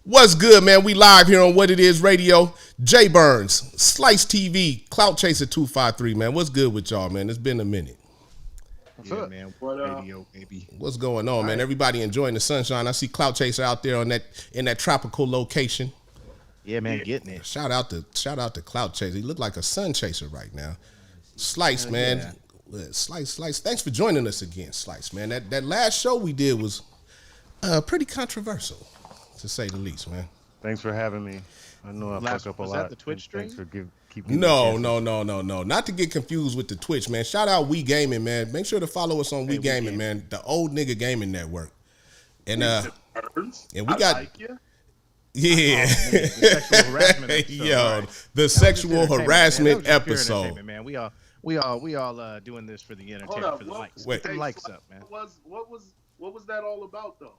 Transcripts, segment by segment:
What's good, man? We live here on What It Is Radio. Jay Burns, Slice TV, Clout Chaser 253, man. What's good with y'all, man? It's been a minute. Yeah, man. Radio, baby. What's going on, man? Everybody enjoying the sunshine. I see Clout Chaser out there on in that tropical location. Yeah, man, getting it. Shout out to Clout Chaser. He look like a sun chaser right now. Slice, man. Yeah. Slice. Thanks for joining us again, Slice, man. That last show we did was pretty controversial, to say the least, man. Thanks for having me. I know I fuck up a lot. Was that the Twitch stream? Thanks for keeping No. Not to get confused with the Twitch, man. Shout out We Gaming, man. Make sure to follow us on We Gaming, man. The old nigga gaming network. And we got like you. Yeah. The sexual harassment episode, Yo, right? the sexual harassment episode. Man. We all doing this for the entertainment, for the likes. Wait. Get them likes up, man. What was that all about, though?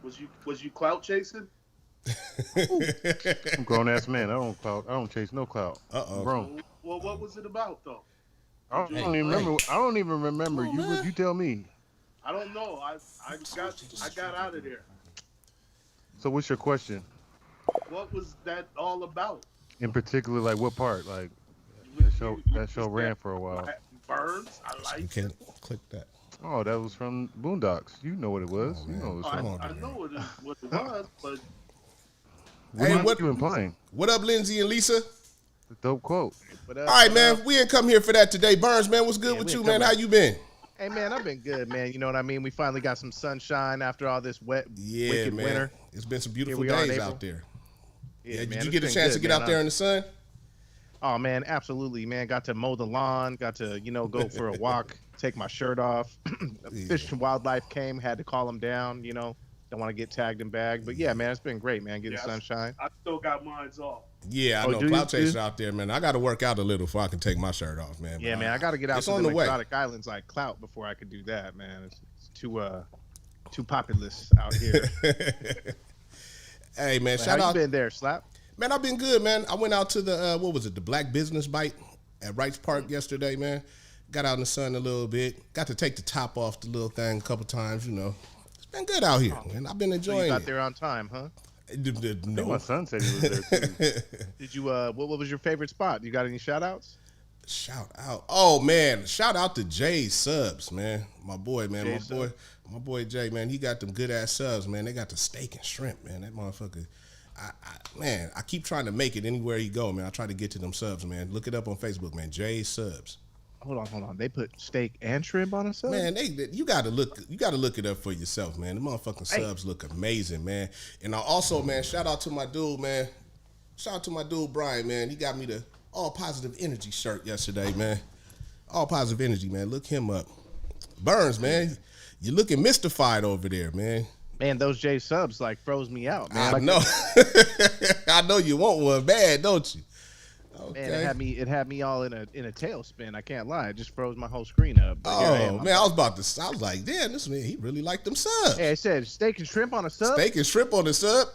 Was you clout chasing? I'm a grown ass man. I don't chase no clout. Grown. Well, what was it about, though? I don't even remember. You tell me. I don't know. I got out of there. So what's your question? What was that all about? In particular, like what part? Like that show ran for a while. Burns. I like. You can't click that. Oh, that was from Boondocks. You know what it was. Oh, you know what it was. I know what it was, but. What you implying? What up, Lindsay and Lisa? The dope quote. All right, man. We didn't come here for that today. Burns, man, what's good with you, man? How you been? Hey, man, I've been good, man. You know what I mean? We finally got some sunshine after all this wicked man. winter. It's been some beautiful days out there. Yeah, man, did you get a chance to get out there in the sun? Oh, man, absolutely, man. Got to mow the lawn, got to, go for a walk, take my shirt off. Fish and Wildlife came, had to call them down, Don't want to get tagged and bagged. But, yeah, man, it's been great, man, getting sunshine. I still got mine's off. Yeah, I know. Cloud Chaser out there, man. I got to work out a little before I can take my shirt off, man. Yeah, man, I got to get out to the exotic islands like Clout before I could do that, man. It's too populous out here. Hey, man, shout out. How you been there, Slap? Man, I've been good, man. I went out to the, the Black Business Bite at Wrights Park yesterday, man. Got out in the sun a little bit. Got to take the top off the little thing a couple times, It's been good out here, man. I've been enjoying it. So you got there on time, huh? No. My son said he was there, too. Did you, what was your favorite spot? You got any shout-outs? Shout out. Oh, man. Shout out to Jay Subs, man. My boy, man. My boy Jay, man. He got them good-ass subs, man. They got the steak and shrimp, man. That motherfucker. I keep trying to make it anywhere you go, man. I try to get to them subs, man. Look it up on Facebook, man. Jay Subs. Hold on. They put steak and shrimp on a sub? Man, you gotta look it up for yourself, man. The motherfucking subs look amazing, man. And I also, man, shout out to my dude, man. Shout out to my dude Brian, man. He got me the All Positive Energy shirt yesterday, man. All Positive Energy, man. Look him up. Burns, man. You're looking mystified over there, man. Man, those J subs froze me out, man. I know. I know you want one bad, don't you? Okay. Man, it had me all in a tailspin. I can't lie. It just froze my whole screen up. But man, I was like, damn, this man, he really liked them subs. Hey, I said steak and shrimp on a sub? Steak and shrimp on the sub?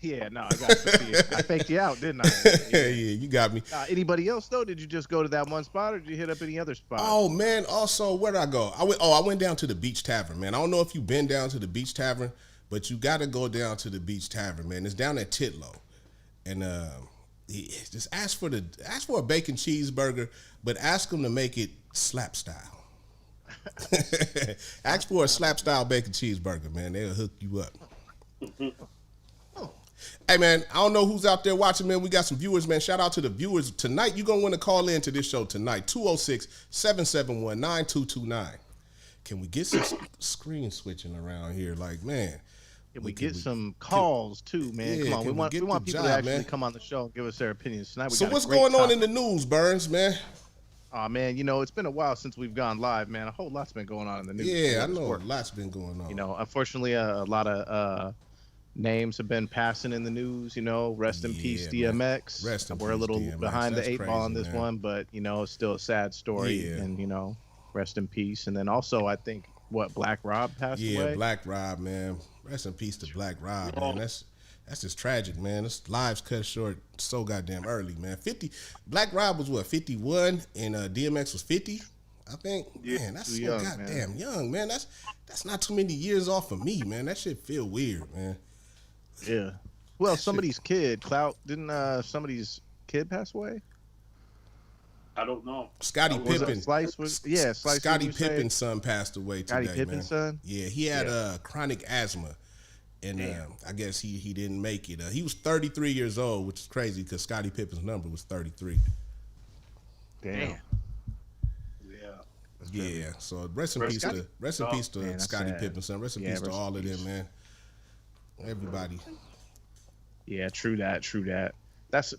Yeah, no, I got to see it. I faked you out, didn't I? Yeah, you got me. Anybody else, though? Did you just go to that one spot, or did you hit up any other spot? Oh, man, also, where did I go? I went down to the Beach Tavern, man. I don't know if you've been down to the Beach Tavern, but you got to go down to the Beach Tavern, man. It's down at Titlow. And just ask for a bacon cheeseburger, but ask them to make it slap style. Ask for a slap style bacon cheeseburger, man. They'll hook you up. Hey, man, I don't know who's out there watching, man. We got some viewers, man. Shout out to the viewers. Tonight, you're going to want to call in to this show tonight, 206-771-9229. Can we get some screen switching around here? Like, man. Can we get some calls, too, man? Yeah, come on. We want people to actually man. Come on the show and give us their opinions tonight. So what's going on in the news, Burns, man? Oh, man, it's been a while since we've gone live, man. A whole lot's been going on in the news. Yeah, I know. A lot's been going on. Unfortunately, a lot of names have been passing in the news, rest in peace, DMX. We're a little behind the eight ball on this one, but, it's still a sad story. Yeah. And, rest in peace. And then also, I think, Black Rob passed away? Yeah, Black Rob, man. Rest in peace to Black Rob, man. That's just tragic, man. This lives cut short so goddamn early, man. Black Rob was 51, and DMX was 50. I think, Yeah, man, that's so young, goddamn young, man. That's not too many years off of me, man. That shit feel weird, man. Yeah. Well, somebody's kid, Clout, didn't somebody's kid pass away? I don't know. Scottie Pippen. Slice. Scottie Pippen's son passed away today, Scottie Pippen's son? Yeah, he had chronic asthma. And I guess he didn't make it. He was 33 years old, which is crazy because Scottie Pippen's number was 33. Damn. Yeah. So rest in peace to Scottie Pippen's son. Rest in peace to all of them, man. Everybody. Yeah, true that. That's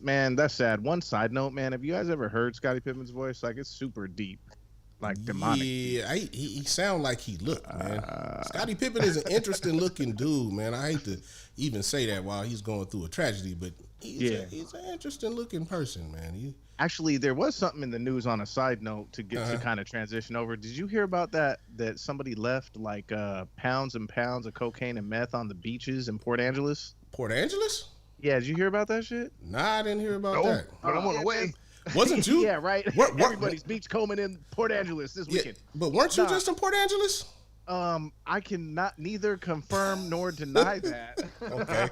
sad. One side note, man, have you guys ever heard Scottie Pippen's voice? Like, it's super deep. Like demonic. Yeah, he sound like he looked, man. Scottie Pippen is an interesting looking dude, man. I hate to even say that while he's going through a tragedy, but he's an interesting looking person, man. Actually, there was something in the news on a side note to get to kind of transition over. Did you hear about that somebody left like pounds and pounds of cocaine and meth on the beaches in Port Angeles? Port Angeles? Yeah, did you hear about that shit? Nah, I didn't hear about that. But I'm on the way. Wasn't you? Yeah, right. Everybody's beachcombing in Port Angeles this weekend. But weren't you just in Port Angeles? I cannot neither confirm nor deny that. Okay.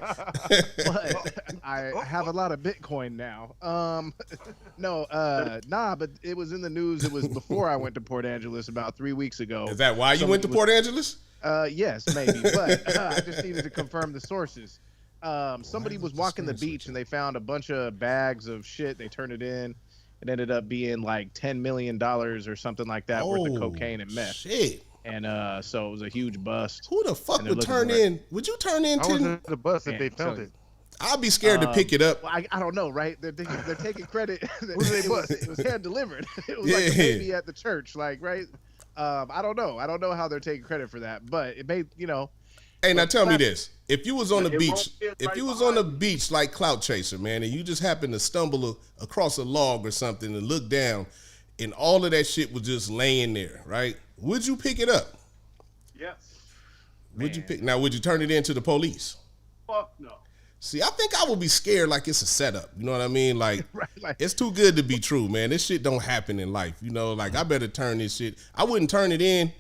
But I have a lot of Bitcoin now. But it was in the news. It was before I went to Port Angeles about 3 weeks ago. Is that why you went to Port Angeles? Yes, maybe. But I just needed to confirm the sources. Somebody was walking the beach and they found a bunch of bags of shit. They turned it in. It ended up being like $10 million or something like that worth of cocaine and meth. Shit. And so it was a huge bust. Who the fuck would turn in? Would you turn in? I was at the bus if they found it. I'd be scared to pick it up. Well, I don't know, right? They're taking credit. It was hand delivered. It was like a baby at the church, like, right? I don't know. I don't know how they're taking credit for that, but it made, Hey, now tell me this. If you was on the beach, like Clout Chaser, man, and you just happened to stumble across a log or something and look down and all of that shit was just laying there, right? Would you pick it up? Yes. Would you turn it in to the police? Fuck no. See, I think I would be scared like it's a setup. You know what I mean? Like, right, it's too good to be true, man. This shit don't happen in life. Like, I better turn this shit. I wouldn't turn it in,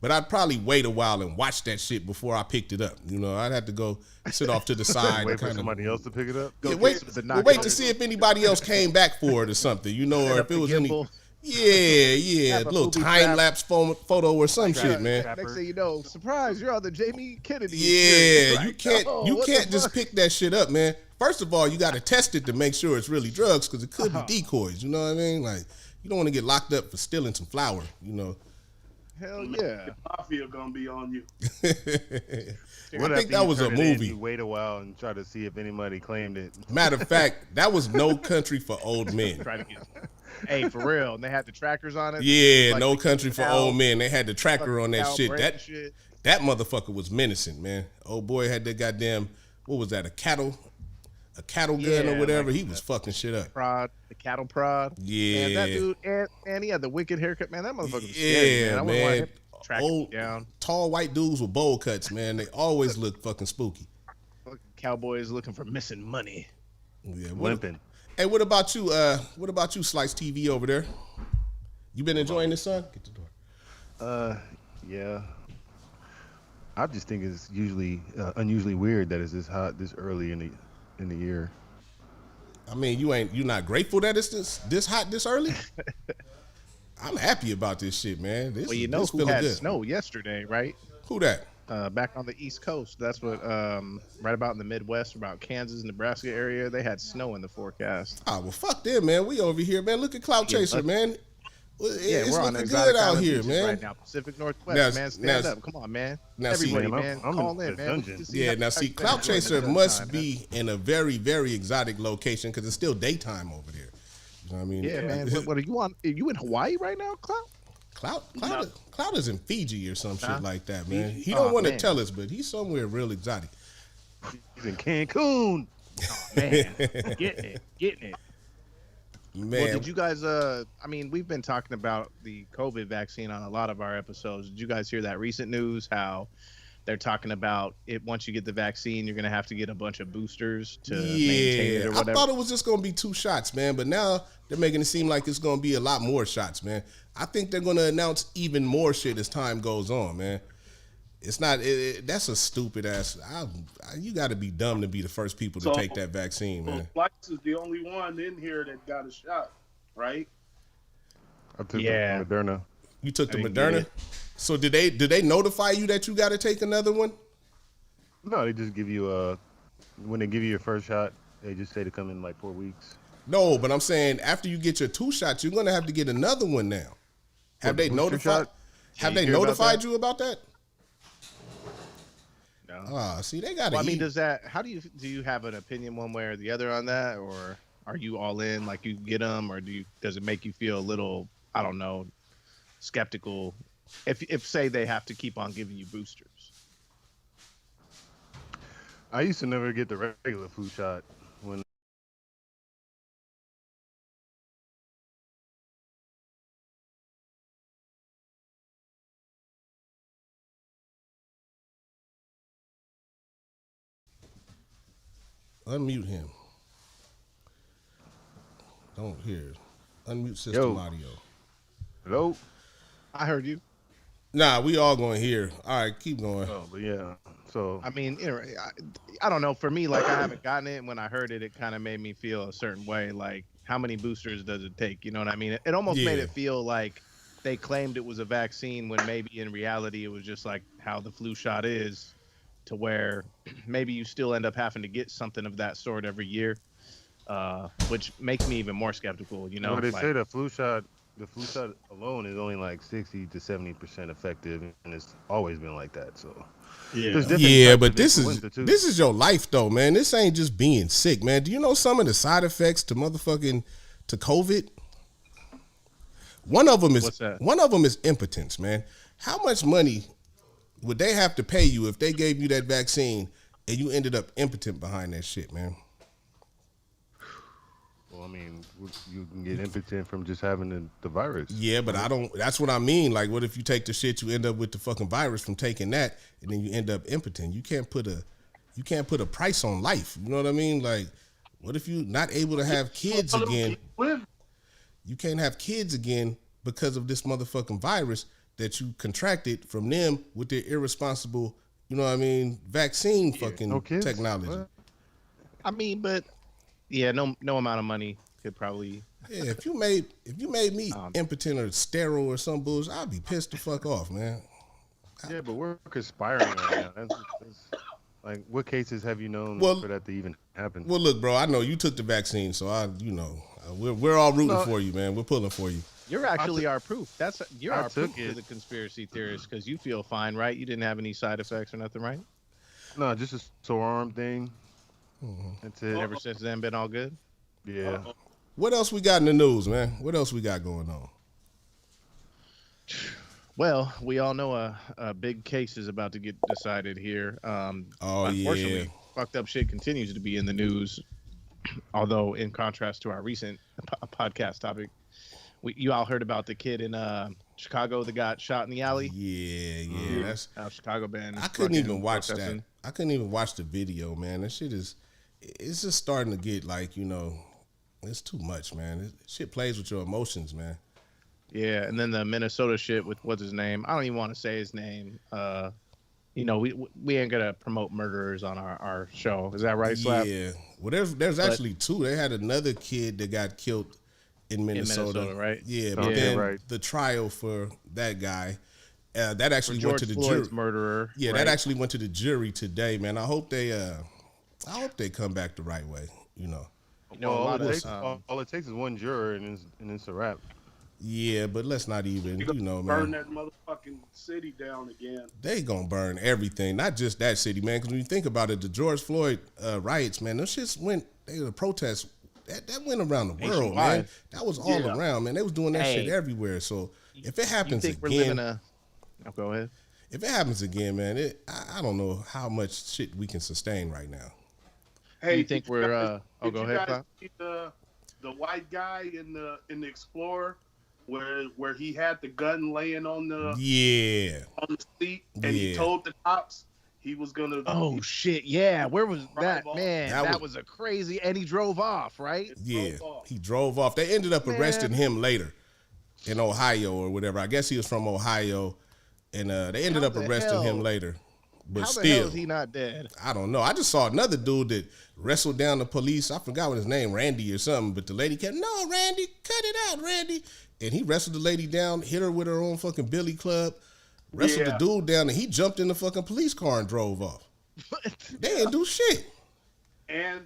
but I'd probably wait a while and watch that shit before I picked it up. I'd have to go sit off to the side. Wait for somebody else to pick it up? Wait to see if anybody else came back for it or something, or if it was any... Yeah, a little time-lapse photo or some shit, man. Next thing you know, surprise, you're on the Jamie Kennedy. Yeah, you can't just pick that shit up, man. First of all, you got to test it to make sure it's really drugs because it could be decoys, you know what I mean? Like, you don't want to get locked up for stealing some flour, Hell yeah. The mafia gonna be on you. I think that was a movie. You wait a while and try to see if anybody claimed it. Matter of fact, that was No Country for Old Men. Hey, for real. And they had the trackers on it. Yeah, like No Country for Old Men. They had the tracker on that shit. That motherfucker was menacing, man. Old boy had that goddamn, what was that, a cattle gun or whatever. He was fucking shit up. The cattle prod. Yeah. And that dude, and he had the wicked haircut, man. That motherfucker was scary, man. I wouldn't want him tracking down. Tall white dudes with bowl cuts, man. They always look fucking spooky. Cowboys looking for missing money. Yeah, limping. Hey, what about you? What about you, Slice TV over there? You been enjoying this, son? Get the door. Yeah. I just think it's usually unusually weird that it's this hot this early in the year. I mean, you not grateful that it's this hot this early? I'm happy about this shit, man. Who had snow yesterday, right? Who that? Back on the East Coast. That's what right about in the Midwest, about Kansas, Nebraska area, they had snow in the forecast. Oh, well, fuck them, man. We over here, man. Look at Clout Chaser, man. It's we're on looking good out here, man. Right now, Pacific Northwest, man. Stand up. Come on, man. Everybody, man. Call in, man. Yeah, now see, Clout Chaser must be in a very, very exotic location because it's still daytime over there. You know what I mean? Yeah, man. What are you on? Are you in Hawaii right now, Clout? Clout is in Fiji or some shit like that, man. He don't want to tell us, but he's somewhere real exotic. He's in Cancun. Oh, man. Getting it. Man. Well, did you guys, I mean, we've been talking about the COVID vaccine on a lot of our episodes. Did you guys hear that recent news, how they're talking about it? Once you get the vaccine, you're going to have to get a bunch of boosters to maintain it or whatever? I thought it was just going to be 2 shots, man. But now They're making it seem like it's going to be a lot more shots, man. I think they're going to announce even more shit as time goes on, man. It's not. That's a stupid ass. You got to be dumb to be the first people to take that vaccine, man. Flex is the only one in here that got a shot, right? I took the Moderna. You took the Moderna. So did they notify you that you got to take another one? No, they just give you when they give you your first shot, they just say to come in like 4 weeks. No, but I'm saying after you get your 2 shots, you're gonna have to get another one now. Have they notified? Have they notified you about that? No. See, they got. Well, I mean, how do you have an opinion one way or the other on that, or are you all in? Like you get them, or does it make you feel a little, I don't know, skeptical? If say they have to keep on giving you boosters. I used to never get the regular flu shot when. Unmute him. Don't hear. Unmute system audio. Hello? I heard you. Nah, we all going to hear. All right, keep going. Oh, but yeah. So I mean, I don't know. For me, like I haven't gotten it. And when I heard it, it kind of made me feel a certain way. Like, how many boosters does it take? You know what I mean? It almost made it feel like they claimed it was a vaccine when maybe in reality it was just like how the flu shot is, to where maybe you still end up having to get something of that sort every year, which makes me even more skeptical. You know, well, they say the flu shot alone is only like 60 to 70% effective, and it's always been like that. So but this is your life though, man. This ain't just being sick, man. Do you know some of the side effects to COVID? One of them is impotence, man. How much money would they have to pay you if they gave you that vaccine and you ended up impotent behind that shit, man? Well, I mean, you can get impotent from just having the virus. Yeah, but that's what I mean. Like, what if you take the shit, you end up with the fucking virus from taking that, and then you end up impotent? You can't put a price on life. You know what I mean? Like, what if you're not able to have kids again? You can't have kids again because of this motherfucking virus that you contracted from them with their irresponsible, you know what I mean, vaccine technology. What? I mean, but no amount of money could probably. Yeah, if you made me impotent or sterile or some bullshit, I'd be pissed the fuck off, man. Yeah, but we're conspiring right now. That's like, what cases have you known for that to even happen? Well, look, bro, I know you took the vaccine, so we're all rooting for you, man. We're pulling for you. You're actually our proof. You're our proof to the conspiracy theorists, because you feel fine, right? You didn't have any side effects or nothing, right? No, just a sore arm thing. Mm-hmm. That's it. Ever since then, been all good? Yeah. What else we got in the news, man? What else we got going on? Well, we all know a big case is about to get decided here. Unfortunately, fucked up shit continues to be in the news. Although, in contrast to our recent podcast topic, you all heard about the kid in Chicago that got shot in the alley. Yeah, that's Chicago band. I couldn't even watch that. I couldn't even watch the video, man. That shit it's just starting to get like, it's too much, man. Shit plays with your emotions, man. Yeah, and then the Minnesota shit with what's his name? I don't even want to say his name. We ain't gonna promote murderers on our show. Is that right, Slap? Yeah. Well, there's actually 2. They had another kid that got killed in Minnesota, right? Yeah, but then the trial for that guy, that actually went to the jury. Murderer. Yeah, that actually went to the jury today, man. I hope they come back the right way. All it takes is one juror, and it's a wrap. Yeah, but let's not even, man. Burn that motherfucking city down again. They gonna burn everything, not just that city, man. Because when you think about it, the George Floyd riots, man, those shits the protests, that went around the world, man. That was all around, man. They was doing that shit everywhere. So if it happens again, go ahead. If it happens again, man, I don't know how much shit we can sustain right now. Hey, you think we're? Go ahead, Pop. The white guy in the Explorer, where he had the gun laying on the seat, and he told the cops He was gonna. Oh shit! Yeah, where was that off. man? That was a crazy, and he drove off, right? He drove off. They ended up arresting him later in Ohio or whatever. I guess he was from Ohio, and they ended up arresting him later. But how the still, hell is he not dead? I don't know. I just saw another dude that wrestled down the police. I forgot what his name, Randy or something. But the lady kept, no, Randy, cut it out, Randy. And he wrestled the lady down, hit her with her own fucking billy club, wrestled the dude down, and he jumped in the fucking police car and drove off. They didn't do shit. And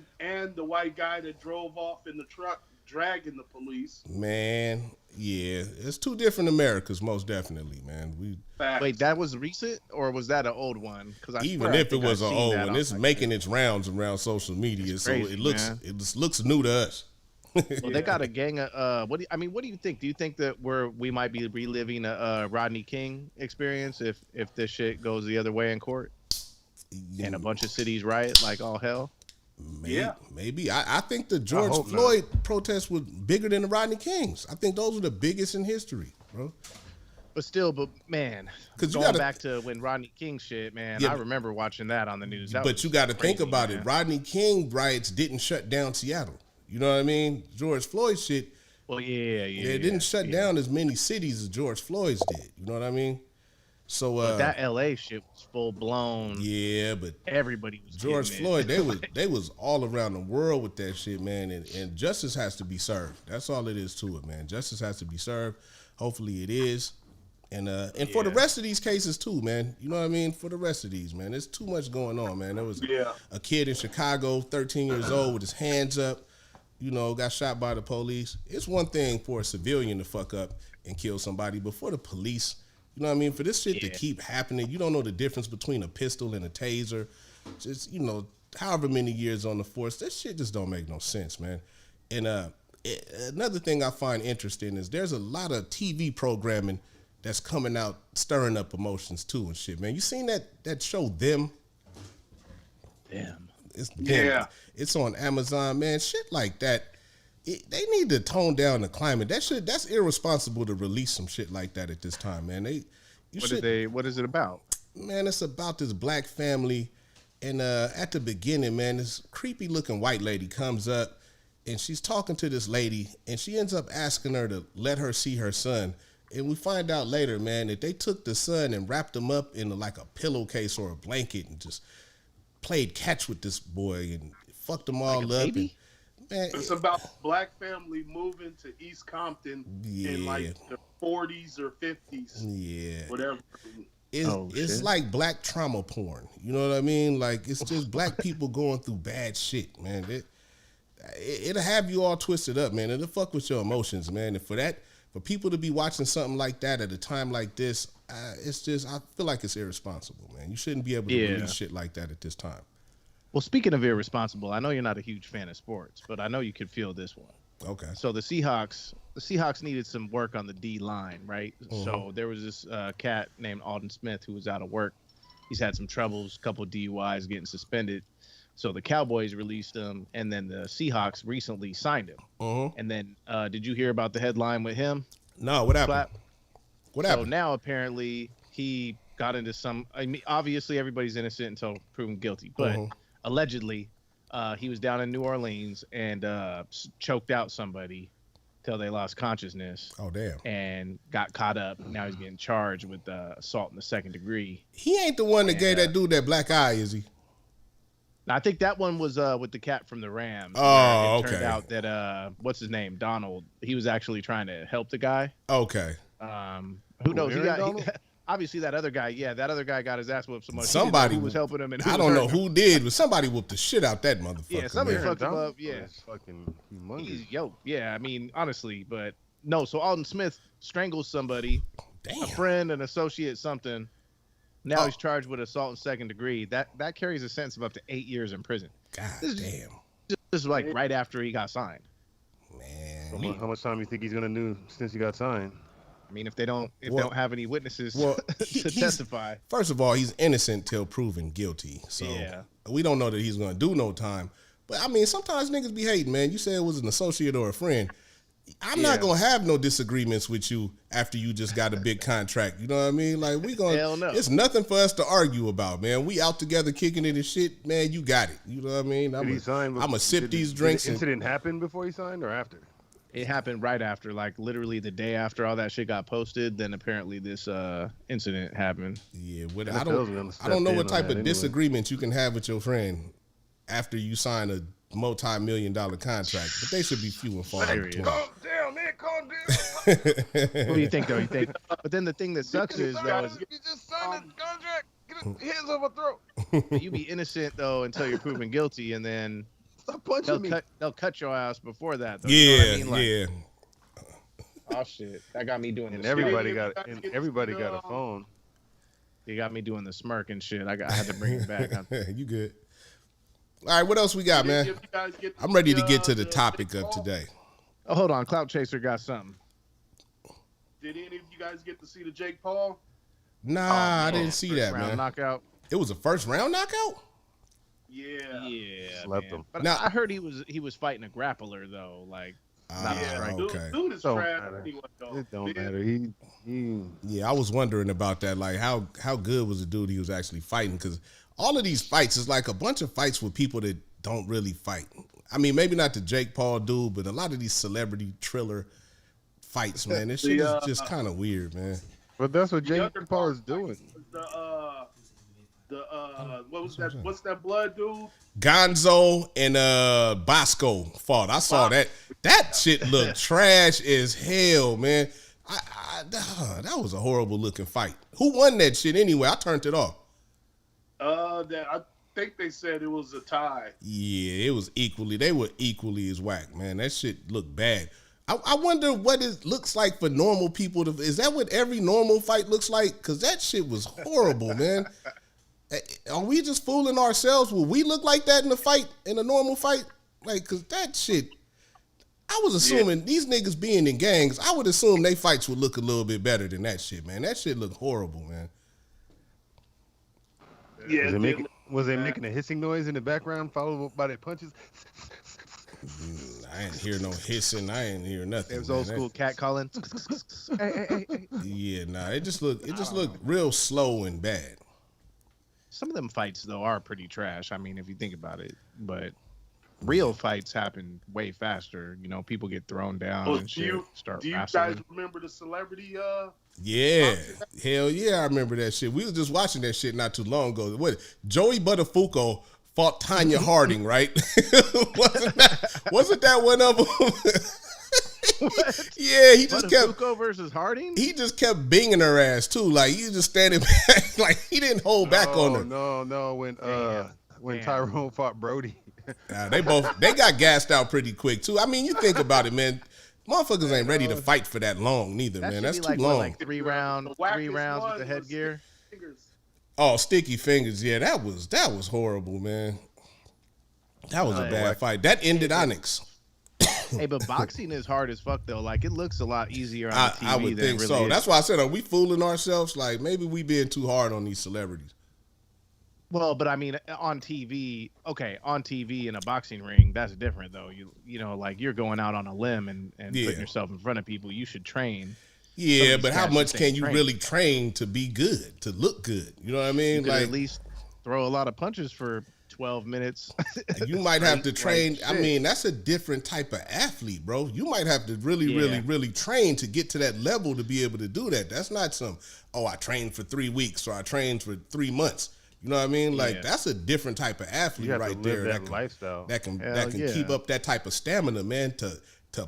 the white guy that drove off in the truck dragging the police. Man, yeah, it's two different Americas, most definitely, man. Wait, that was recent or was that an old one? Because even if it was an old one, it's making its rounds around social media, so it just looks new to us. Well, they got a gang of. What do you think? Do you think that we might be reliving a Rodney King experience if this shit goes the other way in court, and a bunch of cities riot like all hell? Maybe. I think the George Floyd protests was bigger than the Rodney Kings. I think those were the biggest in history, bro. But man, going back to when Rodney King shit, man, I remember watching that on the news. But you got to think about it. Rodney King riots didn't shut down Seattle. You know what I mean? George Floyd shit. Well, it didn't shut down as many cities as George Floyd's did. You know what I mean? So but that LA shit was full blown. Yeah, but everybody was George Floyd. They was all around the world with that shit, man. And justice has to be served. That's all it is to it, man. Justice has to be served. Hopefully it is. And for the rest of these cases too, man. You know what I mean? For the rest of these, man, there's too much going on, man. There was a kid in Chicago, 13 years old, with his hands up. You know, got shot by the police. It's one thing for a civilian to fuck up and kill somebody, but for the police, you know what I mean? For this shit to keep happening, you don't know the difference between a pistol and a taser. Just, you know, however many years on the force, that shit just don't make no sense, man. And another thing I find interesting is there's a lot of TV programming that's coming out stirring up emotions too and shit, man. You seen that show, Them? Damn. It's It's on Amazon, man. Shit like that. They need to tone down the climate. That's irresponsible to release some shit like that at this time, man. What is it about? Man, it's about this black family, and at the beginning, man, this creepy looking white lady comes up, and she's talking to this lady, and she ends up asking her to let her see her son. And we find out later, man, that they took the son and wrapped him up in like a pillowcase or a blanket and just played catch with this boy and fucked them all up. And, man, it's about a black family moving to East Compton in like the 40s or 50s. Yeah. Whatever. It's like black trauma porn. You know what I mean? Like, it's just black people going through bad shit, man. It'll have you all twisted up, man. It'll fuck with your emotions, man. And for people to be watching something like that at a time like this, it's just, I feel like it's irresponsible, man. You shouldn't be able to release shit like that at this time. Well, speaking of irresponsible, I know you're not a huge fan of sports, but I know you could feel this one. Okay. So the Seahawks needed some work on the D line, right? Mm-hmm. So there was this cat named Alton Smith who was out of work. He's had some troubles, a couple DUIs, getting suspended. So the Cowboys released him, and then the Seahawks recently signed him. Mm-hmm. And then did you hear about the headline with him? No, what happened? What happened? So now apparently he got into obviously everybody's innocent until proven guilty, but allegedly he was down in New Orleans and choked out somebody till they lost consciousness. Oh, damn. And got caught up. Now he's getting charged with assault in the second degree. He ain't the one that gave that dude that black eye, is he? I think that one was with the cat from the Rams. Oh, it turned out that what's his name, Donald, he was actually trying to help the guy. Okay. Who knows? Obviously that other guy got his ass whooped so much. Somebody was helping him, and I don't know who did, but somebody whooped the shit out that motherfucker. Yeah, somebody fucked him up. Yeah, it's fucking humongous. He's yoked. Yeah, I mean, honestly, but no. So Alton Smith strangles somebody, a friend, an associate, something. Now he's charged with assault in second degree. That carries a sentence of up to 8 years in prison. God damn. This is like right after he got signed. Man, how much time do you think he's gonna do since he got signed? I mean, if they don't have any witnesses to testify. First of all, he's innocent till proven guilty. So we don't know that he's gonna do no time. But I mean, sometimes niggas be hating, man. You said it was an associate or a friend. I'm not gonna have no disagreements with you after you just got a big contract. You know what I mean? Like we gonna. Hell no. It's nothing for us to argue about, man. We out together kicking it and shit, man. You got it. You know what I mean? I'm gonna sip these drinks. Did the incident happen before he signed or after? It happened right after, like literally the day after all that shit got posted. Then apparently this incident happened. Yeah, I don't know what type of disagreement you can have with your friend after you sign a multi-million-dollar contract, but they should be few and far between. Calm down, man. Calm down. What do you think, though? But then the thing that sucks is, though, you just signed the contract. Get his hands off my throat. You be innocent though until you're proven guilty, and then stop punching me. They'll cut your ass before that. Though, yeah, you know what I mean? Like, yeah. Oh shit, that got me doing. And everybody got a phone. You got me doing the smirk and shit. I had to bring it back. You good? All right, what else we got, man? I'm ready to get to the topic of today. Oh, hold on. Clout Chaser got something. Did any of you guys get to see the Jake Paul? Nah, I didn't see that, man. Knockout. It was a first round knockout? Yeah. Slept him. But now, I heard he was fighting a grappler, though. Like, not a striker. Okay. Dude is trash anyway, though. It don't matter. He Yeah, I was wondering about that. Like, how good was the dude he was actually fighting? Because all of these fights is like a bunch of fights with people that don't really fight. I mean, maybe not the Jake Paul dude, but a lot of these celebrity Triller fights, man. This shit is just kind of weird, man. But that's what Jake Paul is doing. What was that? What's that blood dude? Gonzo and Bosco fought. I saw that. That shit looked trash as hell, man. That was a horrible looking fight. Who won that shit anyway? I turned it off. I think they said it was a tie. Yeah, it was equally. They were equally as whack, man. That shit looked bad. I wonder what it looks like for normal people. Is that what every normal fight looks like? Because that shit was horrible, man. Are we just fooling ourselves? Will we look like that in a normal fight? Like, because that shit, I was assuming these niggas being in gangs, I would assume they fights would look a little bit better than that shit, man. That shit looked horrible, man. Yeah. Was they making a hissing noise in the background followed by their punches? I didn't hear no hissing. I didn't hear nothing. It was old school cat calling. Hey. Yeah, nah. It just looked real slow and bad. Some of them fights though are pretty trash. I mean, if you think about it, but real fights happen way faster. You know, people get thrown down and shit. Do you guys remember the celebrity? Yeah, hell yeah, I remember that shit. We was just watching that shit not too long ago. What? Joey Buttafuoco fought Tanya Harding, right? wasn't that one of them? Yeah, he just kept Buttafuoco versus Harding. He just kept binging her ass too. Like he was just standing back, like he didn't hold back on her. No. When Tyrone fought Brody, they got gassed out pretty quick too. I mean, you think about it, man. Motherfuckers ain't ready to fight for that long neither, man. That's too long. Like 3 rounds with the headgear. Oh, sticky fingers. Yeah, that was horrible, man. That was a bad fight. That ended Onyx. Hey, but boxing is hard as fuck though. Like it looks a lot easier on TV. I would think so. That's why I said, are we fooling ourselves? Like maybe we being too hard on these celebrities. Well, but I mean, on TV in a boxing ring, that's different though. You know, like you're going out on a limb and putting yourself in front of people. You should train. Yeah, but how much can you really train to be good, to look good? You know what I mean? You could at least throw a lot of punches for 12 minutes. You might have to train. I mean, that's a different type of athlete, bro. You might have to really train to get to that level to be able to do that. That's not I trained for 3 weeks or I trained for 3 months. You know what I mean? Like that's a different type of athlete right there. That can keep up that type of stamina, man. To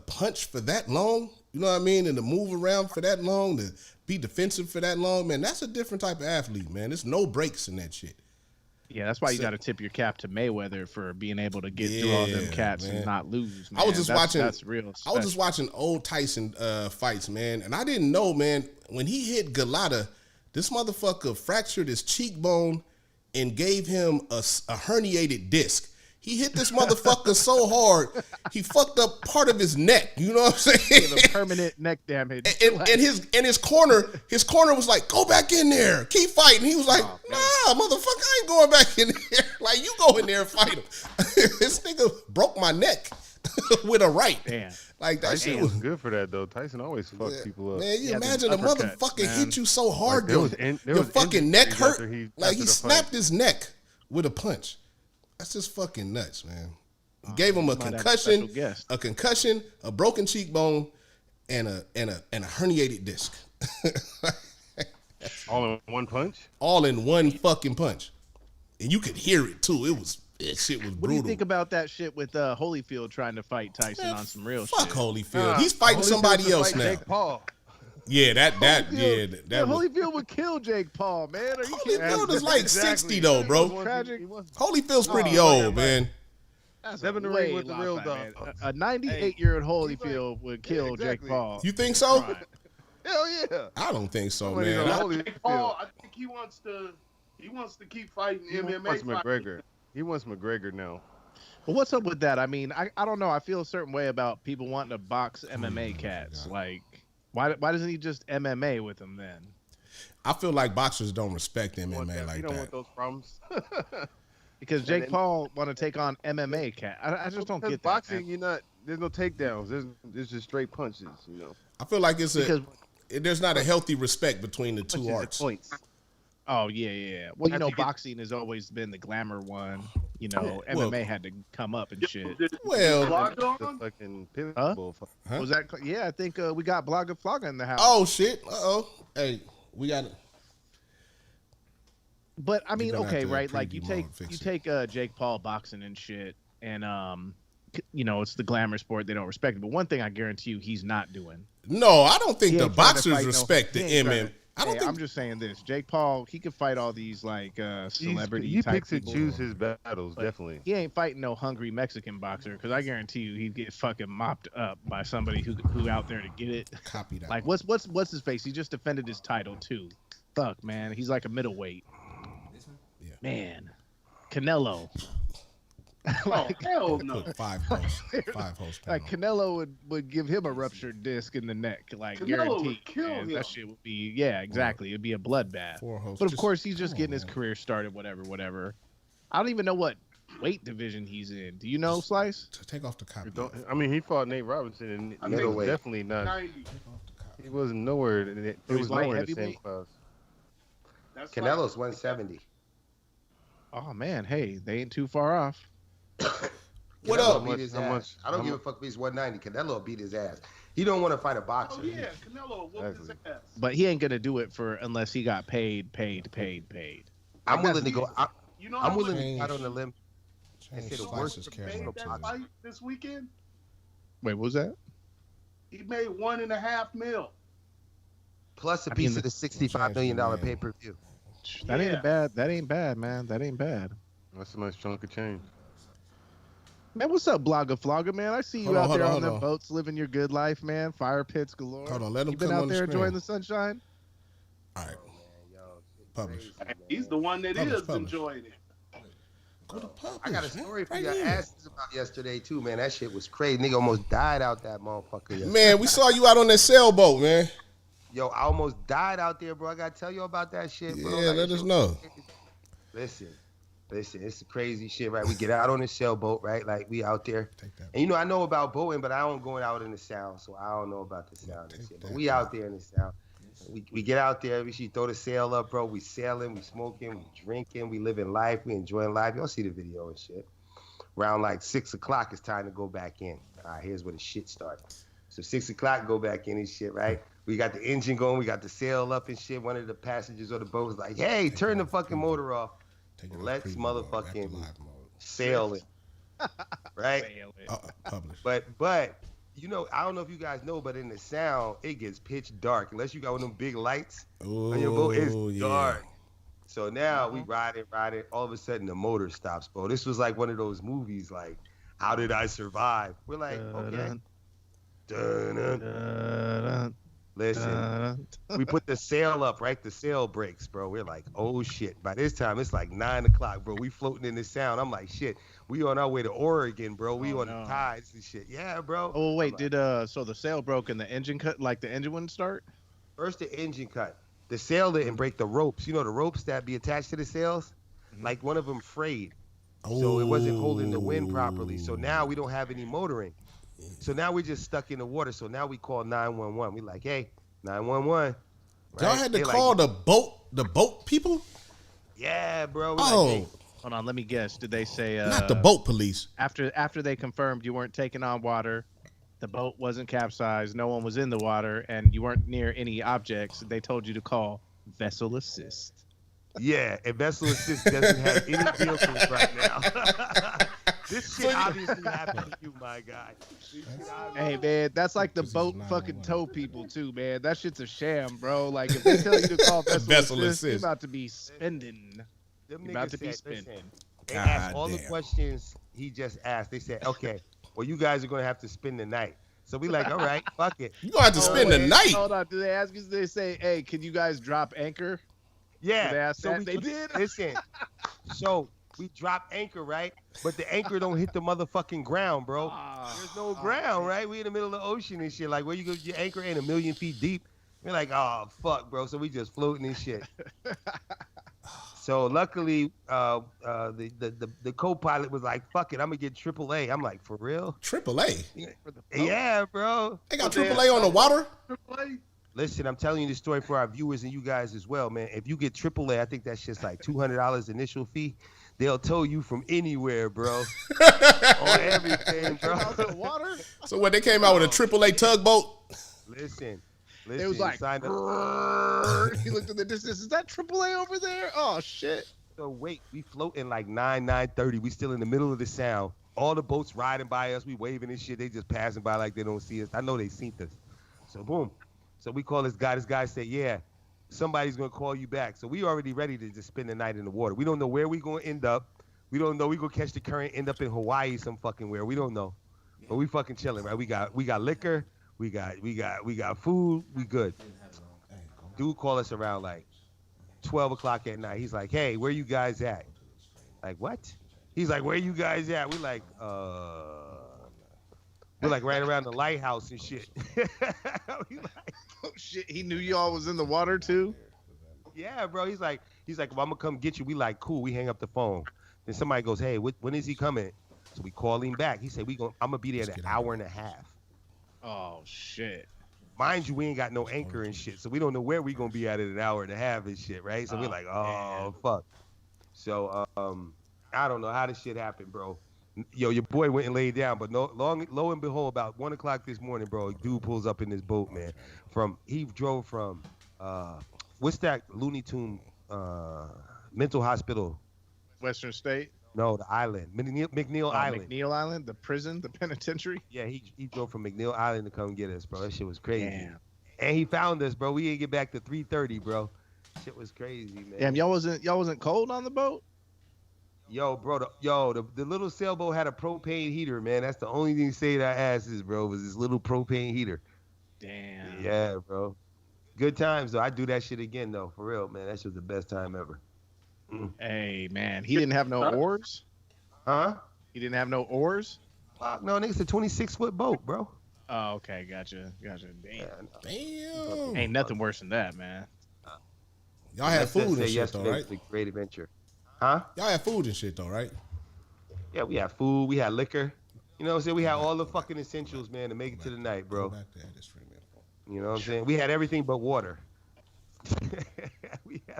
punch for that long, you know what I mean, and to move around for that long, to be defensive for that long, man. That's a different type of athlete, man. There's no breaks in that shit. Yeah, that's why you got to tip your cap to Mayweather for being able to get through all them cats and not lose. Man. I was just watching. That's real. I was just watching old Tyson fights, man, and I didn't know, man, when he hit Galata, this motherfucker fractured his cheekbone and gave him a herniated disc. He hit this motherfucker so hard, he fucked up part of his neck. You know what I'm saying? Permanent neck damage. And his corner was like, go back in there, keep fighting. He was like, nah, motherfucker, I ain't going back in there. Like, you go in there and fight him. This nigga broke my neck. with a right. Damn. Like that Tyson shit was was good for that though. Tyson always fucked people up. Man, you Yeah, imagine a uppercuts, motherfucker man. hit you so hard, Like, your fucking neck hurt. Like he after the snapped fight. his neck with a punch. That's just fucking nuts, man. He gave him you a might have a concussion, special guest. a broken cheekbone, and a herniated disc. All in one punch. All in one fucking punch, and you could hear it too. That shit was brutal. What do you think about that shit with Holyfield trying to fight Tyson on some real shit? Fuck Holyfield. He's fighting somebody else now. Jake Paul. Yeah, that Holyfield would kill Jake Paul, man. Are you kidding? Holyfield is like 60 though, bro. Tragic. Holyfield's pretty old, man. That's Seven to way ring with the real man. dog. A 98-year-old Holyfield would kill Jake Paul. You think so? Right. Hell yeah. I don't think so, Somebody man. know Jake Paul, I think he wants to keep fighting He MMA. wants McGregor. He wants McGregor now. But what's up with that? I mean, I don't know. I feel a certain way about people wanting to box MMA cats. Like, why doesn't he just MMA with them then? I feel like boxers don't respect MMA like You don't that. want those problems. Because Jake Paul want to take on MMA cat. I just don't get that. Boxing, there's no takedowns. There's just straight punches, I feel like there's not a healthy respect between the two arts. Points. Oh yeah. Well, boxing has always been the glamour one. MMA had to come up and shit. Well, The fucking pitbull. Huh? Was that? Yeah, I think we got Blogger Flogger in the house. oh shit. Hey, we got it. But I mean, You're gonna okay, have to right? Like preview you more and take fix Jake Paul boxing and shit, and it's the glamour sport. They don't respect it. But one thing I guarantee you, he's not doing. No, I don't think He the ain't trying to boxers fight respect the he ain't trying MMA. to- I don't think I'm just saying this. Jake Paul, he could fight all these like celebrity He type picks and people. chooses his battles, But definitely. He ain't fighting no hungry Mexican boxer because I guarantee you he'd get fucking mopped up by somebody who out there to get it. copy that. Like what's his face? He just defended his title too. Fuck man, he's like a middleweight. Yeah. Man, Canelo. Oh hell no! Put 5 horsepower. Like Canelo would give him a ruptured disc in the neck, like Canelo guaranteed. would kill And him. that shit would be exactly. It'd be a bloodbath. 4 hosts. But of course, he's just getting his career started. Whatever. I don't even know what weight division he's in. Do you know, Slice? Take off the copy. I mean, he fought Nate Robinson, and it was Middleweight. definitely not. 90. He wasn't nowhere. It So he's was light nowhere in the same heavyweight? class. That's Canelo's 170. Oh man, hey, they ain't too far off. What Canelo up? beat his How ass. much- I don't how give a fuck if he's 190. Canelo beat his ass. He don't want to fight a boxer. Oh yeah, Canelo whooped his ass. But he ain't gonna do it unless he got paid. I'm willing to go. You know I'm how willing much to go out on a limb. Change say the Slice's worst he camera made up to that the- fight this weekend? Wait, what was that? He made $1.5 million. Plus a I piece mean, of the $65 million pay-per-view. That Yeah. ain't bad. That ain't bad, man. That ain't bad. That's a nice chunk of change. Man, what's up, Blogger Flogger, man? I see you Hold on, out hold there on, on hold them on. boats living your good life, man. Fire pits galore. Hold on, let him You been come out on the there screen. enjoying the sunshine? All right. Publish. He's the one that Publish, is publish. enjoying it. Go to publish. I got a story for Right your here. asses about yesterday too, man. That shit was crazy. Nigga almost died out that motherfucker. yesterday. Man, we saw you out on that sailboat, man. Yo, I almost died out there, bro. I gotta tell you about that shit, bro. Yeah, let us know. Listen, it's crazy shit, right? We get out on the sailboat, right? Like we out there. Take that. And I know about boating, but I don't go out in the sound, so I don't know about the sound and shit. But we out there in the sound. We get out there, we should throw the sail up, bro. We sailing, we smoking, we drinking, we living life, we enjoying life. Y'all see the video and shit. Around like 6 o'clock, it's time to go back in. All right, here's where the shit starts. So 6 o'clock, go back in and shit, right? We got the engine going, we got the sail up and shit. One of the passengers on the boat was like, hey, turn the fucking motor off. Take it Let's to preview mode, back to motherfucking live mode. sail it. Right? Publish. But I don't know if you guys know, but in the sound, it gets pitch dark. Unless you got one of them big lights on your boat, it's dark. So now we riding. All of a sudden, the motor stops, bro. This was like one of those movies, like, How Did I Survive? We're like, okay. Dun-dun. Listen, we put the sail up, right? The sail breaks, bro. We're like, oh, shit. By this time, it's like 9 o'clock, bro. We floating in the sound. I'm like, shit. We on our way to Oregon, bro. We on the tides and shit. Yeah, bro. Oh wait, so the sail broke and the engine cut? Like the engine wouldn't start? First the engine cut. The sail didn't break. The ropes, the ropes that be attached to the sails, like one of them frayed. So it wasn't holding the wind properly. So now we don't have any motoring. So now we're just stuck in the water. So now we call 911. We like, hey, 911. Right? Y'all had to call the boat people? Yeah, bro. Like, hey, hold on, let me guess. Did they say not the boat police? After they confirmed you weren't taking on water, the boat wasn't capsized, no one was in the water, and you weren't near any objects, they told you to call Vessel Assist. Yeah, and Vessel Assist doesn't have any vehicles right now. This shit obviously happened to you, my guy. Hey, man, that's like the boat fucking tow people, too, man. That shit's a sham, bro. Like, if they tell you to call Vessel Assist, you're about to be spending. You're about to be spending. They asked all the questions he just asked. They said, okay, well, you guys are going to have to spend the night. So we like, all right, fuck it. You going to have to spend the night? Hold on. Do they ask you, they say, hey, can you guys drop anchor? Yeah. They asked that? They did? Listen, so we drop anchor, right? But the anchor don't hit the motherfucking ground, bro. There's no ground, right? We in the middle of the ocean and shit. Like, where you go, your anchor ain't 1,000,000 feet deep. We're like, oh, fuck, bro. So we just floating and shit. So luckily, the co-pilot was like, fuck it, I'm going to get AAA. I'm like, for real? AAA? Yeah, bro. They got AAA on the water? AAA? Listen, I'm telling you the story for our viewers and you guys as well, man. If you get AAA, I think that's just like $200 initial fee. They'll tow you from anywhere, bro. On everything, bro. Water? So when they came out with a AAA tugboat? Listen. It was like, he looked at the distance. Is that AAA over there? Oh, shit. So wait, we floating like 9:30. We still in the middle of the sound. All the boats riding by us. We waving and shit. They just passing by like they don't see us. I know they seen us. So boom. So we call this guy. This guy said, yeah, somebody's going to call you back. So we already ready to just spend the night in the water. We don't know where we going to end up. We don't know. We going to catch the current, end up in Hawaii some fucking where. We don't know. But we fucking chilling, right? We got liquor. We got food. We good. Dude call us around like 12 o'clock at night. He's like, hey, where you guys at? Like, what? He's like, where you guys at? We're like right around the lighthouse and shit. Oh shit, he knew y'all was in the water too? Yeah, bro. He's like, well, I'm gonna come get you. We like, cool. We hang up the phone. Then somebody goes, hey, when is he coming? So we call him back. He said, I'm gonna be there in an hour and a half. Oh shit. Mind you, we ain't got no anchor and shit, so we don't know where we gonna be at in an hour and a half and shit, right? So we're like, oh, fuck. So I don't know how this shit happened, bro. Yo, your boy went and laid down, but lo and behold, about 1 o'clock this morning, bro, a dude pulls up in this boat, man. He drove from what's that Looney Tune mental hospital? Western State? No, the island. McNeil Island. McNeil Island, the prison, the penitentiary? Yeah, he drove from McNeil Island to come get us, bro. That shit was crazy. Damn. And he found us, bro. We didn't get back to 3:30, bro. Shit was crazy, man. Damn, y'all wasn't cold on the boat? Yo, bro, the little sailboat had a propane heater, man. That's the only thing saved our asses, bro, was this little propane heater. Damn. Yeah, bro. Good times, though. I'd do that shit again, though. For real, man. That shit was the best time ever. Hey, man. He didn't have no oars? Huh? He didn't have no oars? Fuck, no, nigga, it's a 26-foot boat, bro. Oh, okay. Gotcha. Damn. Yeah, Damn. Ain't nothing worse than that, man. Y'all had food and shit, though, right? It's a great adventure. Huh? Y'all had food and shit, though, right? Yeah, we had food. We had liquor. You know what I'm saying? We had all the fucking essentials, man, to make it to the night, bro. You know what I'm saying? We had everything but water.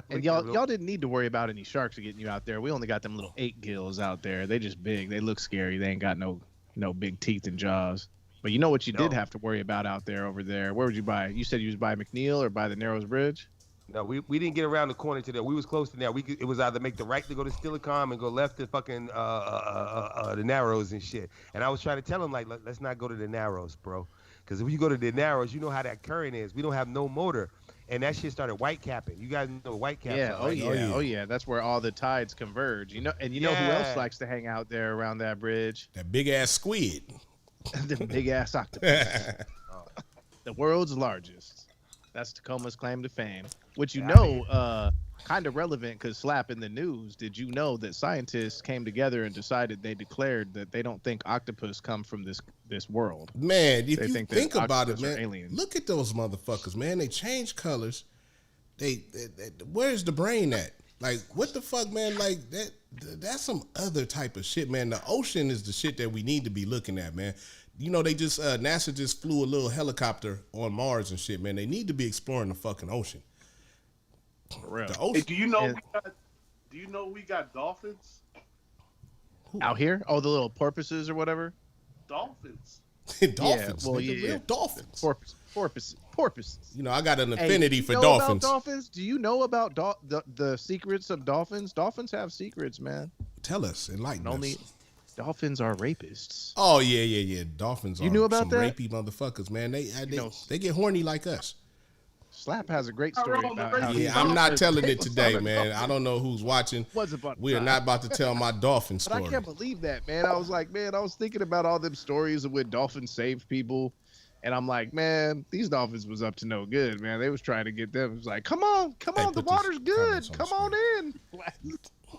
And y'all didn't need to worry about any sharks getting you out there. We only got them little 8 gills out there. They just big. They look scary. They ain't got no big teeth and jaws. But you know what you did have to worry about out there over there? Where would you buy? You said you was by McNeil or by the Narrows Bridge? No, we didn't get around the corner to there. We was close to there. It was either make the right to go to Stillicom and go left to fucking the Narrows and shit. And I was trying to tell him, like, let's not go to the Narrows, bro. Because if you go to the Narrows, you know how that current is. We don't have no motor. And that shit started white capping. You guys know white caps. Yeah, right? Oh yeah. That's where all the tides converge. You know who else likes to hang out there around that bridge? That big ass squid. The big ass octopus. The world's largest. That's Tacoma's claim to fame. Which kind of relevant because slap in the news. Did you know that scientists came together and decided they declared that they don't think octopus come from this world? Man, if you think about it, man, aliens. Look at those motherfuckers, man. They change colors. They where's the brain at? Like, what the fuck, man? Like, that's some other type of shit, man. The ocean is the shit that we need to be looking at, man. You know, they just, NASA just flew a little helicopter on Mars and shit, man. They need to be exploring the fucking ocean. For real. The ocean. Hey, do you know we got dolphins? Out here? Oh, the little porpoises or whatever? Dolphins. Dolphins. Yeah, well, real dolphins. Porpoises. You know, I got an affinity for dolphins. dolphins. Do you know about the secrets of dolphins? Dolphins have secrets, man. Tell us, enlighten us. Dolphins are rapists. Oh yeah. Dolphins. You knew about some that? rapey motherfuckers, man. They get horny like us. Slap has a great story about how I'm not telling it today, man. I don't know who's watching. We are not about to tell my dolphin story. But I can't believe that, man. I was thinking about all them stories of when dolphins saved people. And I'm like, man, these dolphins was up to no good, man. They was trying to get them. It was like, come on, the water's good. Come on in.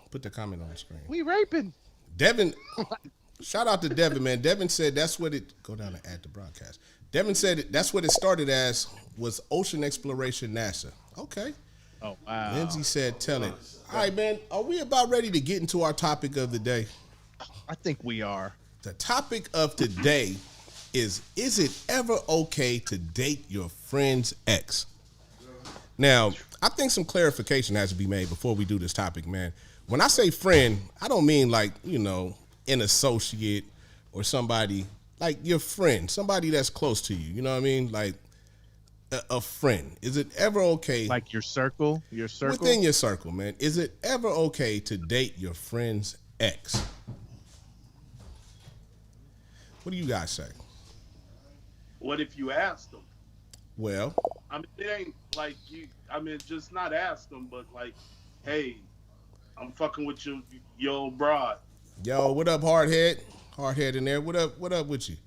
Put the comment on the screen. We raping. Devin, shout out to Devin, man. Devin said that's what it, go down and add the broadcast. Devin said that's what it started as, was ocean exploration NASA. Okay. Oh, wow. Lindsay said, tell it. All right, man, are we about ready to get into our topic of the day? I think we are. The topic of today is it ever okay to date your friend's ex? Now, I think some clarification has to be made before we do this topic, man. When I say friend, I don't mean like, you know, an associate or somebody, like your friend, somebody that's close to you. You know what I mean? Like a friend. Is it ever okay? Like your circle? Within your circle, man. Is it ever okay to date your friend's ex? What do you guys say? What if you asked them? Well, I mean, it ain't like you. I mean, just not ask them, but like, hey, I'm fucking with your old broad. Yo, what up, Hardhead? Hardhead in there. What up with you?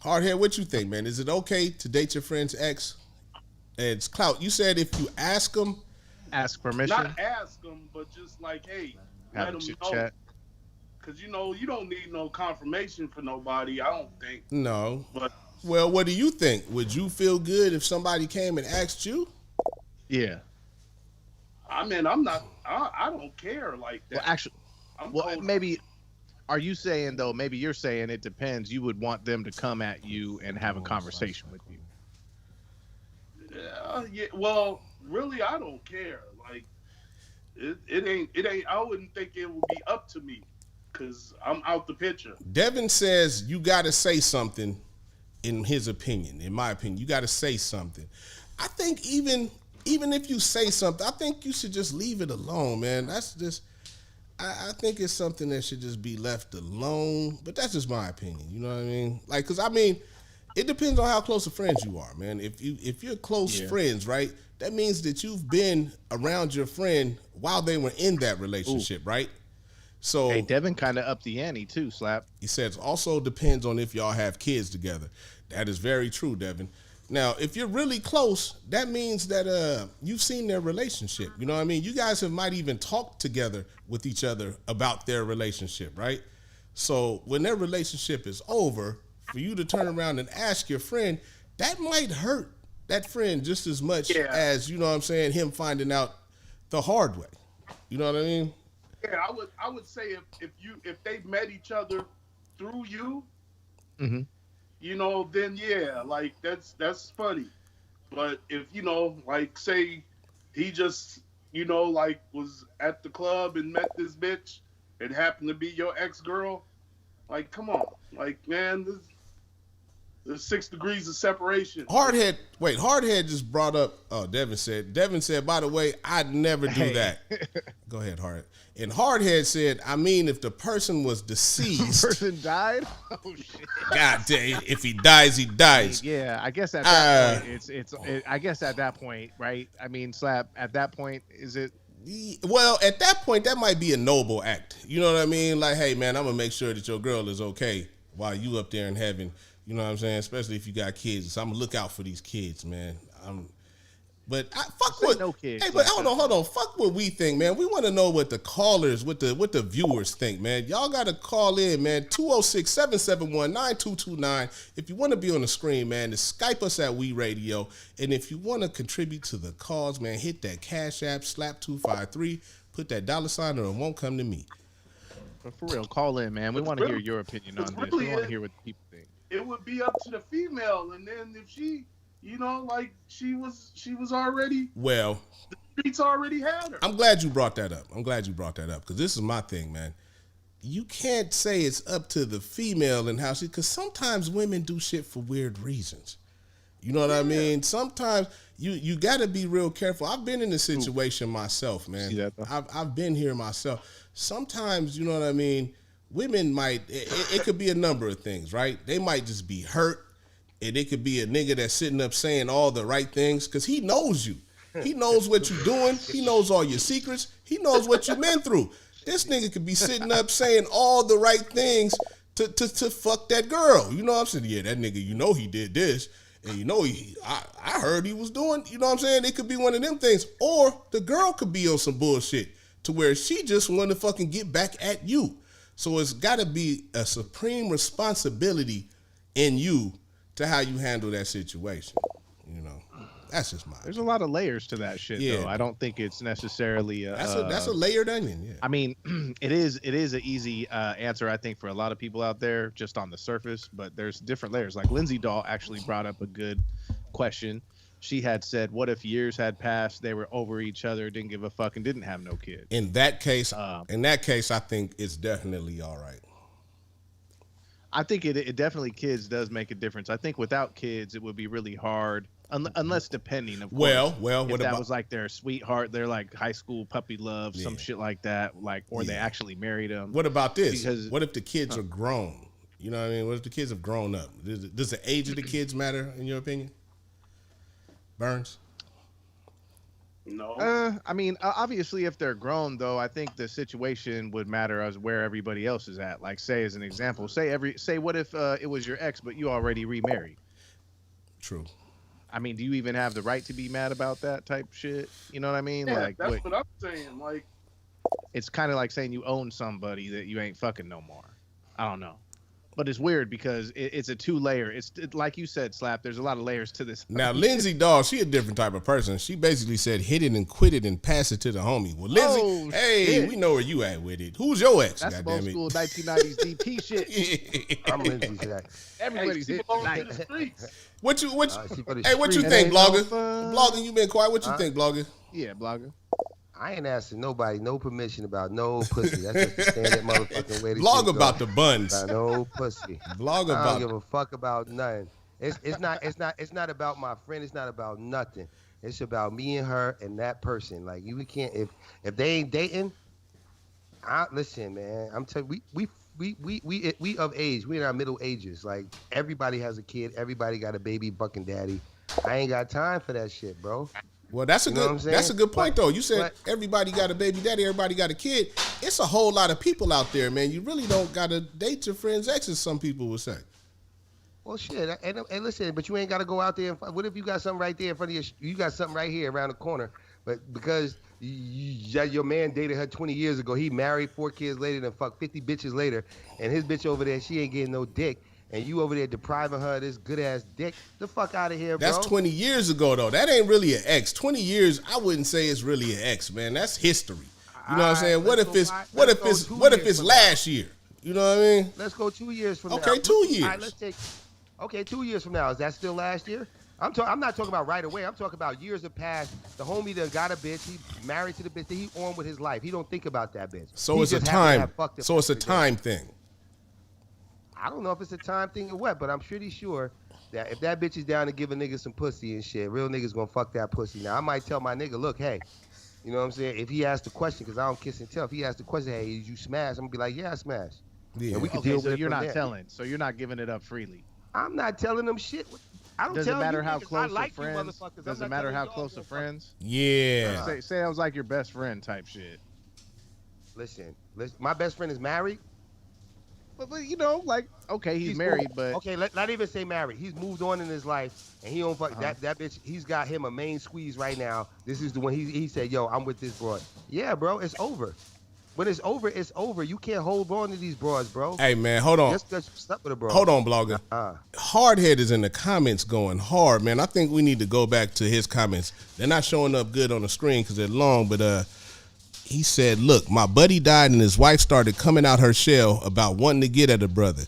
Hardhead, what you think, man? Is it okay to date your friend's ex? And it's Clout. You said if you ask them, ask permission. Not ask them, but just like, hey, have let a them know. chat. Because you know you don't need no confirmation for nobody. I don't think. No. But well, what do you think? Would you feel good if somebody came and asked you? Yeah. I mean, I don't care like that. Well, actually, maybe. Are you saying though? Maybe you're saying it depends. You would want them to come at you and have a conversation with you. Yeah. Well, really, I don't care. Like, it ain't. I wouldn't think it would be up to me, cause I'm out the picture. Devin says you got to say something. In his opinion, in my opinion, you got to say something. I think even if you say something, I think you should just leave it alone, man. That's just. I think it's something that should just be left alone, but that's just my opinion. You know what I mean? Like, cause I mean, it depends on how close of friends you are, man. If you're close friends, right? That means that you've been around your friend while they were in that relationship, right? So hey, Devin kind of upped the ante too, Slap. He says also depends on if y'all have kids together. That is very true, Devin. Now, if you're really close, that means that you've seen their relationship. You know what I mean? You guys might even talked together with each other about their relationship, right? So when their relationship is over, for you to turn around and ask your friend, that might hurt that friend just as much as, you know what I'm saying, him finding out the hard way. You know what I mean? Yeah, I would say if they met each other through you, mm-hmm. you know, then yeah, like that's funny. But if, you know, like say he just, you know, like was at the club and met this bitch, it happened to be your ex-girl, like come on. Like, man, there's 6 degrees of separation. Hardhead just brought up, Devin said, by the way, I'd never do that. Go ahead, Hardhead. And Hardhead said, I mean, if the person was deceased. The person died? Oh, shit. God damn, if he dies, he dies. Yeah, I guess at that point, I guess at that point, right? I mean, Slap, at that point, is it? Well, at that point, that might be a noble act. You know what I mean? Like, hey, man, I'm going to make sure that your girl is okay while you up there in heaven. You know what I'm saying? Especially if you got kids. So I'm going to look out for these kids, man. But fuck what no kids. Hey, but hold on. Fuck what we think, man. We want to know what the callers, what the viewers think, man. Y'all got to call in, man. 206-771-9229. If you want to be on the screen, man, to Skype us at We Radio. And if you want to contribute to the cause, man, hit that Cash App, slap253, put that $sign or it won't come to me. But for real, call in, man. We want to hear your opinion on this. We want to hear what people think. It would be up to the female, and then if she, you know, like she was already. Well, the streets already had her. I'm glad you brought that up. Because this is my thing, man. You can't say it's up to the female and how she, because sometimes women do shit for weird reasons. You know what I mean? Sometimes you got to be real careful. I've been in this situation myself, man. I've been here myself. Sometimes, you know what I mean, women might, it could be a number of things, right? They might just be hurt, and it could be a nigga that's sitting up saying all the right things because he knows you. He knows what you're doing. He knows all your secrets. He knows what you've been through. This nigga could be sitting up saying all the right things to fuck that girl. You know what I'm saying? Yeah, that nigga, you know he did this. And you know, I heard he was doing, you know what I'm saying? It could be one of them things. Or the girl could be on some bullshit to where she just want to fucking get back at you. So it's got to be a supreme responsibility in you to how you handle that situation. You know, that's just my. There's a lot of layers to that shit, though. I don't think it's necessarily. That's a layered onion. Yeah. I mean, it is an easy answer, I think, for a lot of people out there, just on the surface. But there's different layers. Like Lindsay Dahl actually brought up a good question. She had said, "What if years had passed, they were over each other, didn't give a fuck, and didn't have no kids?" In that case, I think it's definitely all right. I think it definitely, kids does make a difference. I think without kids, it would be really hard, unless depending, of course. Well, if what that was like their sweetheart, their like high school puppy love, some shit like that, like, or they actually married them. What about this? Because, what if the kids are grown? You know what I mean? What if the kids have grown up? Does the age of the kids matter, in your opinion? Burns? No. I mean, obviously, if they're grown, though, I think the situation would matter as where everybody else is at. Like, say, as an example, say what if it was your ex, but you already remarried? True. I mean, do you even have the right to be mad about that type shit? You know what I mean? Yeah, like, that's what I'm saying. Like, it's kind of like saying you own somebody that you ain't fucking no more. I don't know. But it's weird because it's a two-layer. It's like you said, Slap, there's a lot of layers to this. Now, Lindsay Dahl, she a different type of person. She basically said hit it and quit it and pass it to the homie. Well, Lindsay, shit. We know where you at with it. Who's your ex, That's old school 1990s DP shit. I'm Lindsay's ex. Everybody's hit tonight. What you think, Blogger? Blogger, you been quiet. What you think, Blogger? Yeah, Blogger. I ain't asking nobody no permission about no pussy. That's just the standard motherfucking way to blog about the buns. About no pussy. Blog about. I don't give a fuck about nothing. It's not about my friend. It's not about nothing. It's about me and her and that person. Like, we can't, if they ain't dating. Listen, man. I'm telling you, we of age. We in our middle ages. Like, everybody has a kid. Everybody got a baby bucking daddy. I ain't got time for that shit, bro. Well, that's a good point, though. You said everybody got a baby daddy, everybody got a kid. It's a whole lot of people out there, man. You really don't got to date your friend's exes, some people would say. Well, shit. And listen, but you ain't got to go out there. What if you got something right there in front of you got something right here around the corner, but because your man dated her 20 years ago, he married 4 kids later, then fucked 50 bitches later, and his bitch over there, she ain't getting no dick. And you over there depriving her of this good-ass dick. The fuck out of here, bro. That's 20 years ago, though. That ain't really an ex. 20 years, I wouldn't say it's really an ex, man. That's history. You know what I'm saying? What if it's last year? You know what I mean? Let's go 2 years from now. Okay, 2 years. All right, 2 years from now. Is that still last year? I'm not talking about right away. I'm talking about years have passed. The homie done got a bitch. He married to the bitch. He on with his life. He don't think about that bitch. So it's a time. So it's a time thing. I don't know if it's a time thing or what, but I'm pretty sure that if that bitch is down to give a nigga some pussy and shit, real niggas gonna fuck that pussy. Now, I might tell my nigga, look, hey, you know what I'm saying? If he asks the question, because I don't kiss and tell, if he asks the question, hey, did you smash? I'm gonna be like, yeah, I smashed. Yeah. And we can deal with it. So you're not telling. So you're not giving it up freely. I'm not telling them shit. I don't Does tell it matter you how niggas, close I like of friends? Does it matter how close of friends? Yeah. Say I was like your best friend type shit. Listen, my best friend is married. But you know, like, okay, he's married, but okay, not even say married. He's moved on in his life, and he don't fuck that bitch. He's got him a main squeeze right now. This is the one he said, "Yo, I'm with this broad." Yeah, bro, it's over. When it's over, it's over. You can't hold on to these broads, bro. Hey, man, hold on. Just because you slept with a broad. Hold on, blogger. Hardhead is in the comments going hard, man. I think we need to go back to his comments. They're not showing up good on the screen because they're long, but he said, look, my buddy died and his wife started coming out her shell about wanting to get at a brother.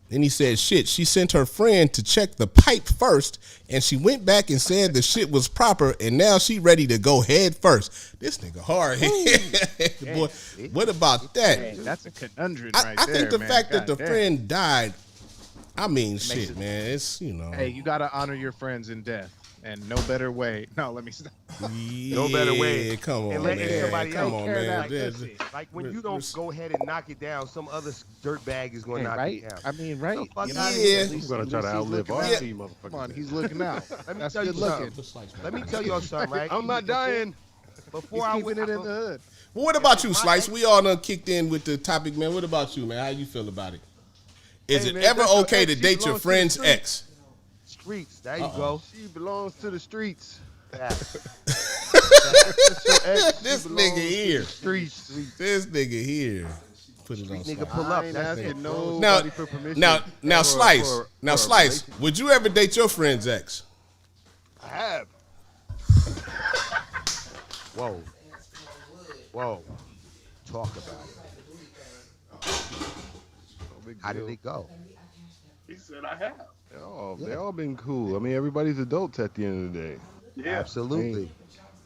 Then he said, shit, she sent her friend to check the pipe first, and she went back and said the shit was proper, and now she ready to go head first. This nigga hard. Boy, what about that? Hey, that's a conundrum I there, think the man. fact that the damn. friend died, I mean, shit, man, it's, you know. Hey, you got to honor your friends in death. And no better way. No, let me stop. Yeah, no better way. Come on, and man. Somebody Come on, man. Like when you don't go ahead and knock it down, some other dirtbag is going to knock it down. I mean, right? You know, I'm going to try to outlive all these motherfuckers. Come on, he's looking out. That's good looking. Let me tell y'all something, right? I'm not dying. Before I went it in the hood. Well, what about you, Slice? We all done kicked in with the topic, man. What about you, man? How you feel about it? Is it ever okay to date your friend's ex? Streets. There you go. She belongs to the streets. Yeah. This nigga here. Streets. This nigga here. Put it on Nigga, Slice. pull up. I ain't That's asking it. nobody for permission. Now, Slice. for Now, a Slice. relationship. Would you ever date your friend's ex? I have. Whoa. Talk about it. How did it go? He said, I have. They all been cool. I mean, everybody's adults at the end of the day. Yeah. Absolutely.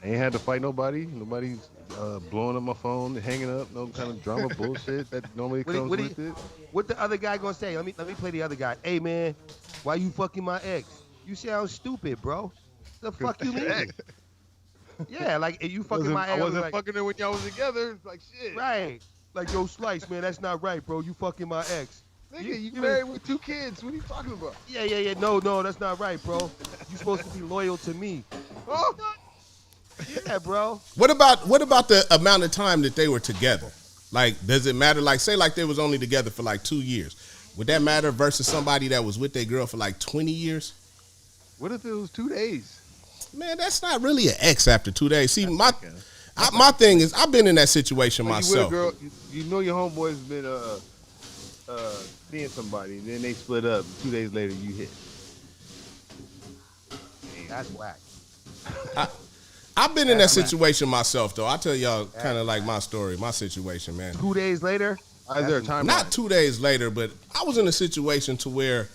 Ain't had to fight nobody. Nobody's blowing up my phone, hanging up, no kind of drama bullshit that normally comes with it. What the other guy gonna say? Let me play the other guy. Hey man, why you fucking my ex? You sound stupid, bro. The fuck you mean? Yeah, like if you fucking my ex. I wasn't like, fucking her when y'all was together. Like shit. right. Like yo, Slice, man, that's not right, bro. You fucking my ex. Nigga, you married with 2 kids. What are you talking about? Yeah. No, that's not right, bro. You supposed to be loyal to me. Oh. Yeah, bro. What about the amount of time that they were together? Like, does it matter? Like, say like they was only together for like 2 years. Would that matter versus somebody that was with their girl for like 20 years? What if it was 2 days? Man, that's not really an ex after 2 days. See, my thing is, I've been in that situation myself. You with a girl, you know your homeboy's been seeing somebody, and then they split up. 2 days later, you hit. That's whack. I've been in that situation myself, though. I'll tell y'all kind of like my story, my situation, man. 2 days later? Is there a timeline? Not 2 days later, but I was in a situation to where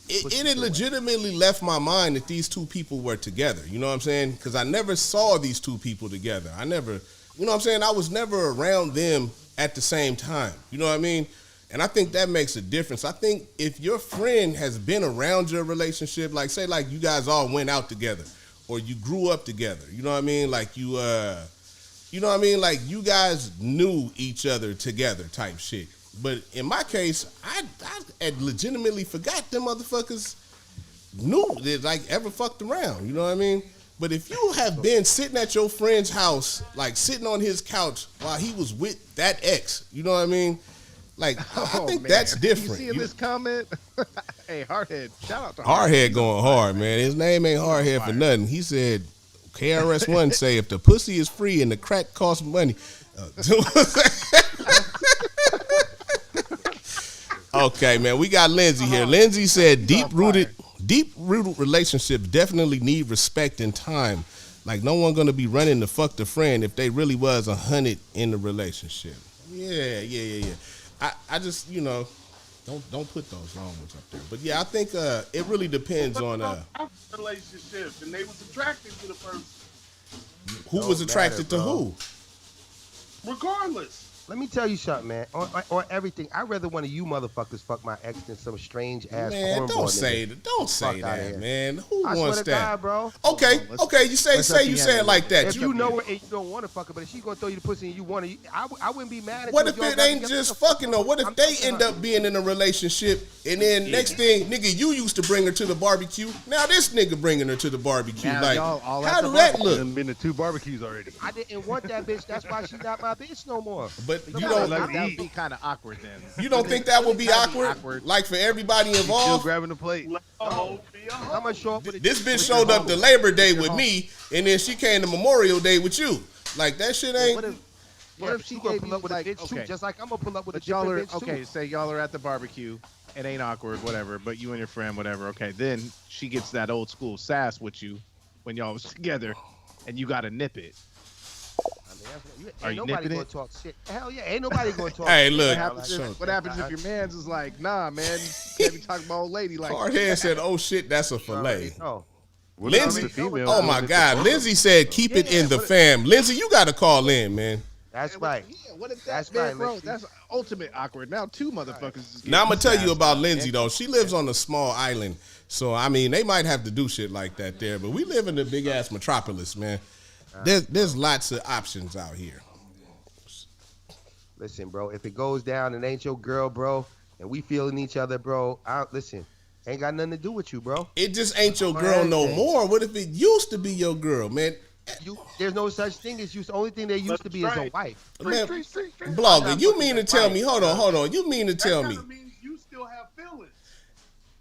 it had legitimately left my mind that these two people were together. You know what I'm saying? Because I never saw these two people together. I never, you know what I'm saying? I was never around them at the same time. You know what I mean? And I think that makes a difference. I think if your friend has been around your relationship, like say like you guys all went out together or you grew up together, you know what I mean? Like you know what I mean? Like you guys knew each other together type shit. But in my case, I had legitimately forgot them motherfuckers knew that like ever fucked around. You know what I mean? But if you have been sitting at your friend's house, like sitting on his couch while he was with that ex, you know what I mean? Like, I think that's different. You see this comment? Hey, Hardhead. Shout out to Hardhead going hard, man. His name ain't Hardhead for nothing. He said, KRS-One say, if the pussy is free and the crack costs money. Okay, man, we got Lindsay here. Lindsay said, deep-rooted relationships definitely need respect and time. Like, no one gonna be running to fuck the friend if they really was 100 in the relationship. Yeah. I just, you know, don't put those long ones up there. But yeah, I think it really depends on relationship, and they was attracted to the person. Who was attracted to who. Regardless. Let me tell you something, man. On everything, I'd rather one of you motherfuckers fuck my ex than some strange ass man, cornball don't nigga. say that. Don't say that, man. Who I wants swear to that? God, bro. Okay. You say it like that. If you know it and you don't want to fuck her, but if she's gonna throw you the pussy and you want to, I wouldn't be mad at what you. if it ain't just fucking though? What if they end up being in a relationship and then next thing, nigga, you used to bring her to the barbecue. Now this nigga bringing her to the barbecue. Now like, how do that look? Done been to 2 barbecues already. I didn't want that bitch. That's why she's not my bitch no more. But But you don't. That would be kind of awkward then. You don't think that would be awkward? Like for everybody involved? Still grabbing the plate. I'm gonna show up. This bitch showed up to Labor Day with me, and then she came to Memorial Day with you. Like that shit ain't. What if she gave you with like, a bitch too, just like I'm gonna pull up with a y'all are bitch okay? too. Say y'all are at the barbecue. It ain't awkward, whatever. But you and your friend, whatever. Okay, then she gets that old school sass with you when y'all was together, and you gotta nip it. Ain't nobody gonna talk shit. Hell yeah, ain't nobody gonna talk. Hey, shit. look. What happens if your man's is like, nah, man, you can't be talking about old lady like. Hardhead said, "Oh shit, that's a fillet." Lindsay, oh my God, Lindsay said, "Keep it in the fam." Lindsay, you got to call in, man. That's right. Yeah, what if that's right, bro? That's ultimate awkward. Now two motherfuckers. Is now I'm gonna tell you about Lindsay though. She lives on a small island, so I mean they might have to do shit like that there. But we live in the big ass metropolis, man. There's lots of options out here. Listen, bro. If it goes down and ain't your girl, bro, and we feeling each other, bro. Listen, ain't got nothing to do with you, bro. It just ain't your girl no more. What if it used to be your girl, man? There's no such thing as you. The only thing there used to be is a wife. Man, Blogger, you mean to tell me? Hold on. You mean to tell me? That means you still have feelings.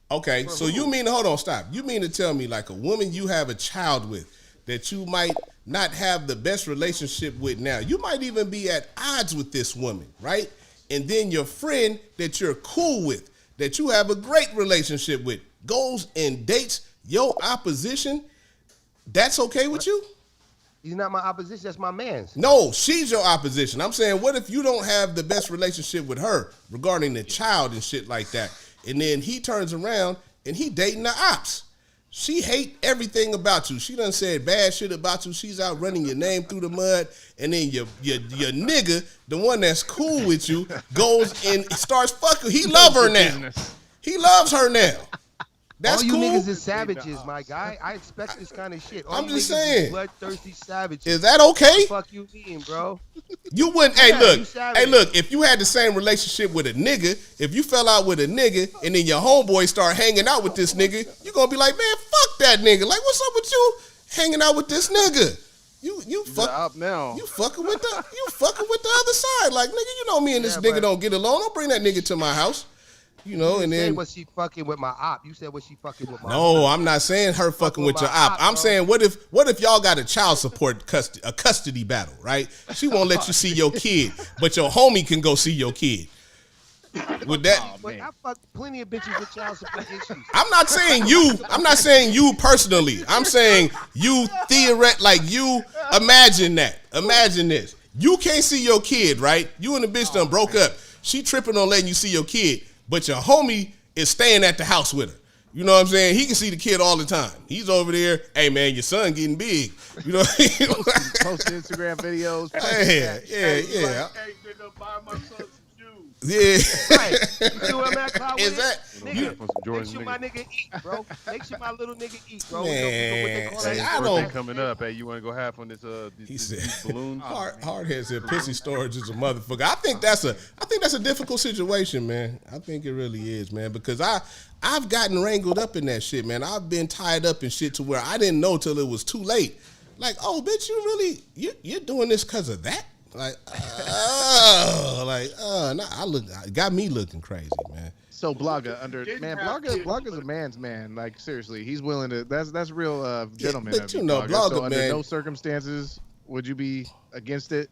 Okay, so you mean hold on, stop. You mean to tell me like a woman you have a child with that you might not have the best relationship with now. You might even be at odds with this woman, right? And then your friend that you're cool with, that you have a great relationship with, goes and dates your opposition. That's okay with you? He's not my opposition. That's my man's. No, she's your opposition. I'm saying, what if you don't have the best relationship with her regarding the child and shit like that? And then he turns around and he dating the ops. She hate everything about you. She done said bad shit about you. She's out running your name through the mud. And then your nigga, the one that's cool with you, goes and starts fucking. He love her now. He loves her now. That's all you cool. Niggas is savages, my guy. I expect this kind of shit. All I'm you just niggas saying. is bloodthirsty savages. Is that okay? What the fuck you mean, bro? You wouldn't. Yeah, Hey, look. If you had the same relationship with a nigga, if you fell out with a nigga, and then your homeboy start hanging out with this nigga, you gonna be like, man, fuck that nigga. Like, what's up with you hanging out with this nigga? You fuck now. You fucking with the other side. Like, nigga, you know me and this nigga don't get along. Don't bring that nigga to my house. You know, and then was she fucking with my op? You said was she fucking with my No, op? I'm not saying her fucking with your op. I'm saying what if y'all got a child support custody battle, right? She won't let you see your kid, but your homie can go see your kid. With that, but I fuck plenty of bitches with child support issues. I'm not saying you. I'm not saying you personally. I'm saying you like you imagine that. Imagine this. You can't see your kid, right? You and the bitch done broke up. She tripping on letting you see your kid. But your homie is staying at the house with her. You know what I'm saying? He can see the kid all the time. He's over there. Hey, man, your son getting big. You know what I mean? Post Instagram videos. Yeah. Hey, nigga, buy my son some shoes. Yeah. Right. You see what I'm at? Is that? Nigga, make sure my nigga eat, bro. Make sure my little nigga eat, bro. Man, I don't coming up. Hey, you want to go half on this? These balloons. Hardhead said, "Pussy storage is a motherfucker." I think that's a difficult situation, man. I think it really is, man, because I've gotten wrangled up in that shit, man. I've been tied up in shit to where I didn't know till it was too late. Like, oh, bitch, you're doing this because of that? Like, it got me looking crazy, man. So Blogger's a man's man. Like, seriously, he's willing to. That's real gentleman. Yeah, but you know, Blogger, so under man. no circumstances would you be against it.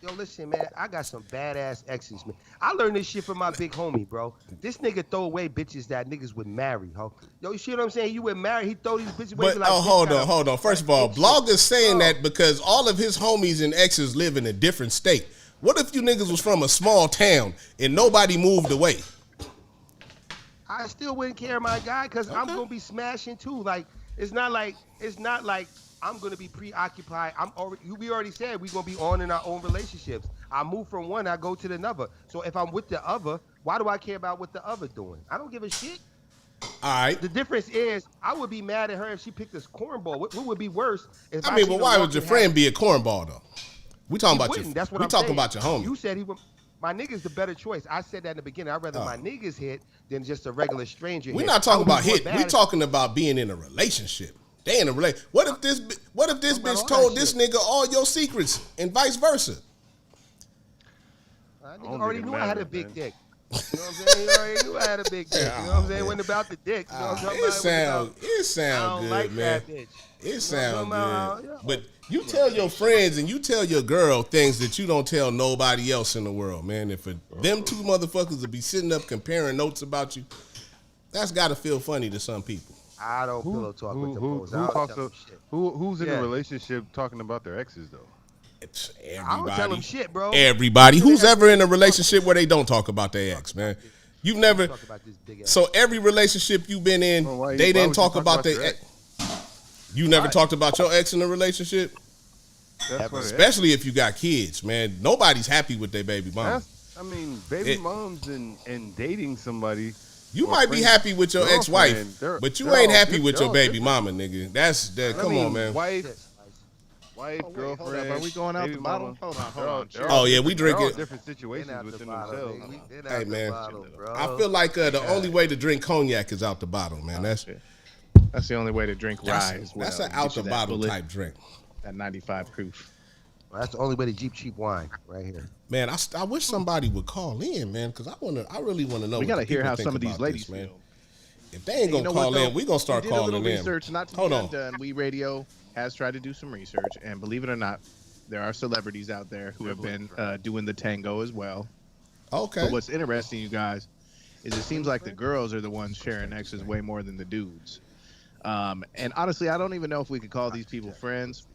Yo, listen, man, I got some badass exes, man. I learned this shit from my big homie, bro. This nigga throw away bitches that niggas would marry, ho. Yo, you see what I'm saying? You would marry, he throw these bitches away. But hold on. First of all, Blogger's saying that because all of his homies and exes live in a different state. What if you niggas was from a small town and nobody moved away? I still wouldn't care, my guy, because I'm gonna be smashing too. Like, it's not like I'm gonna be preoccupied. We already said we're gonna be on in our own relationships. I move from one, I go to another. So if I'm with the other, why do I care about what the other doing? I don't give a shit. All right. The difference is I would be mad at her if she picked this cornball. What would be worse? If I mean, but why would your friend be a cornball though? We talking about your. That's what we talking about your homie. You said he would. My nigga's the better choice. I said that in the beginning. I'd rather my niggas hit than just a regular stranger. We're not talking about hit. We're talking about being in a relationship. They in a relationship. What if this bitch told this nigga all your secrets and vice versa? nigga already knew I had a big dick. You know what I'm saying? He already knew I had a big dick. You know what I'm saying? It wasn't about the dick. You know what I'm talking about? It sound good, like man. That bitch. It sound good. But you tell your friends and you tell your girl things that you don't tell nobody else in the world, man. If them two motherfuckers will be sitting up comparing notes about you, that's got to feel funny to some people. I don't pillow talk with the bros. Who's in a relationship talking about their exes, though? It's everybody. I don't tell them shit, bro. Everybody. Who's ever in a relationship where they don't talk about their ex, man? You've never. So every relationship you've been in, they didn't talk about their ex. You never talked about your ex in a relationship? Especially if you got kids, man. Nobody's happy with their baby mama. Baby moms and dating somebody. You might be happy with your ex-wife, but you ain't happy with your baby mama, nigga. That's that. Come on, man. Wife, girlfriend. Are we going out the bottle? Hold on. Oh yeah, we drink it. Different situations within themselves. Hey man, I feel like the only way to drink cognac is out the bottle, man. That's the only way to drink rye. That's an out the bottle type drink. At 95 proof. Well, that's the only way to keep cheap wine right here. Man, I wish somebody would call in, man, because I really want to know. We gotta hear how some of these ladies feel. If they ain't gonna call in, we gonna start calling in. Research, not to be undone. We Radio has tried to do some research, and believe it or not, there are celebrities out there who have been doing the tango as well. Okay. But what's interesting, you guys, is it seems like the girls are the ones sharing exes way more than the dudes. And honestly, I don't even know if we could call these people friends,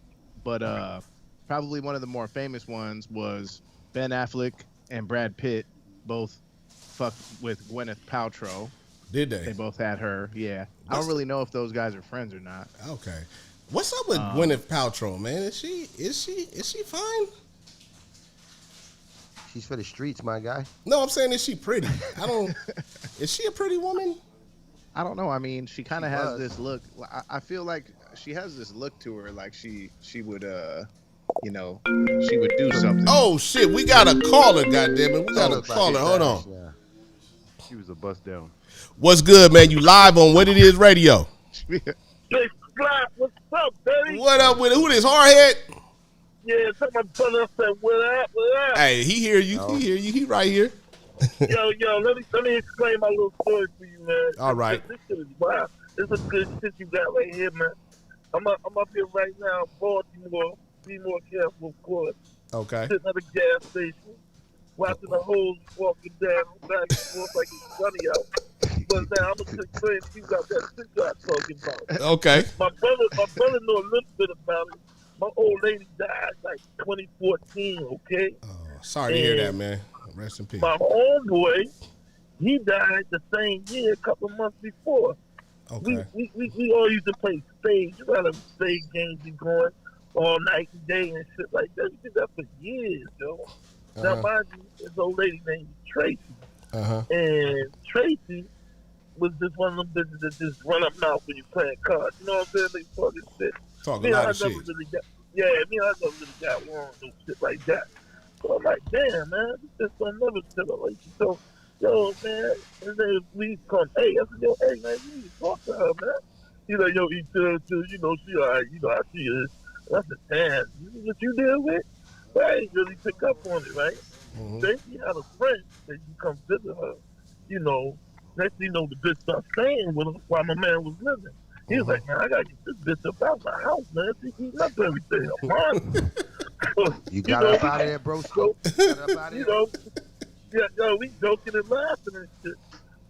but probably one of the more famous ones was Ben Affleck and Brad Pitt both fucked with Gwyneth Paltrow. Did they? They both had her, yeah. I don't really know if those guys are friends or not. Okay. What's up with Gwyneth Paltrow, man? Is she fine? She's for the streets, my guy. No, I'm saying, is she pretty? Is she a pretty woman? I don't know. I mean, she kind of has this look. I feel like she has this look to her, like she would, she would do something. Oh shit, we got a caller, goddammit. We got a caller. Hold on. Yeah. She was a bust down. What's good, man? You live on What It Is Radio. What's up, baby? What up with it? Who this, Hardhead? Yeah, tell my brother I said, what up? Hey, he hear you. He hear you. He right here. Yo, let me explain my little story for you, man. All right. This shit is wild. This is good shit you got right here, man. I'm up here right now in Baltimore. Be more careful, of course. Okay. Sitting at a gas station, watching the hoes walking down back and forth like it's sunny out. But now I'm gonna explain to you about that shit y'all talking about. Okay. My brother know a little bit about it. My old lady died like 2014. Okay. Oh, sorry to hear that, man. Rest in peace. My homeboy, he died the same year, a couple months before. Okay. We all used to play spades. You know how spade games be going all night and day and shit like that. We did that for years, yo. Now, mind you, this old lady named Tracy. And Tracy was just one of them bitches that just run up mouth when you playing cards. You know what I'm saying? They talking shit. Talk a lot of shit. Me and I never really got along and shit like that. So I'm like, damn, man, this just don't never tell her. Like, so, yo, man, and then we come, hey, I said, yo, hey, man, you need to talk to her, man. He's like, yo, she all right, how she is. I said, damn, this is what you deal with? But I ain't really pick up on it, right? Then she had a friend that you come visit her, next thing you know, the bitch started staying with him while my man was living. He was like, man, I gotta get this bitch up out my house, man. She eating up everything. You got up out of there, bro. We joking and laughing and shit.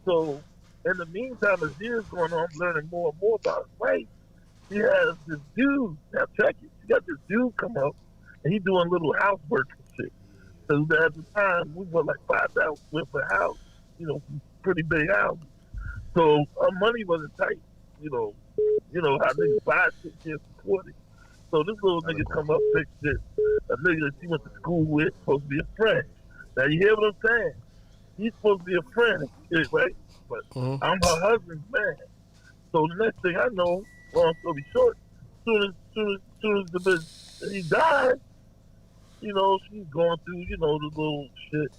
So, in the meantime, as years going on, I'm learning more and more about his wife. She has this dude. Now, check it. She got this dude come up, and he doing little housework and shit. So, at the time, we were like 5,000 square foot house, pretty big house. So, our money wasn't tight, how niggas buy shit, can't support it. So, this little nigga come up, fix shit. A nigga that she went to school with, supposed to be a friend. Now, you hear what I'm saying? He's supposed to be a friend, right? But I'm her husband's man. So, the next thing I know, long story short, soon as the bitch, he died, she's going through, the little shit.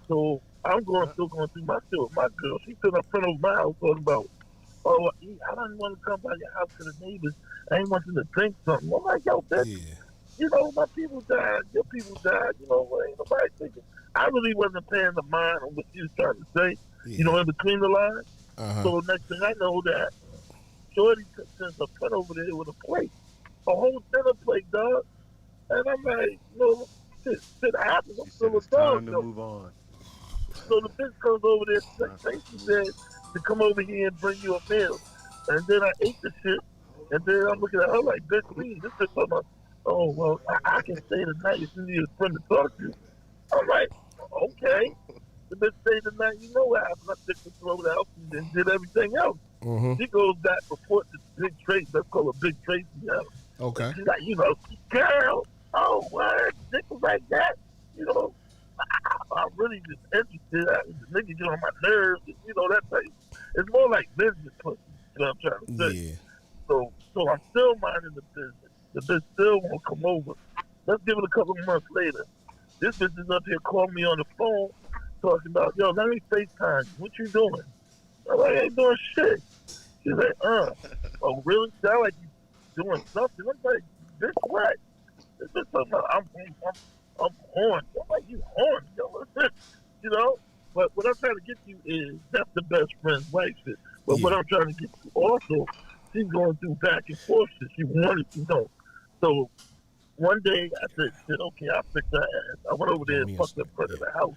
So I'm still going through my shit with my girl. She stood up front of my house talking about, oh, I don't want to come by your house to the neighbors. I ain't want them to think something. I'm like, yo, bitch. Yeah. you know, my people died, your people died, you know, ain't nobody thinking. I really wasn't paying the mind on what she was trying to say, you know, in between the lines. So next thing I know that Shorty sends a friend over there with a plate, a whole dinner plate, dog. And I'm like, you know, shit happens. I'm still a dog, time to move on. So the bitch comes over there, she said, to come over here and bring you a meal. And then I ate the shit, and then I'm looking at her like, bitch, please. This bitch talking about, oh, well, I can stay tonight if you need a friend to talk to. I'm like, okay. The bitch stayed the night, you know what happened. I took the throat out and did everything else. She goes back, reports to Big Tracy. Let's call her Big Tracy now. Okay. She's like, you know, girl, oh, what? Niggas like that? You know, I'm really just interested. The nigga get on my nerves, you know, that type. It's more like business pussy, you know what I'm trying to say. Yeah. So I'm still minding the business. The bitch still won't come over. Let's give it a couple of months later. This bitch is up here calling me on the phone, talking about, yo, let me FaceTime you. What you doing? I'm like, I ain't doing shit. She's like, oh, really? Sound like you doing something? I'm like, bitch, what? This bitch talking about, I'm horny. I'm like, you horny? Yo, you know? But what I'm trying to get you is, that's the best friend's wife shit. But what I'm trying to get you also, she's going through back and forth shit. She wanted to know. So one day I said, shit, okay, I'll fix her ass. I went over there and fucked up in front of the house.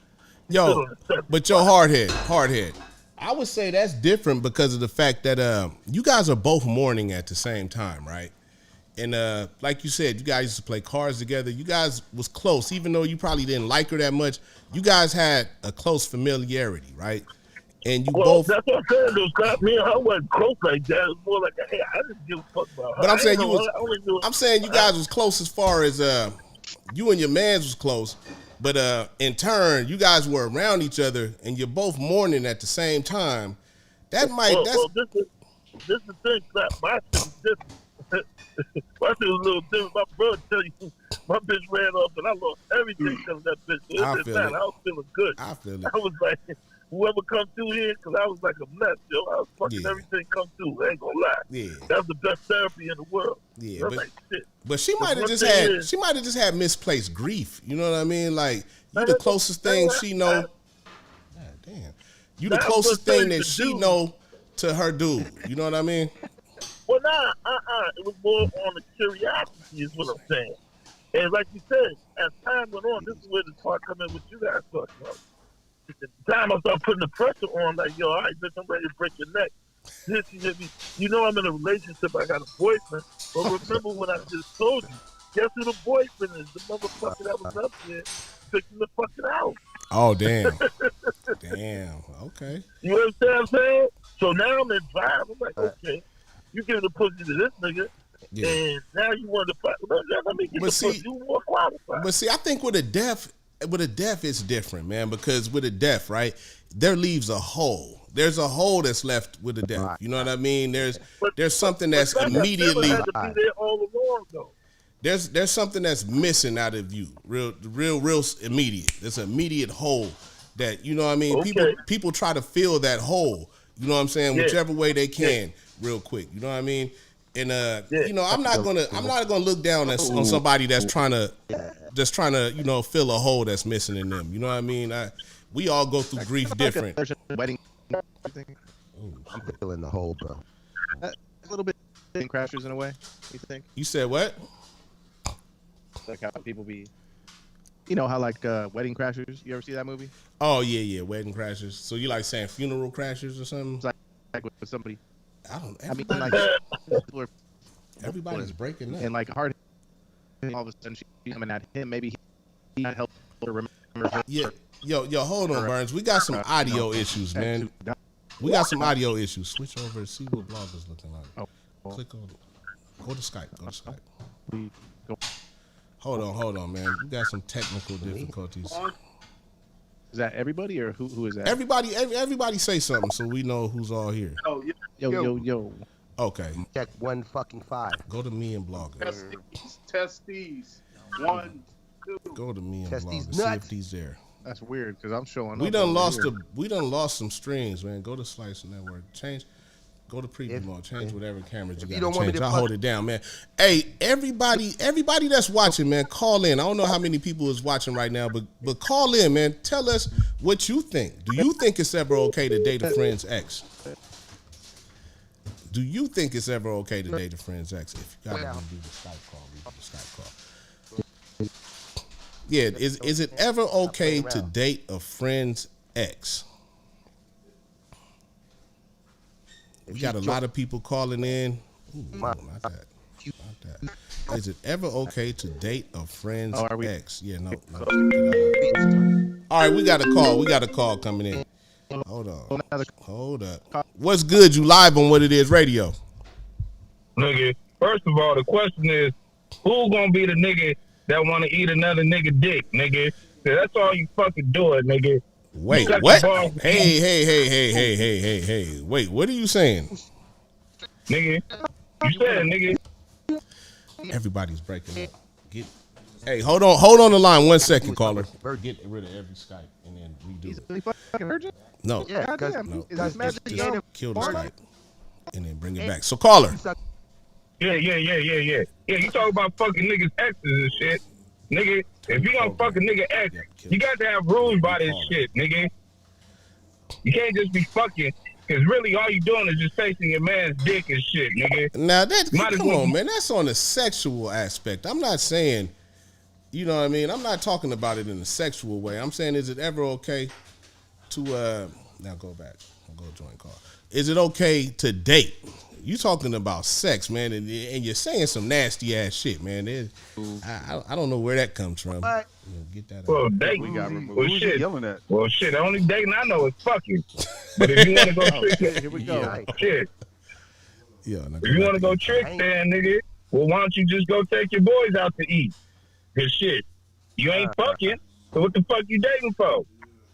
Yo, but yo, hardhead. I would say that's different because of the fact that you guys are both mourning at the same time, right? And like you said, you guys used to play cards together. You guys was close, even though you probably didn't like her that much. You guys had a close familiarity, right? And you both. That's what I'm saying. Me and her wasn't close like that. It was more like, hey, I didn't give a fuck about her. But I'm saying I'm saying you guys was close as far as you and your mans was close. But in turn, you guys were around each other, and you're both mourning at the same time. That might. This is the thing. My shit is different. My shit was a little different. My brother tell you, my bitch ran off, and I lost everything because of that bitch. I was feeling good. I feel it. I was like, whoever come through here, because I was like a mess, yo. I was fucking everything come through. I ain't gonna lie. Yeah. That's the best therapy in the world. Yeah, but, like, shit. But she might have just had misplaced grief. You know what I mean? Like, you the closest thing she know. God damn. You the closest thing that she know to her dude. You know what I mean? Well, it was more on the curiosity is what I'm saying. And like you said, as time went on, this is where the part come in with you guys talking about. The time I start putting the pressure on, like, yo, all right, bitch, I'm ready to break your neck. This, she hit me. You know I'm in a relationship. I got a boyfriend. But remember what I just told you. Guess who the boyfriend is? The motherfucker that was up there fixing the fucking house. Oh, damn. Damn. Okay. You understand what I'm saying? So now I'm in drive. I'm like, okay, you give the pussy to this nigga. Yeah. And now you want to fight. Let me get the pussy. You more qualified. But see, I think with a deaf it's different, man, because with a deaf, right, there leaves a hole. There's a hole that's left with a deaf. You know what I mean? There's something that's immediately. Had to be there all along, though. There's something that's missing out of you, real immediate. There's an immediate hole that, you know what I mean. Okay. People try to fill that hole. You know what I'm saying? Yeah. Whichever way they can, real quick. You know what I mean? And you know, I'm not gonna look down on somebody that's trying to you know, fill a hole that's missing in them. You know what I mean? We all go through grief different. Wedding. I'm filling the hole, bro. A little bit Crashers in a way. You think? You said what? Like how people be, you know how like Wedding Crashers. You ever see that movie? Oh yeah, Wedding Crashers. So you like saying funeral crashers or something? It's like with somebody. I don't. Everybody's breaking up. And like hard, all of a sudden she's coming at him. Maybe he might help her remember. Yeah. Yo, hold on, Burns. We got some audio issues, man. We got some audio issues. Switch over and see what blog is looking like. Click on it. Go to Skype. Hold on, man. We got some technical difficulties. Is that everybody or who is that? Everybody say something so we know who's all here. Yo. Okay. Check 1-5. Go to me and Blogger. Testes. 1, 2. Go to me and Testes Blogger. See if he's there. That's weird because I'm showing. We done lost some streams, man. Go to Slice Network. Go to preview mode. Change whatever cameras you you got to change. I'll fuck- hold it down, man. Hey, everybody that's watching, man, call in. I don't know how many people is watching right now, but call in, man. Tell us what you think. Do you think it's ever okay to date a friend's ex? Do you think it's ever okay to date a friend's ex? If you got to do the Skype call, read the Skype call. Yeah, is it ever okay to date a friend's ex? We got a lot of people calling in. Ooh, not that. Is it ever okay to date a friend's ex? Yeah, no. All right, we got a call. We got a call coming in. Hold on. Hold up. What's good? You live on What It Is Radio. Nigga, first of all, the question is, who gonna be the nigga that want to eat another nigga dick, nigga? That's all you fucking do it, nigga. Wait, what? Hey. Wait, what are you saying? Nigga, you said, nigga. Everybody's breaking up. Hey, hold on the line 1 second, caller. Get rid of every Skype and then redo it. Really fucking urgent? No. Yeah, because Just kill the Skype and then bring it back. So, caller. Yeah. Yeah, you talk about fucking niggas' exes and shit. Nigga, if you gonna fuck a nigga ex, you got to have rules by this shit, nigga. You can't just be fucking, because really all you doing is just facing your man's dick and shit, nigga. Now, come on, man. That's on the sexual aspect. I'm not saying, you know what I mean? I'm not talking about it in a sexual way. I'm saying, is it ever okay to, now go back. I'll go join call. Is it okay to date? You talking about sex, man, and you're saying some nasty ass shit, man. I don't know where that comes from. Get that well, out. dating. Well, shit. Yelling at? Well, shit. The only dating I know is fucking. But if you want to go trick, here we go. Shit. Yeah. If you want to go trick, then nigga, well, why don't you just go take your boys out to eat? Cause shit, you ain't fucking. So what the fuck you dating for?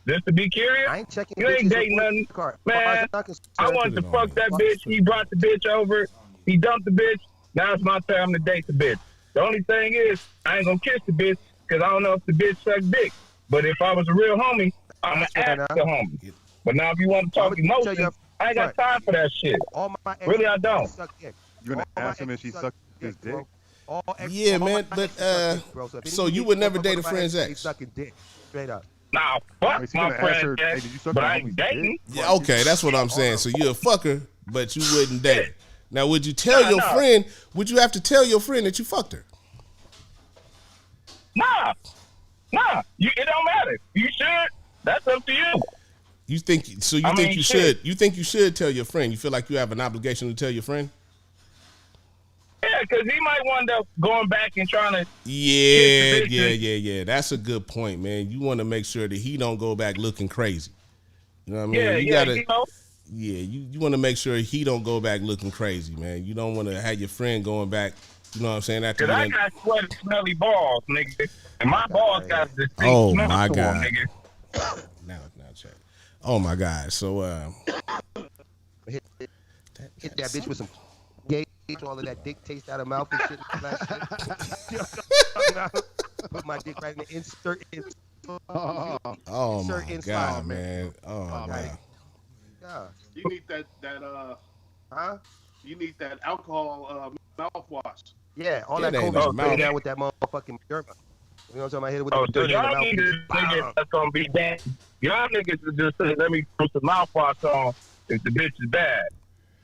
Just to be curious? I ain't checking. You ain't dating nothing. Man, I wanted to fuck that bitch. He brought the bitch over. He dumped the bitch. Now it's my time to date the bitch. The only thing is, I ain't gonna kiss the bitch because I don't know if the bitch suck dick. But if I was a real homie, I'm gonna ask the homie. But now if you want to talk emotions, I ain't got time for that shit. Really, I don't. You gonna ask him if she sucked his dick? Yeah, man, but so you would never date a friend's ex? Sucking dick, straight up. Nah, fuck Wait, my friend, her, hey, did you suck but your I ain't homie's dating. dick? Yeah, okay, that's what I'm saying. So you're a fucker, but you wouldn't date her. Now, would you tell your friend? Would you have to tell your friend that you fucked her? Nah. It don't matter. You should. That's up to you. You think so? You think you should? You think you should tell your friend? You feel like you have an obligation to tell your friend? Yeah, because he might wind up going back and trying to. Yeah. That's a good point, man. You want to make sure that he don't go back looking crazy. You know what I mean? Yeah, you gotta. You know? Yeah, you want to make sure he don't go back looking crazy, man. You don't want to have your friend going back. You know what I'm saying? Because I got sweaty, smelly balls, nigga, and my balls got this thing. Oh my God! God. Nigga. Now check. Oh my God. So hit that bitch with some gauge, all of that dick taste out of mouth and shit. Put my dick right in the insert. Oh my God, man. Oh man. Yeah. You need that You need that alcohol mouthwash. Yeah, all Yeah, that they COVID mouth- spray down with that motherfucking dirt. You know what I'm talking about? Hit it with the So dirt in the y'all mouth. niggas that's gonna be bad. Y'all niggas is just say, let me put some mouthwash on if the bitch is bad.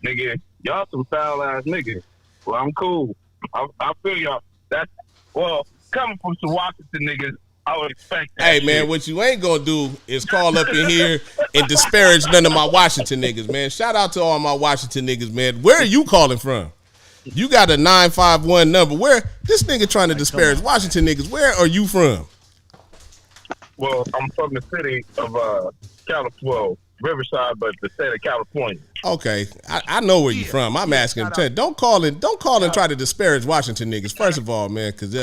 Nigga, y'all some foul ass niggas. Well, I'm cool. I feel y'all. That's, well, coming from some Washington niggas, I would expect that. Hey man, what you ain't gonna do is call up in here and disparage none of my Washington niggas, man. Shout out to all my Washington niggas, man. Where are you calling from? You got a 951 number. Where this nigga trying to disparage Washington niggas? Where are you from? Well, I'm from the city of California, Riverside, but the state of California. Okay, I know where you from. I'm asking him. Don't call and try to disparage Washington niggas. First of all, man, because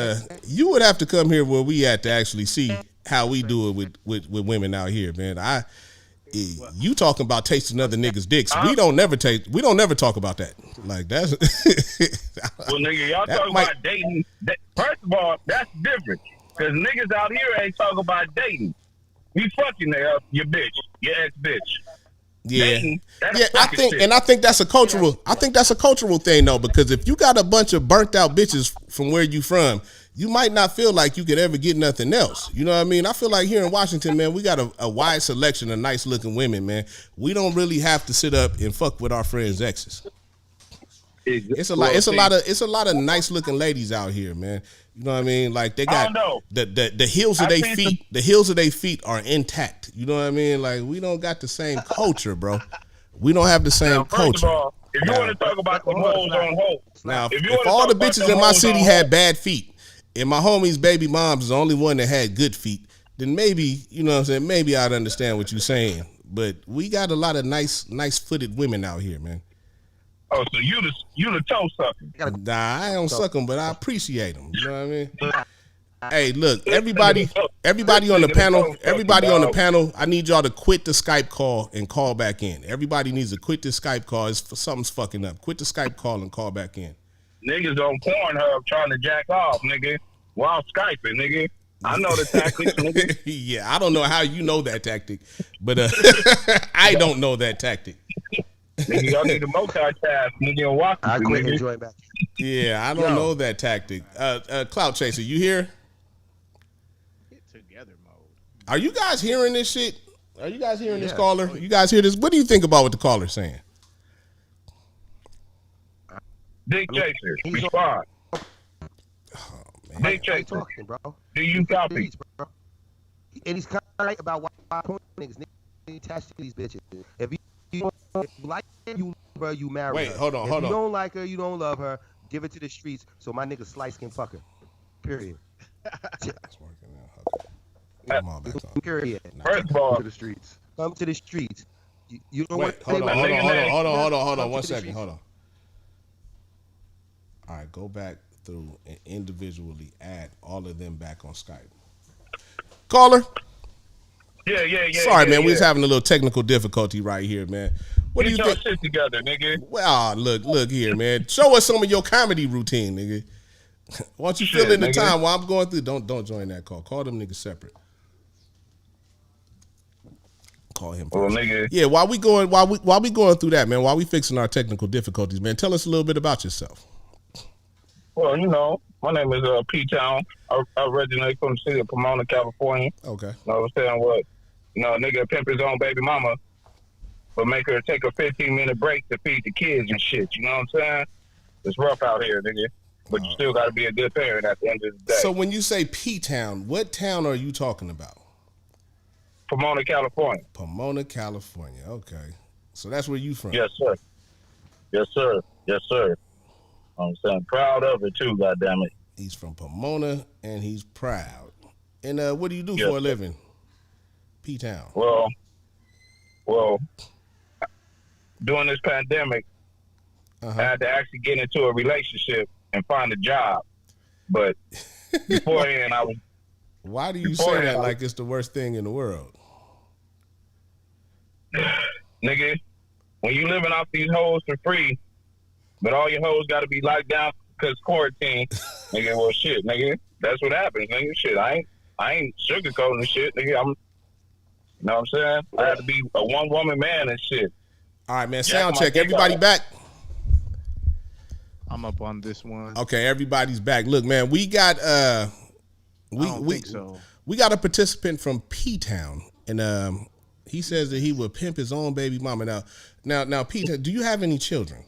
you would have to come here where we at to actually see how we do it with women out here, man. You talking about tasting other niggas' dicks? We don't never talk about that. Like that's. Well, nigga, y'all talking about dating. First of all, that's different. Because niggas out here ain't talking about dating. We fucking your bitch, your ex bitch. Yeah, I think that's a cultural. I think that's a cultural thing though, because if you got a bunch of burnt out bitches from where you from, you might not feel like you could ever get nothing else. You know what I mean? I feel like here in Washington, man, we got a wide selection of nice looking women, man. We don't really have to sit up and fuck with our friends' exes. It's a lot of nice looking ladies out here, man. You know what I mean? Like they got the heels of their feet. The heels of their feet are intact. You know what I mean? Like we don't got the same culture, bro. We don't have the same culture. First of all, if you want to talk about the hoes on hoes, now if all the bitches in my city had bad feet, and my homie's baby mom's is the only one that had good feet, then maybe, you know what I'm saying, maybe I'd understand what you're saying. But we got a lot of nice footed women out here, man. Oh, so you the toe sucker? Nah, I don't suck them, but I appreciate them. You know what I mean? Hey, look, everybody on the panel, I need y'all to quit the Skype call and call back in. Everybody needs to quit the Skype call. Something's fucking up. Quit the Skype call and call back in. Niggas on Pornhub trying to jack off, nigga, while Skyping, nigga. I know the tactics, nigga. Yeah, I don't know how you know that tactic, but I don't know that tactic. Nigga, y'all need to multitask, nigga, and walk. I quit enjoying back. Yeah, I don't know that tactic. Cloud Chaser, you here? Get together mode. Are you guys hearing this shit? Are you guys hearing this caller? You guys hear this? What do you think about what the caller's saying? Dick Chaser, respond. Oh, man. Dick Chaser, talking, bro. Do you copy? Bro. And he's kind of right about why niggas attached to these bitches. If you like her, you marry her. Wait, hold on. If you don't like her, you don't love her, give it to the streets so my nigga Slice can fuck her. Period. Period. First of all, to the streets. Come to the streets. You don't Wait, hold on. 1 second. Hold on. All right, go back through and individually add all of them back on Skype. Caller? Yeah. Sorry, man. We was having a little technical difficulty right here, man. What do you think? Shit together, nigga. Well, look here, man. Show us some of your comedy routine, nigga. Why don't you fill in the time while I'm going through? Don't join that call. Call them niggas separate. Call him. Well, nigga. Yeah, while we going through that, man. While we fixing our technical difficulties, man. Tell us a little bit about yourself. Well, you know, my name is P-Town. I originate from the city of Pomona, California. Okay. You know what I'm saying? What? You know, a nigga pimp his own baby mama, but make her take a 15-minute break to feed the kids and shit. You know what I'm saying? It's rough out here, nigga. But you still got to be a good parent at the end of the day. So when you say P-Town, what town are you talking about? Pomona, California. Pomona, California. Okay. So that's where you from? Yes, sir. Yes, sir. Yes, sir. I'm saying proud of it too, goddammit. He's from Pomona and he's proud. And what do you do for a living? P-Town. Well, during this pandemic, I had to actually get into a relationship and find a job. But beforehand, I was. Why do you say that like it's the worst thing in the world? Nigga, when you living off these hoes for free, but all your hoes got to be locked down because quarantine, nigga, well, shit, nigga, that's what happens, nigga. Shit, I ain't sugarcoating shit, nigga. You know what I'm saying? I had to be a one-woman man and shit. All right, man, sound check. Everybody back? I'm up on this one. Okay, everybody's back. Look, man, we got we got a participant from P-Town, and he says that he would pimp his own baby mama. Now, P-Town, do you have any children?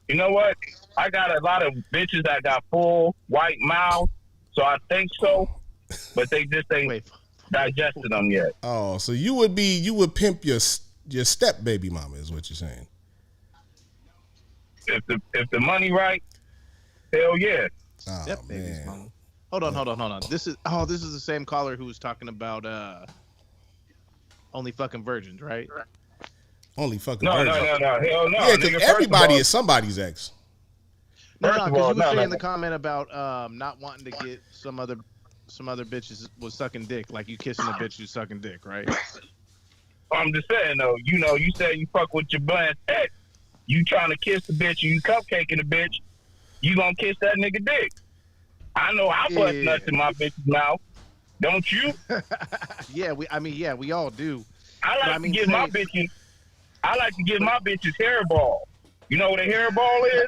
You know what? I got a lot of bitches that got full white mouths, so I think so, but they just ain't digested them yet. Oh, so you would pimp your step baby mama is what you're saying? If the money right, hell yeah. Oh, step baby's mama. Hold on. This is the same caller who was talking about only fucking virgins, right? Only fucking virgins. No, hell no. Yeah, because everybody is somebody's ex. No, because you were saying in the comment about not wanting to get some other bitches was sucking dick, like you kissing a bitch who's sucking dick, right? I'm just saying though, you know, you said you fuck with your bland ex, you trying to kiss the bitch, you cupcaking the bitch, you gonna kiss that nigga dick. I know I bust nuts in my bitch's mouth, don't you? Yeah, we all do. I like to give my bitches hairball. You know what a hairball is?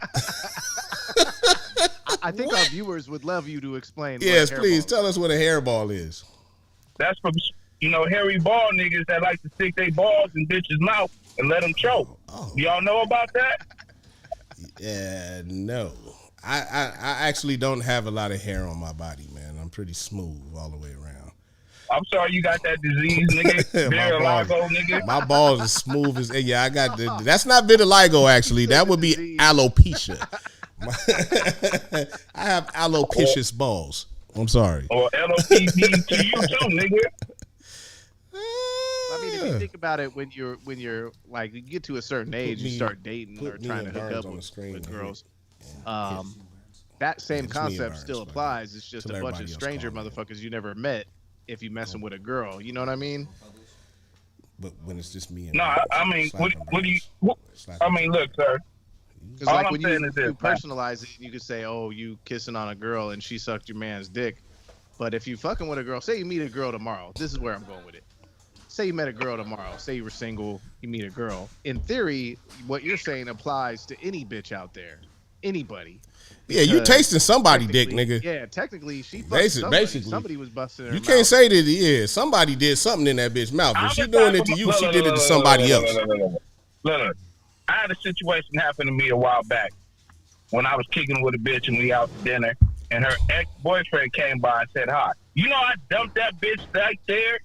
I think our viewers would love you to explain. Yes, please tell us what a hairball is. That's from hairy ball niggas that like to stick their balls in bitches' mouth and let them choke. Oh. Y'all know about that? Yeah, no. I actually don't have a lot of hair on my body, man. I'm pretty smooth all the way around. I'm sorry you got that disease, nigga. Vitiligo, nigga. My balls are smooth as yeah. I got that's not vitiligo actually. That would be alopecia. I have alopecia balls. I'm sorry. Or LOPD to you too, nigga. I mean, if you think about it, when you're like you get to a certain age, you start dating or trying to hook up with girls. That same concept still applies. It's just a bunch of stranger motherfuckers you never met if you messing with a girl. You know what I mean? But when it's just me and I mean, what do you? I mean, look, sir. Because like when you personalize it, you could say, "Oh, you kissing on a girl and she sucked your man's dick." But if you fucking with a girl, say you meet a girl tomorrow. This is where I'm going with it. Say you met a girl tomorrow. Say you were single. You meet a girl. In theory, what you're saying applies to any bitch out there, anybody. Yeah, you tasting somebody dick, nigga. Yeah, technically, she basically somebody was busting her. You can't say that. Yeah, somebody did something in that bitch's mouth. If she doing it to you, she did it to somebody else. Look, I had a situation happen to me a while back when I was kicking with a bitch and we out to dinner, and her ex-boyfriend came by and said hi. You know, I dumped that bitch right there.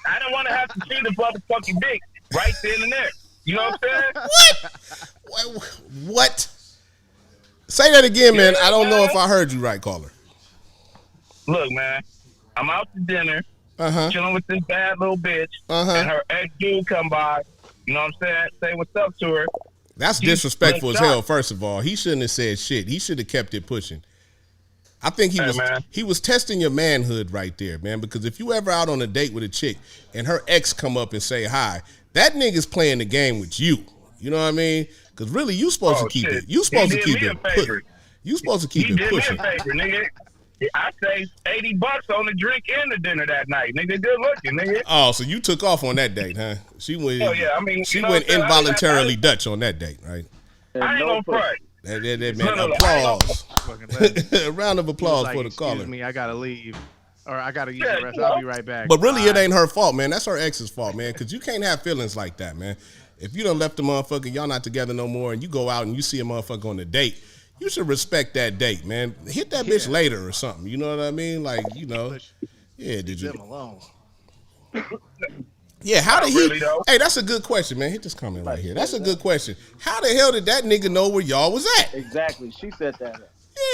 I didn't want to have to see the motherfucking dick right then and there. You know what I'm saying? What? Say that again, man. I don't know if I heard you right, caller. Look, man, I'm out to dinner, chilling with this bad little bitch, and her ex-dude come by. You know what I'm saying? Say what's up to her. That's disrespectful as hell, first of all. He shouldn't have said shit. He should have kept it pushing. I think he was testing your manhood right there, man, because if you ever out on a date with a chick and her ex come up and say hi, that nigga's playing the game with you. You know what I mean? Because really, you supposed to keep it. You supposed to keep it. You supposed to keep it pushing. Me a favor, nigga. I saved $80 on the drink and the dinner that night, nigga. Good looking, nigga. Oh, so you took off on that date, huh? She went. Oh yeah, I mean, she went involuntarily Dutch on that date, right? I ain't gonna front. That man, applause. A round of applause for the caller. Excuse me, I gotta leave. Or I gotta use the rest. I'll be right back. But really, it ain't her fault, man. That's her ex's fault, man. Because you can't have feelings like that, man. If you done left the motherfucker, y'all not together no more, and you go out and you see a motherfucker on a date, you should respect that date, man. Hit that bitch later or something. You know what I mean? Like, you know. Yeah, did you? Them alone. Yeah, how did he? Hey, that's a good question, man. Hit this comment right here. That's a good question. How the hell did that nigga know where y'all was at? Exactly. She said that.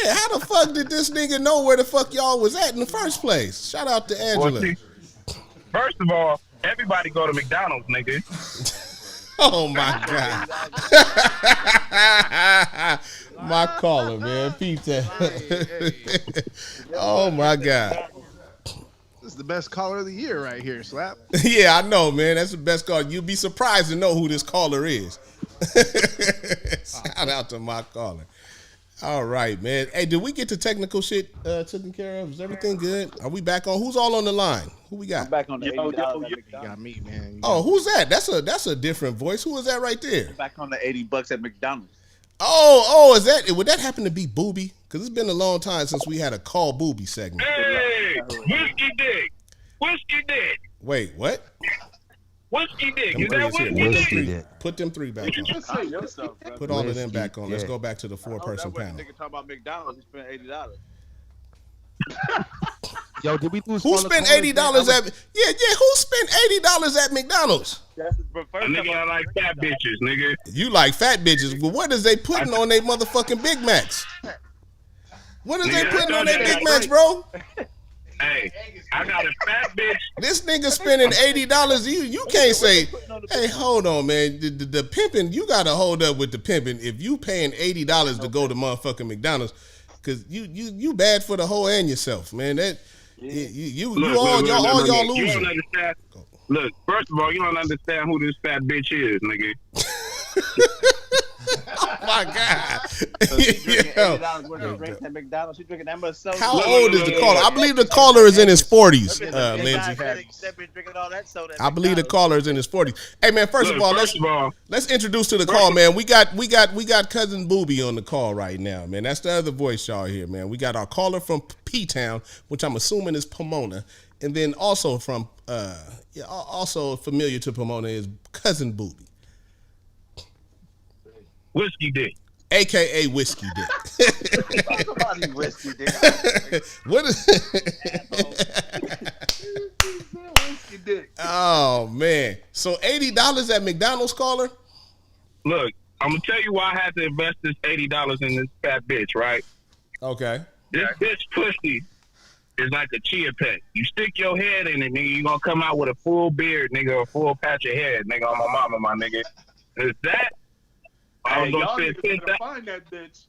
Yeah, how the fuck did this nigga know where the fuck y'all was at in the first place? Shout out to Angela. Well, see, first of all, everybody go to McDonald's, nigga. Oh my God. My caller, man. Pizza. Oh my God. This is the best caller of the year right here, Slap. Yeah, I know, man. That's the best caller. You'd be surprised to know who this caller is. Shout out to my caller. All right, man. Hey, did we get the technical shit taken care of? Is everything good? Are we back on? Who's all on the line? Who we got? I'm back on the $80. You got me, man. Oh, who's that? That's a different voice. Who is that right there? I'm back on the $80 at McDonald's. Oh, is that? Would that happen to be Booby? Because it's been a long time since we had a Call Booby segment. Hey, whiskey dick. Whiskey dick. Wait, what? Whiskey dick. Is that whiskey dick? Put them three back on. Put all of them back on. Let's go back to the four-person panel. Nigga talking about McDonald's. He spent $80. Yo, did we lose? Who spent $80 at? Yeah. Who spent $80 at McDonald's? A nigga, I like fat bitches, nigga. You like fat bitches, but what is they putting on their motherfucking Big Macs? What is they putting on their Big Macs, bro? Hey, I got a fat bitch. This nigga spending $80. You can't say, hey, hold on, man. The pimping, you gotta hold up with the pimping. If you paying $80 to go to motherfucking McDonald's, because you bad for the whole and yourself, man. That y'all losing. You don't understand. Look, first of all, you don't understand who this fat bitch is, nigga. Oh my God. So she drinking $80 worth of drinks at McDonald's. She drinking that much soda. How old is the caller? I believe the caller is in his 40s, Lindsay. I believe the caller is in his 40s. Hey man, first of all, let's introduce to the call, man. We got cousin Booby on the call right now, man. That's the other voice y'all hear, man. We got our caller from P-Town, which I'm assuming is Pomona, and then also from also familiar to Pomona is cousin Booby, Whiskey Dick, AKA Whiskey Dick. Somebody Whiskey Dick. What is? Whiskey Dick. Oh man! So $80 at McDonald's, caller. Look, I'm gonna tell you why I had to invest this $80 in this fat bitch, right? Okay. This bitch pussy is like a chia pet. You stick your head in it, nigga, you gonna come out with a full beard, nigga, a full patch of head, nigga, on my mama, my nigga. Is that? I was Y'all gonna niggas better find that bitch.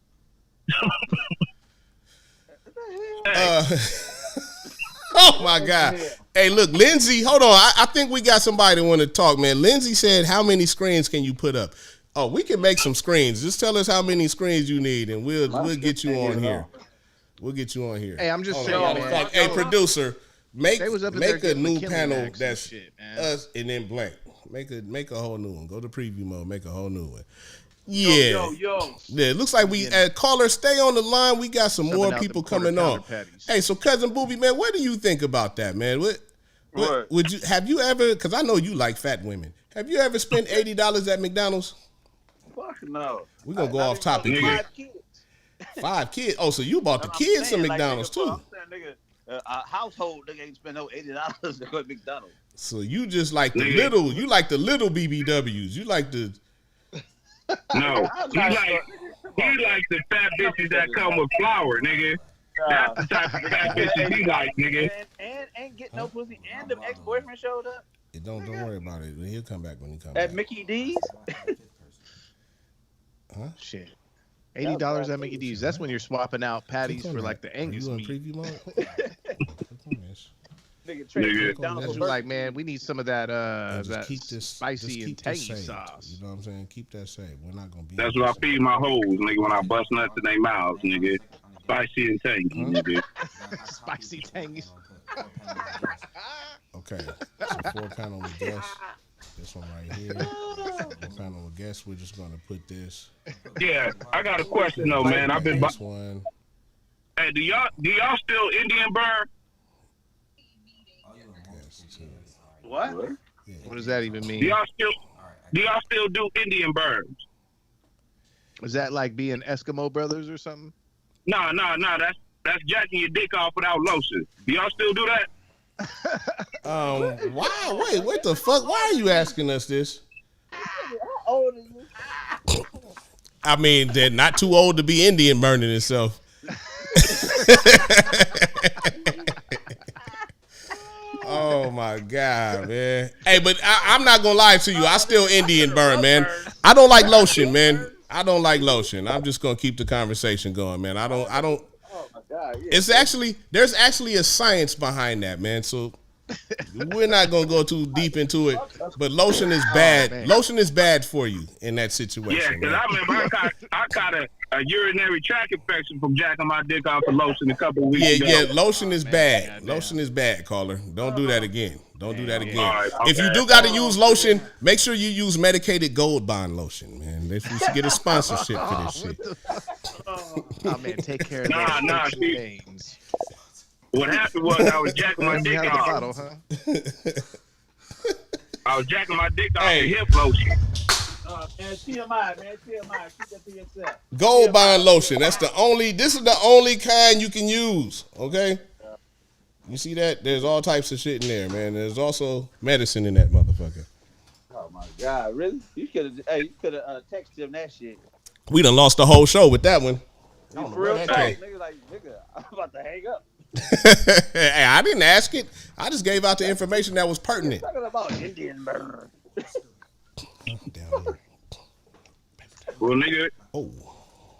Oh my God. Hey, look, Lindsay, hold on. I think we got somebody that want to talk, man. Lindsay said, how many screens can you put up? Oh, we can make some screens. Just tell us how many screens you need, and we'll get you on here. We'll get you on here. Hey, I'm just saying, man. Fact, hey, producer, make a new McKinley panel that's shit, us and then blank. Make a whole new one. Go to preview mode. Make a whole new one. Yeah. Yo. Yeah, it looks like we caller, stay on the line. We got some more people coming on. Hey, so cousin Booby, man, what do you think about that, man? What would you have you ever? Because I know you like fat women. Have you ever spent $80 at McDonald's? Fuck no. We're gonna go off topic here. 5 kids. Oh, so you bought the kids some McDonald's too? I'm saying, nigga, a household nigga ain't spend no $80 to go to McDonald's. So you just like the little. You like the little BBWs. You like the. No, he like the fat bitches that come with flour, nigga. That's the type of fat bitches he like, nigga. And ain't get no pussy, and the ex-boyfriend showed up. Don't worry about it. He'll come back when he comes At back. Mickey D's? Huh? Shit. $80 at Mickey D's. That's when you're swapping out patties for like the Angus you in meat. preview mode? That's like, man, we need some of that spicy and tangy sauce. You know what I'm saying? Keep that safe. We're not gonna be. That's what I feed my hoes, nigga, when I bust nuts in their mouths, nigga. Spicy and tangy, nigga. Spicy tangy. Okay. So 4 panel with guests. This one right here. 4 panel with guests. We're just gonna put this. Yeah, I got a question though, man. I've been. This one. Hey, do y'all still Indian burn? What? Yeah. What does that even mean? Do y'all still do Indian burns? Is that like being Eskimo brothers or something? No. That's jacking your dick off without lotion. Do y'all still do that? Why? Wait, what the fuck? Why are you asking us this? How old are you? I mean, they're not too old to be Indian burning itself. Oh my God, man. Hey, but I'm not gonna lie to you. I still Indian burn, man. I don't like lotion, man. I don't like lotion. I'm just gonna keep the conversation going, man. I don't. Oh my God. Yeah. There's actually a science behind that, man. So we're not gonna go too deep into it. But lotion is bad. Lotion is bad for you in that situation. Yeah, because I remember I caught a urinary tract infection from jacking my dick off the lotion a couple of weeks ago. Yeah, lotion is bad. Lotion is bad, caller. Don't do that again. Don't do that again. Right, okay. If you do got to use lotion, make sure you use medicated Gold Bond lotion, man. We should get a sponsorship for this shit. Oh man, take care of Nah, things. What happened was I was jacking my dick off. Bottle, huh? I was jacking my dick off the hip lotion. Man, TMI, man. Keep that to yourself. Gold Bond lotion. This is the only kind you can use. Okay. You see that? There's all types of shit in there, man. There's also medicine in that motherfucker. Oh my God, really? You could have texted him that shit. We done lost the whole show with that one. For real talk, nigga, I'm about to hang up. Hey, I didn't ask it. I just gave out the information that was pertinent. Talking about Indian burn. Well, nigga. Oh.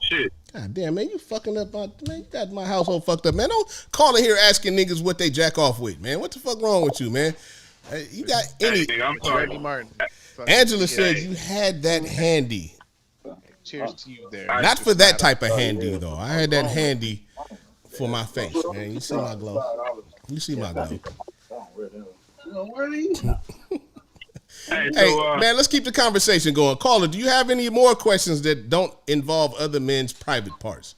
Shit. God damn, man, you fucking up man. You got my household fucked up, man. Don't call in here asking niggas what they jack off with, man. What the fuck wrong with you, man? You got any? Hey, nigga, I'm sorry. Randy Martin. Angela said you had that handy. Cheers to you there. Not for that type of handy though. I had that handy for my face, man. You see my glow. You see my glow. Hey, man, let's keep the conversation going. Caller, do you have any more questions that don't involve other men's private parts?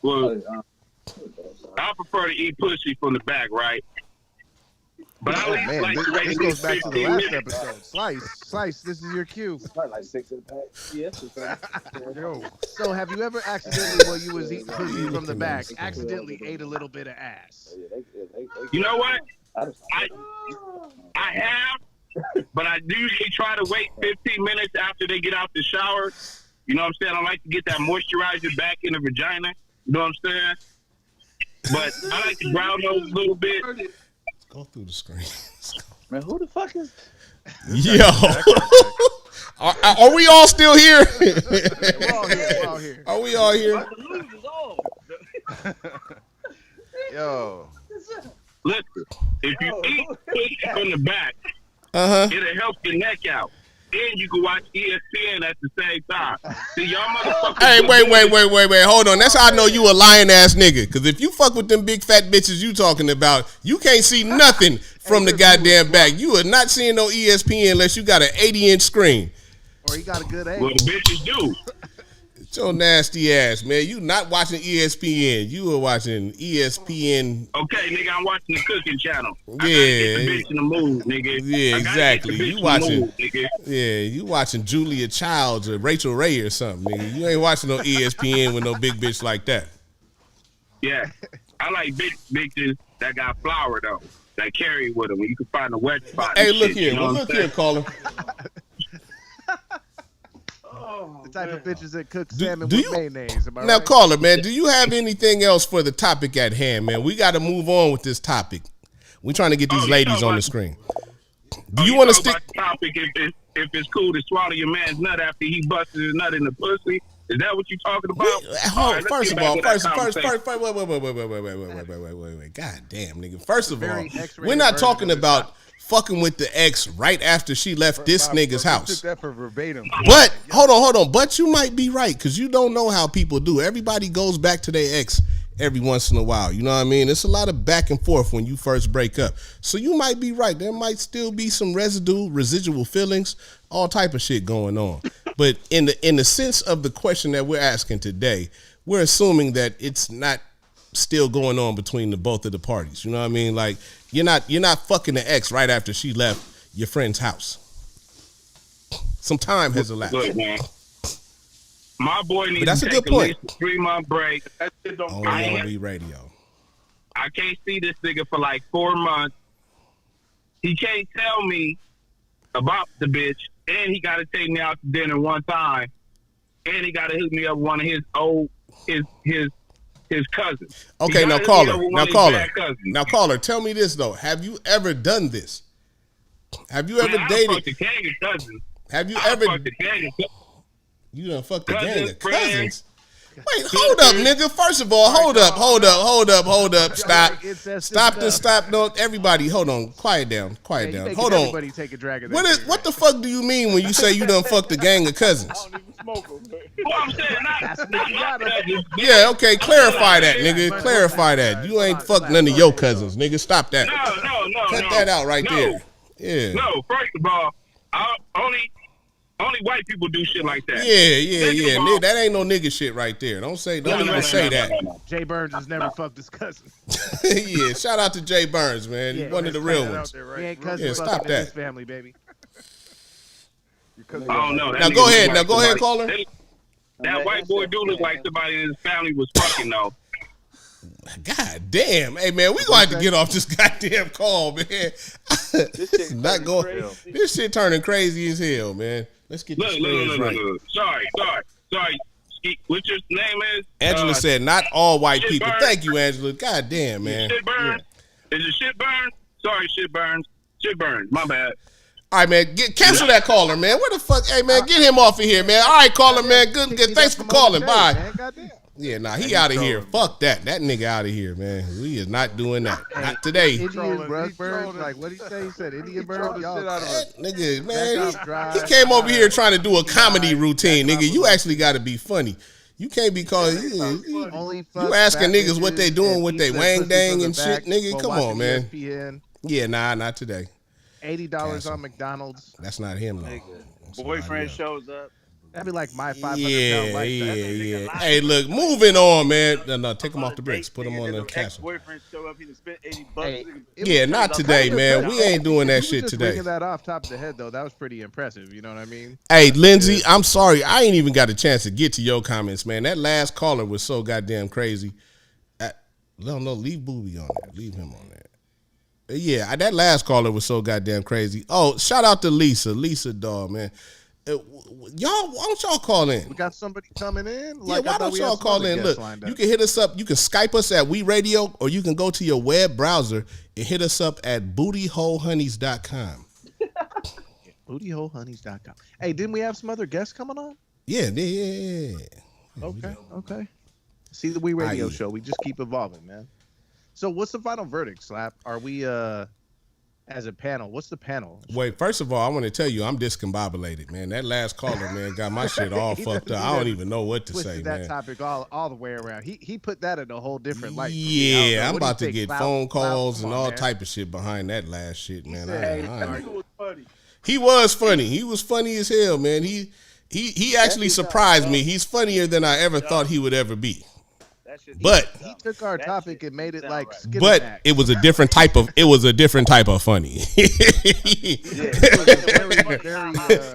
Well, I prefer to eat pussy from the back, right? But I like this goes back to the last episode. Slice, this is your cue. Probably like 6 in the pack. Yes. Yo. So have you ever accidentally, while you was eating pussy from the back, accidentally ate a little bit of ass? You know what? I have, but I usually try to wait 15 minutes after they get out the shower. You know what I'm saying? I like to get that moisturizer back in the vagina. You know what I'm saying? But I like to brown those a little bit. Go through the screen. Man, who the fuck is? Yo, are we all still here? We're all here. Are we all here? Yo, listen, if you eat pussy from the back, it'll help your neck out. And you can watch ESPN at the same time. See, y'all motherfuckers. Hey, wait. Hold on. That's how I know you a lying ass nigga. Because if you fuck with them big fat bitches you talking about, you can't see nothing from the goddamn back. You are not seeing no ESPN unless you got an 80-inch screen. Or you got a good angle. Well, the bitches do. It's your nasty ass, man. You not watching ESPN. You are watching ESPN. Okay, nigga, I'm watching the cooking channel. Yeah. I gotta get the bitch in the mood, nigga. Yeah, exactly. You watching? Mood, nigga. Yeah, you watching Julia Childs or Rachel Ray or something, nigga. You ain't watching no ESPN with no big bitch like that. Yeah, I like big bitches that got flour though, that carry with them. You can find a wet spot. Hey, look shit, here. you know Look here, caller. The type of bitches that cook salmon with mayonnaise. Am I now, right? caller, man, do you have anything else for the topic at hand, man? We got to move on with this topic. We're trying to get these ladies on the screen. Do you want to stick? About the topic if it's cool to swallow your man's nut after he busted his nut in the pussy? Is that what you talking about? First of all, wait. God damn, nigga. First of all, we're not talking about fucking with the ex right after she left this nigga's house. Took that for verbatim. But hold on. But you might be right because you don't know how people do. Everybody goes back to their ex every once in a while. You know what I mean? It's a lot of back and forth when you first break up. So you might be right. There might still be some residual feelings, all type of shit going on. But in the sense of the question that we're asking today, we're assuming that it's not still going on between both of the parties. You know what I mean? Like you're not fucking the ex right after she left your friend's house. Some time has elapsed. Look, man. My boy needs that's to a take good point. At least a 3-month break. That shit don't Only on radio. I can't see this nigga for like 4 months. He can't tell me about the bitch, and he got to take me out to dinner one time, and he got to hook me up with one of his his cousins. Okay, now caller, tell me this though. Have you ever done this? Have you ever dated? Have you ever? You done fucked the gang of cousins? Wait, hold up, nigga. First of all, hold up. Stop. No, everybody, hold on. Quiet down. Hold on. What the fuck do you mean when you say you done fucked the gang of cousins? Yeah, okay. Clarify that, nigga. Clarify that. You ain't fucked none of your cousins, nigga. Stop that. No. Cut that out right there. Yeah. No, first of all, only white people do shit like that. Yeah. Nigga, that ain't no nigga shit right there. Don't even say that. Jay Burns has never fucked his cousin. Yeah, shout out to Jay Burns, man. He's one of the real ones. He ain't cousin stop that. His family, baby. Oh no. Now go ahead, caller. That white boy do look like somebody in his family was fucking though. God damn. Hey man, we gonna have to get off this goddamn call, man. This shit turning crazy as hell, man. Let's get this right. Look. Sorry. What's your name is? Angela said not all white people. Burns. Thank you, Angela. God damn, man. Shit Burns. Yeah. Is it Shit Burns? Sorry, Shit Burns. Shit Burns. My bad. All right, man. Cancel that caller, man. Where the fuck? Hey, man, get him off of here, man. All right, caller, man. Good. Thanks for calling. Bye. Yeah, nah, he out of here. Fuck that. That nigga out of here, man. We is not doing that. Not today. Indian birds, like what he say? He said Indian bird. Nigga, man, he came over here trying to do a comedy routine, nigga. You actually got to be funny. You can't be calling. You asking niggas what they doing with they wang dang and shit, nigga. Come on, man. Yeah, nah, not today. $80 on McDonald's. That's not him, though. Boyfriend shows up. That'd be like my $500. Yeah. Hey, look, moving on, man. No, take him off the bricks. Put him on the castle. Boyfriend show up. He spent $80. Yeah, not today, man. We ain't doing that shit today. Bringing that off top of the head though, that was pretty impressive. You know what I mean? Hey, Lindsay, I'm sorry, I ain't even got a chance to get to your comments, man. That last caller was so goddamn crazy. No, leave Booby on there. Leave him on there. Yeah, that last caller was so goddamn crazy. Oh, shout out to Lisa, dog, man. Y'all, why don't y'all call in? We got somebody coming in. Why don't y'all call in? Look, you can hit us up. You can Skype us at We Radio, or you can go to your web browser and hit us up at bootyholehoneys.com. Bootyholehoneys.com. Hey, didn't we have some other guests coming on? Yeah. Okay. See the We Radio show. We just keep evolving, man. So what's the final verdict, Slap? Are we as a panel? What's the panel? Wait, first of all, I want to tell you I'm discombobulated, man. That last caller, man, got my shit all fucked up. I don't even know what to say, man. That topic all the way around. He put that in a whole different light. Yeah, I'm about to get phone calls and all type of shit behind that last shit, man. He was funny. He was funny as hell, man. He actually surprised me. He's funnier than I ever thought he would ever be. But he took our topic and made it like but it was a different type of funny.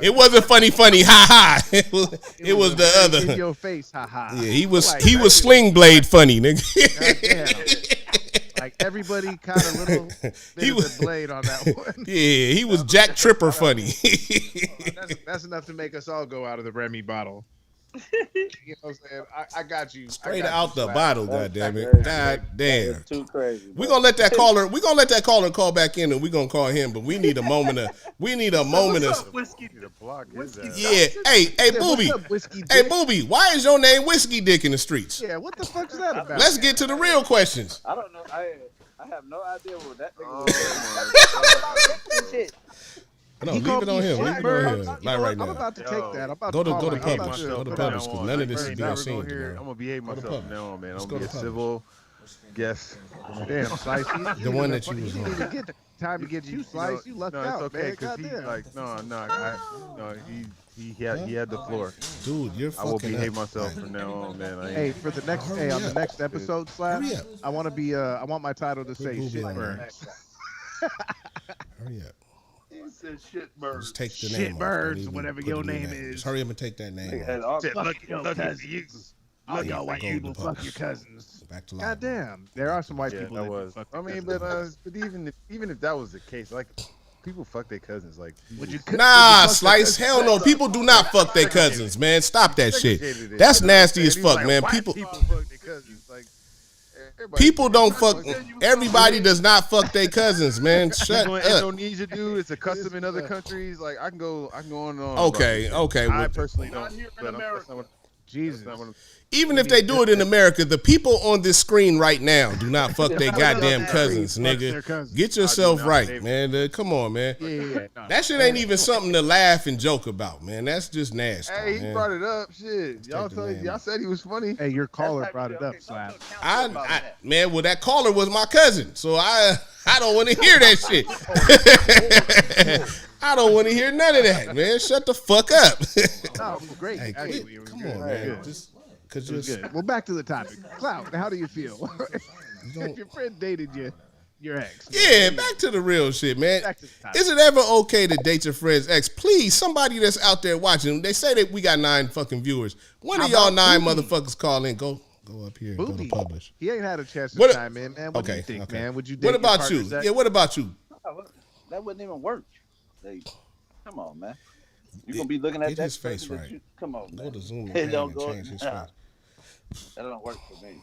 It wasn't funny ha ha. It was the other in your face ha ha. Yeah, he was Sling Blade funny, nigga. Like everybody kind of little bit of blade on that one. Yeah, he was Jack Tripper funny. That's enough to make us all go out of the Remy bottle. You know what I'm saying? I got you. Straight out the bottle, goddammit. God damn. Too crazy. We're gonna let that caller call back in, and we're gonna call him, but we need a moment of Yeah. Hey, Booby. Hey, Booby, why is your name Whiskey Dick in the streets? Yeah, what the fuck is that about? Let's get to the real questions. I don't know. I have no idea what that nigga was. No, leave it on him. Not right now. I'm about to take that. Go to Publish. Go to Publish, because none of this is being seen. I'm gonna behave myself from now on, man. I'm gonna be a civil guest. Damn, Slice. The one that you was on. You didn't get the time to get you, Slice. You lucked out, okay, man. He's like, no. He had the floor. Dude, you're fucking I will behave myself from now on, man. Hey, for the next on the next episode, Slap, I want my title to say shit burns. Hurry up. Said shit birds. Just take the shit name birds, off. whatever your name is. Just hurry up and take that name off. All y'all white people fuck your cousins. Back to life. God damn, there are some white people that was. Fuck I mean, but even if that was the case, like people fuck their cousins. Like, Slice. Hell no. People do not fuck their cousins, man. Stop that shit. That's nasty as fuck, man. People fuck their cousins. Like. People don't fuck. Everybody does not fuck their cousins, man. Shut up. Indonesia, dude. It's a custom in other countries. Like I can go on and on. Okay. I personally don't. Jesus. Even if they do it in America, the people on this screen right now do not fuck their goddamn cousins, nigga. Get yourself right, man. Come on, man. That shit ain't even something to laugh and joke about, man. That's just nasty. Hey, he brought it up. Shit. Y'all said he was funny. Hey, your caller brought it up, Slap. Man, well, that caller was my cousin, so I don't want to hear that shit. I don't want to hear none of that, man. Shut the fuck up. No, it was great. Hey, actually, it was come on, man. Good. Well, back to the topic. Clout, how do you feel? If your friend dated your ex. Yeah, back to the real shit, man. Is it ever okay to date your friend's ex? Please, somebody that's out there watching, they say that we got 9 fucking viewers. One of y'all 9 motherfuckers call in. Go up here and go to Publish. He ain't had a chance to chime in, man. What do you think, man? Would you date What about you? Yeah, what about you? That wouldn't even work. Come on, man. You're going to be looking at that his face right. Come on, man. Go to Zoom and change his face. That don't work for me.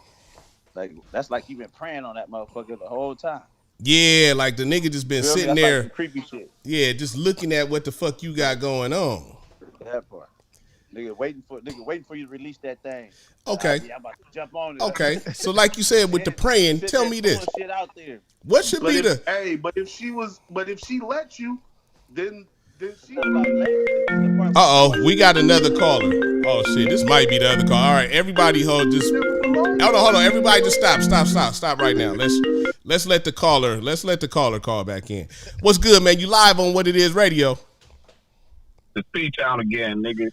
Like that's like you've been praying on that motherfucker the whole time. Yeah, like the nigga just been sitting there. Like creepy shit. Yeah, just looking at what the fuck you got going on. That part. Nigga waiting for you to release that thing. Okay. I'm about to jump on it. Okay. So like you said with the praying, tell me this. Shit out there. What should be the? Hey, but if she let you, then she. We got another caller. Oh shit, this might be the other call. All right, everybody hold on. Everybody just stop right now. Let's let the caller call back in. What's good, man? You live on What It Is Radio. It's P-Town again, nigga.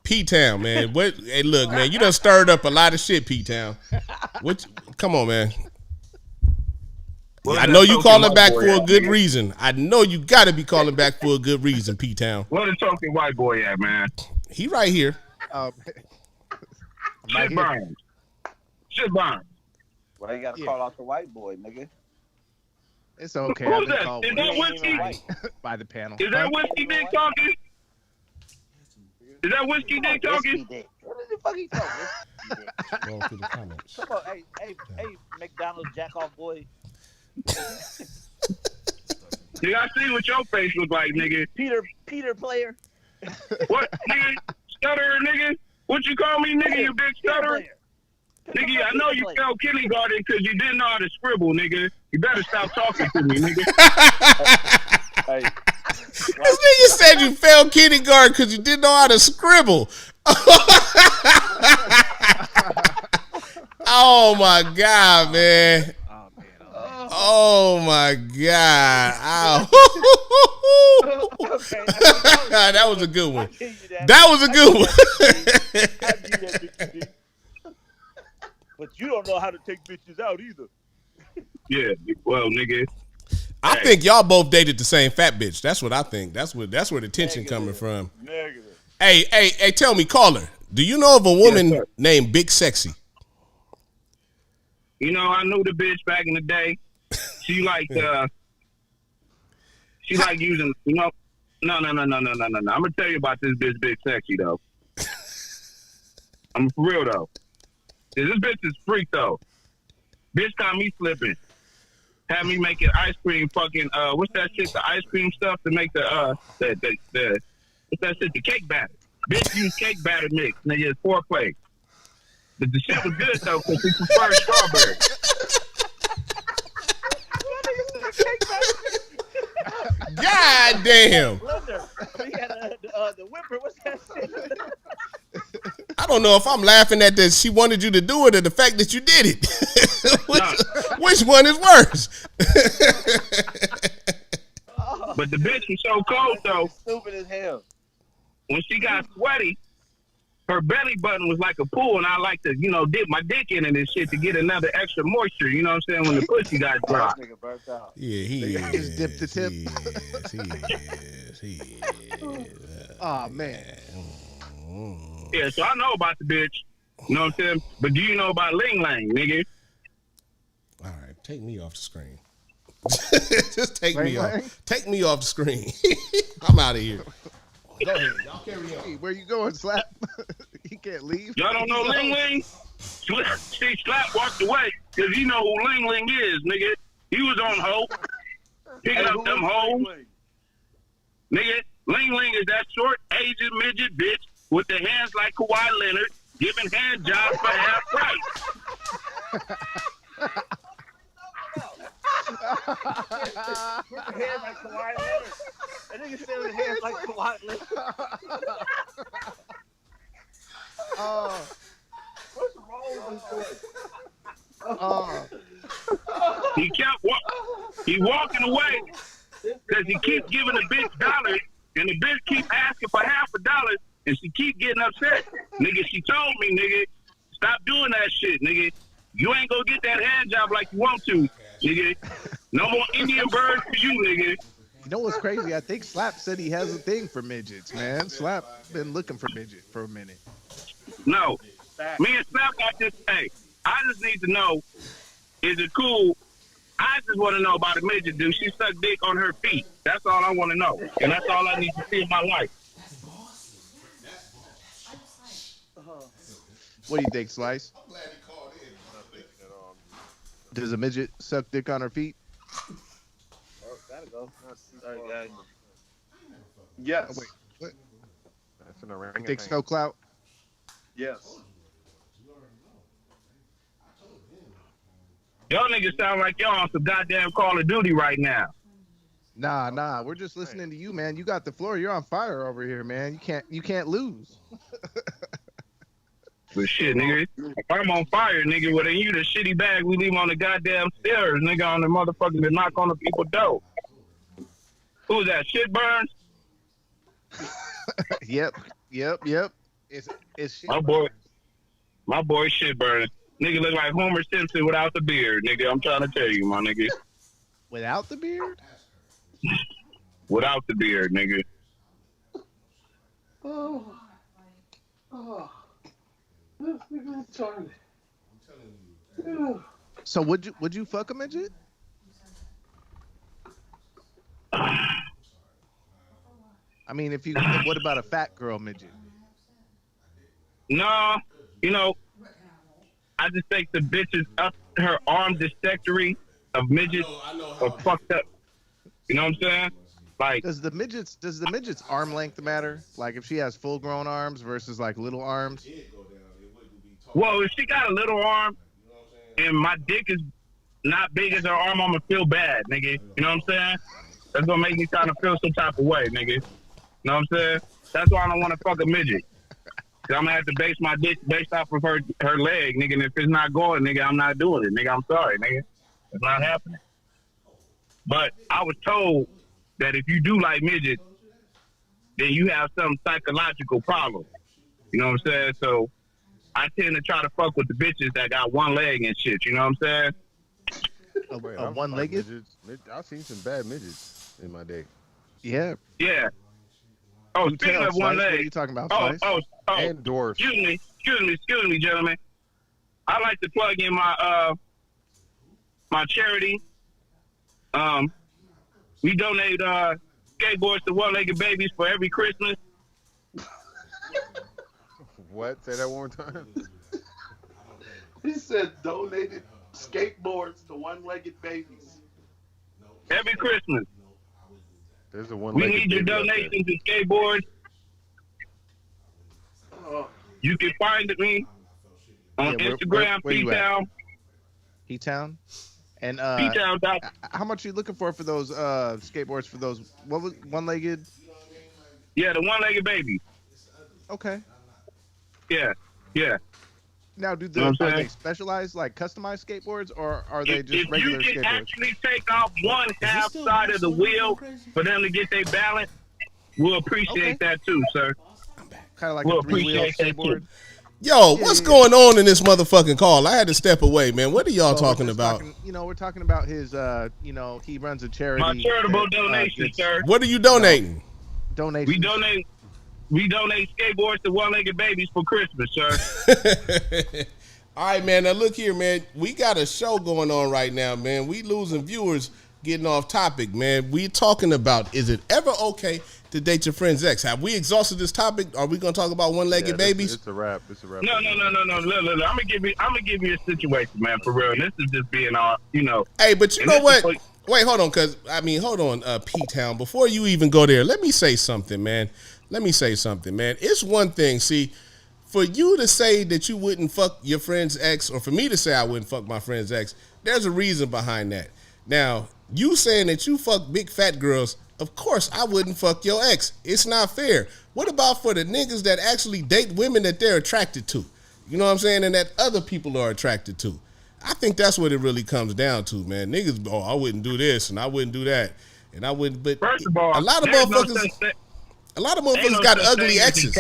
P-Town, man. What? Hey, look, man, you done stirred up a lot of shit, P-Town. Come on, man. I know you calling back for a good reason. I know you got to be calling back for a good reason, P-Town. Where the talking white boy at, man? He right here. Shit burns. Why you got to call out the white boy, nigga? It's okay. Who's that? Is that Whiskey? By the panel. Is that Whiskey Dick talking? Is that Whiskey Dick talking? What the fuck he talking? Going through the comments. Come on, hey, McDonald's jack off boy. Nigga, I see what your face look like, nigga. Peter player. What, nigga? Stutterer, nigga? What you call me, nigga? You big stutterer? Nigga, I know you failed kindergarten because you didn't know how to scribble, nigga. You better stop talking to me, nigga. Hey. This nigga said you failed kindergarten because you didn't know how to scribble. Oh my God, man. Oh my God. Okay, that was a good one. That was a good one. But you don't know how to take bitches out either. Yeah, well, nigga. I think y'all both dated the same fat bitch. That's what I think. That's where the tension coming from. Negative. Hey, tell me, caller, do you know of a woman named Big Sexy? You know, I knew the bitch back in the day. She like using, you know. No. I'm gonna tell you about this bitch, Big Sexy though. I'm for real though. This bitch is freak though. Bitch got me slipping. Had me making ice cream fucking what's that shit? The ice cream stuff to make the what's that shit? The cake batter. Bitch used cake batter mix. Nigga, it's foreplay. But the shit was good though because we prefer strawberry. God damn. The whipper, what's that shit? I don't know if I'm laughing at that she wanted you to do it or the fact that you did it. which one is worse? But the bitch was so cold though. Stupid as hell. When she got sweaty, her belly button was like a pool, and I like to, you know, dip my dick in it and shit to get another extra moisture. You know what I'm saying? When the pussy got dry. Yeah, he is. Just dip the tip. He is. Oh man. Yeah, so I know about the bitch. You know what I'm saying? But do you know about Ling Lang, nigga? All right, take me off the screen. Just take me off. Take me off the screen. I'm out of here. Go ahead. Y'all carry on. Hey, where you going, Slap? He can't leave. Y'all don't know Ling Ling? See, Slap walked away because you know who Ling Ling is, nigga. He was on Hope. Picking up them hoes. Nigga, Ling Ling is that short, Asian midget bitch with the hands like Kawhi Leonard, giving hand jobs for half price. With the hands like Kawhi Leonard. That nigga said with hands like Kawhi Leonard. What's wrong with this? He walking away because he keeps giving the bitch dollars, and the bitch keep asking for $50, and she keep getting upset. Nigga, she told me, nigga, stop doing that shit, nigga. You ain't gonna get that hand job like you want to, nigga. No more Indian birds for you, nigga. You know what's crazy? I think Slap said he has a thing for midgets, man. Slap been looking for midget for a minute. No. Me and Slap got this. Hey, I just need to know, is it cool? I just want to know about a midget. Do she suck dick on her feet? That's all I want to know. And that's all I need to see in my life. What do you think, Slice? Does a midget suck dick on her feet? Gotta go. Yes. Oh, wait, what? It's an orangutan. Thick snow clout. Yes. Y'all niggas sound like y'all on some goddamn Call of Duty right now. Nah. We're just listening to you, man. You got the floor. You're on fire over here, man. You can't lose. But shit, nigga, if I'm on fire, nigga, well then you the shitty bag we leave on the goddamn stairs, nigga, on the motherfucking to knock on the people door. Who's that? Shit burns? Yep. It's shit. My boy shit burns. Nigga look like Homer Simpson without the beard, nigga. I'm trying to tell you, my nigga. Without the beard? Without the beard, nigga. Oh. This nigga retarded. So would you fuck a midget? I mean, what about a fat girl midget? No, I just think the bitches up her arm dissectory of midgets are fucked up. You know what I'm saying? Like, does the midget's arm length matter? Like if she has full grown arms versus like little arms? Well, if she got a little arm and my dick is not big as her arm, I'm gonna feel bad, nigga. You know what I'm saying? That's gonna make me kind of feel some type of way, nigga. You know what I'm saying? That's why I don't want to fuck a midget. Cause I'm gonna have to base my dick based off of her leg, nigga. And if it's not going, nigga, I'm not doing it, nigga. I'm sorry, nigga. It's not happening. But I was told that if you do like midgets, then you have some psychological problem. You know what I'm saying? So I tend to try to fuck with the bitches that got one leg and shit. You know what I'm saying? A one-legged? I've seen some bad midgets in my day. Yeah. Yeah. Oh, speaking of one leg. What are you talking about, Oh, and dwarfs. Excuse me, gentlemen. I like to plug in my my charity. We donate skateboards to one-legged babies for every Christmas. What? Say that one more time. He said donated skateboards to one-legged babies. Every Christmas. There's a one. We need your donations to skateboards. You can find me on Instagram, P-Town. P-Town? And P-Town. How much are you looking for those skateboards for those, what was one-legged? Yeah, the one-legged baby. Okay. Yeah. Now, are they specialized, like customized skateboards, or are they just regular skateboards? If you can actually take off one half side of the wheel for them to get their balance, we'll appreciate that too, sir. Kind of like a three-wheel skateboard. Yo, what's going on in this motherfucking call? I had to step away, man. What are y'all talking about? We're talking about his, he runs a charity. My charitable donation, sir. What are you donating? Donations. We donate skateboards to one-legged babies for Christmas, sir. All right, man. Now, look here, man. We got a show going on right now, man. We losing viewers getting off topic, man. We talking about, is it ever okay to date your friend's ex? Have we exhausted this topic? Are we going to talk about one-legged babies? It's a wrap. No. Look, I'm gonna give you a situation, man, for real. And this is just being all, Hey, but you know what? Wait, hold on, P-Town. Before you even go there, let me say something, man. It's one thing, see, for you to say that you wouldn't fuck your friend's ex, or for me to say I wouldn't fuck my friend's ex, there's a reason behind that. Now, you saying that you fuck big fat girls, of course I wouldn't fuck your ex. It's not fair. What about for the niggas that actually date women that they're attracted to? You know what I'm saying? And that other people are attracted to. I think that's what it really comes down to, man. Niggas, I wouldn't do this and I wouldn't do that. And I wouldn't, but first of all, a lot of motherfuckers got ugly exes.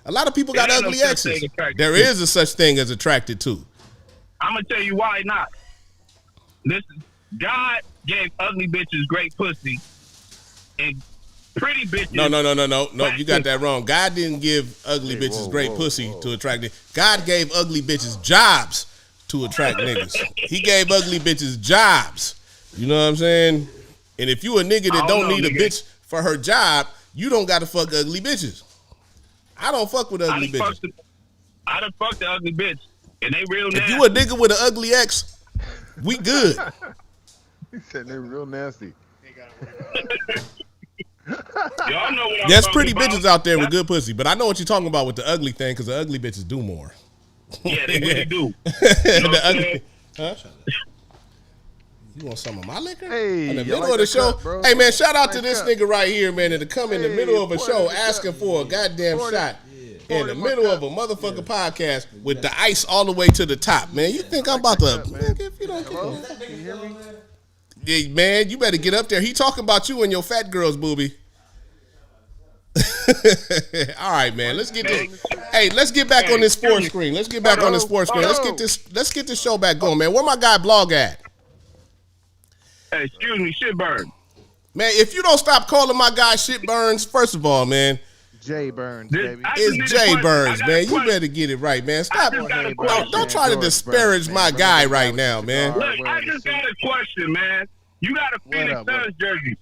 A lot of people got ugly exes. There is a such thing as attracted to. I'm going to tell you why not. Listen, God gave ugly bitches great pussy and pretty bitches. No. You got that wrong. God didn't give ugly bitches great pussy to attract them. God gave ugly bitches jobs to attract niggas. He gave ugly bitches jobs. You know what I'm saying? And if you a nigga that don't need a bitch for her job, you don't got to fuck ugly bitches. I don't fuck with ugly bitches. I done fucked the ugly bitch, and they real nasty. If you a nigga with an ugly ex, we good. He said they're real nasty. Y'all know what I'm There's talking pretty about. bitches out there with good pussy, but I know what you're talking about with the ugly thing, because the ugly bitches do more. Yeah, they really do. You know the what I'm ugly. saying? Huh? You want some of my liquor? Hey, in the I middle like of the that show. cup, bro. Hey man, shout out Nice to this cup. nigga right here, man, to come in the middle of a pour show it in the asking cup. for a goddamn Pour it in- shot pour in it the in my middle of cup. a motherfucking podcast with the ice all the way to the top, man. You think I'm about to? Cup, man. Nigga, if you don't Hello? get Can you hear me? yeah, man, you better get up there. He talking about you and your fat girls, booby. All right, man. Let's get this. Hey, let's get back on this sports screen. Let's get back on this sports screen. Let's get this show back going, man. Where my guy Blog at? Hey, excuse me, shit burn. Man, if you don't stop calling my guy shit burns, first of all, man, Jay Burns, baby. it's Jay Burns, man. You better get it right, man. Stop. Don't try to disparage my guy right now, man. Look, I just got a question, man. You got a Phoenix Suns jersey.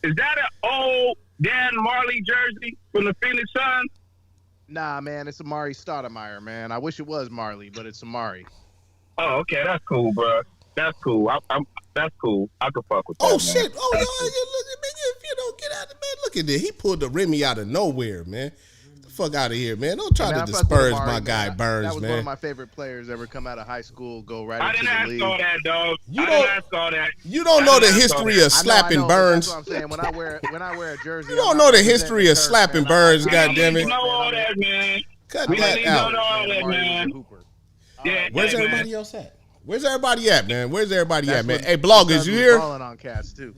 Is that an old Dan Marley jersey from the Phoenix Suns? Nah, man, it's Amari Stoudemire, man. I wish it was Marley, but it's Amari. Oh, okay, that's cool, bro. That's cool. That's cool. I can fuck with that. Oh man. shit! Oh, look, man, if you don't get out of man, look at this. He pulled the Remy out of nowhere, man. Get the fuck out of here, man. Don't try to disparage my guy Burns, man. That was one of my favorite players ever come out of high school, go right I into didn't the ask league. all that, dog. I didn't ask all that. You don't know the history of slapping Burns. That's what I'm saying. When I wear a jersey, You don't know the history of slapping Burns, goddammit. You know all that, man. Cut We that didn't out. know all that, man. Yeah, Where's hey, everybody man. else at? Where's everybody at, man? Where's everybody at, man? what- Hey, bloggers, you here? Balling on cats too.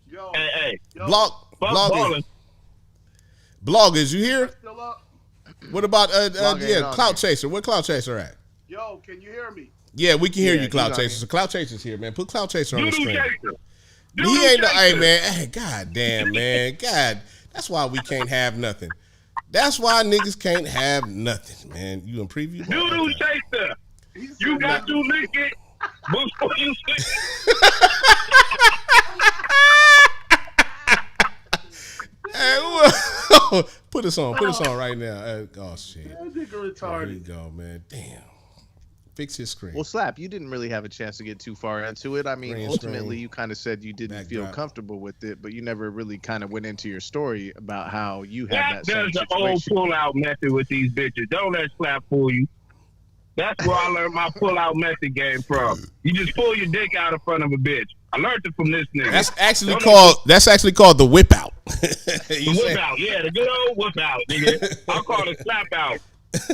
Yo, Hey, Bloggers, ballin'. bloggers, you here? still up? What about Blog ain't on Clout Chaser? Where Clout Chaser at? Yo, can you hear me? Yeah, we can hear Yeah, you, Clout he's on Chaser. So Clout Chaser's here, man. Put Clout Chaser on the Doodoo screen. chaser. He Doodoo ain't no, hey chaser. man, hey, god damn, man. God, that's why we can't have nothing. That's why niggas can't have nothing, man. You in preview? Doodoo chaser. You got to lick it before you sleep. Hey, whoa. Put us on right now. Oh shit. That nigga Here we retarded. go, man. Damn. Fix his screen. Well, Slap, you didn't really have a chance to get too far into it. I mean, Green ultimately, screen. you kind of said you didn't Backdrop. feel comfortable with it, but you never really kind of went into your story about how you had That that same does the old situation. pull-out method with these bitches. Don't let Slap fool you. That's where I learned my pull-out method game from. You just pull your dick out in front of a bitch. I learned it from this nigga. That's actually Don't called the whip out. The whip out, yeah, the good old whip out, nigga. I'll call it slap out.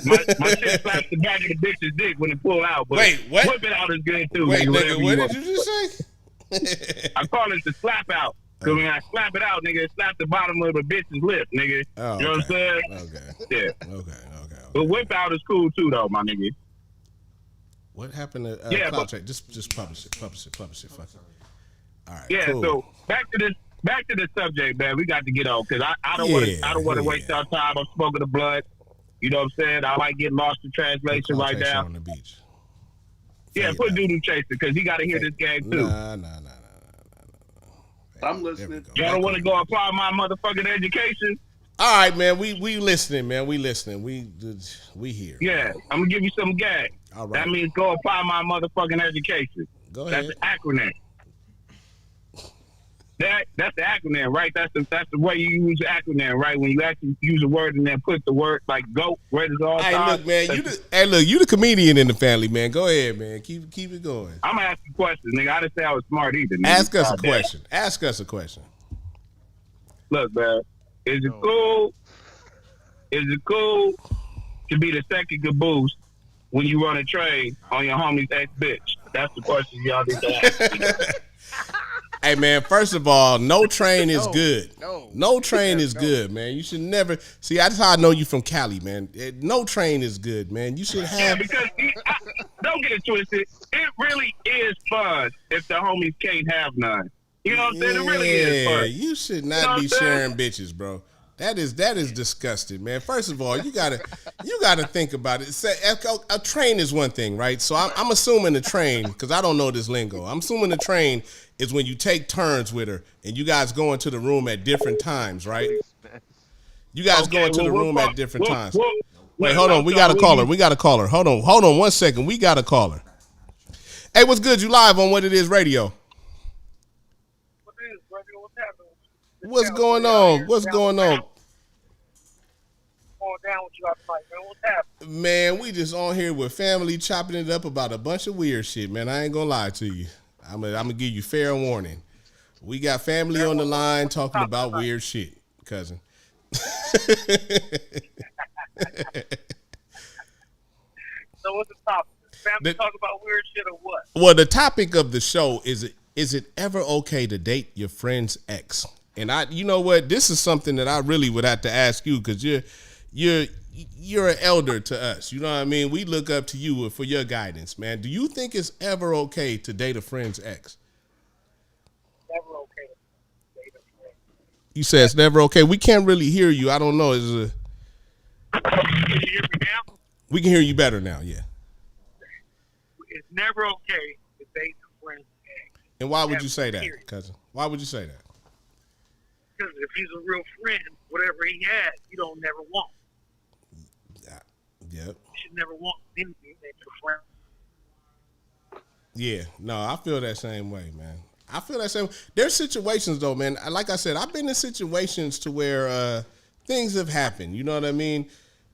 My shit slaps the back of the bitch's dick when it pull out. But Wait, what? Whip it out is good too. Wait, nigga, nigga, what want. did you just say? I call it the slap out. Because when I slap it out, nigga, it slap the bottom of the bitch's lip, nigga. Oh, you know what I'm saying? Okay. Yeah. Okay. But whip out is cool too, though, my nigga. What happened to Yeah, Cloud but- Chaser? Just publish it. Fuck it. All right. Yeah, cool. so back to the subject, man. We got to get on because I don't want to waste our time. I'm smoking the blood. You know what I'm saying? I like getting lost in translation Cloud right Chaser now. on the beach. Yeah, Fade put out. Doodoo Chaser because he got to hear this game too. Nah. I'm There we listening. go. Y'all don't want to go apply my motherfucking education? All right, man. We listening, man. We listening. We here. Yeah, I'm gonna give you some gag. All right. That means go apply my motherfucking education. Go That's ahead. the acronym. That's the acronym, right? That's the way you use the acronym, right? When you actually use a word and then put the word like "go" where does all Hey, time. look, man. You the comedian in the family, man. Go ahead, man. Keep it going. I'm gonna ask you questions, nigga. I didn't say I was smart either. Nigga. Ask us a Goddamn. question. Ask us a question. Look, man. Is it cool? Is it cool to be the second caboose when you run a train on your homie's ex bitch? That's the question y'all need to ask. Hey, man, first of all, no train is No, good. No train is good, man. You should never see. That's how I know you from Cali, man. No train is good, man. You should Yeah, have. because don't get it twisted. It really is fun if the homies can't have none. You know what I'm saying? It really is fun. You should You know not what be I'm saying? sharing bitches, bro. That is disgusting, man. First of all, you gotta think about it. Say, a train is one thing, right? So I'm assuming the train, because I don't know this lingo. I'm assuming the train is when you take turns with her and you guys go into the room at different times, right? You guys go into the room at different times. Wait, hold on. We got a caller. Hold on 1 second. We got a caller. Hey, what's good? You live on What It Is Radio. What's going on? What's going on? Going down with you out tonight, man. What's happening? Man, we just on here with family chopping it up about a bunch of weird shit, man. I ain't gonna lie to you. I'm gonna give you fair warning. We got family on the line talking about weird shit, cousin. So what's the topic? Family talk about weird shit or what? Well, the topic of the show is it ever okay to date your friend's ex? And you know what? This is something that I really would have to ask you because you're an elder to us. You know what I mean? We look up to you for your guidance, man. Do you think it's ever okay to date a friend's ex? Never okay to date a friend. You said it's never okay. We can't really hear you. I don't know. Can you hear me now? We can hear you better now. Yeah. It's never okay to date a friend's ex. And why would you say that, cousin? Why would you say that? Because if he's a real friend, whatever he has, you don't never want. Yep. You should never want anything that's your friend. Yeah. No, I feel that same way, man. I feel that same way. There's situations, though, man. Like I said, I've been in situations to where things have happened. You know what I mean?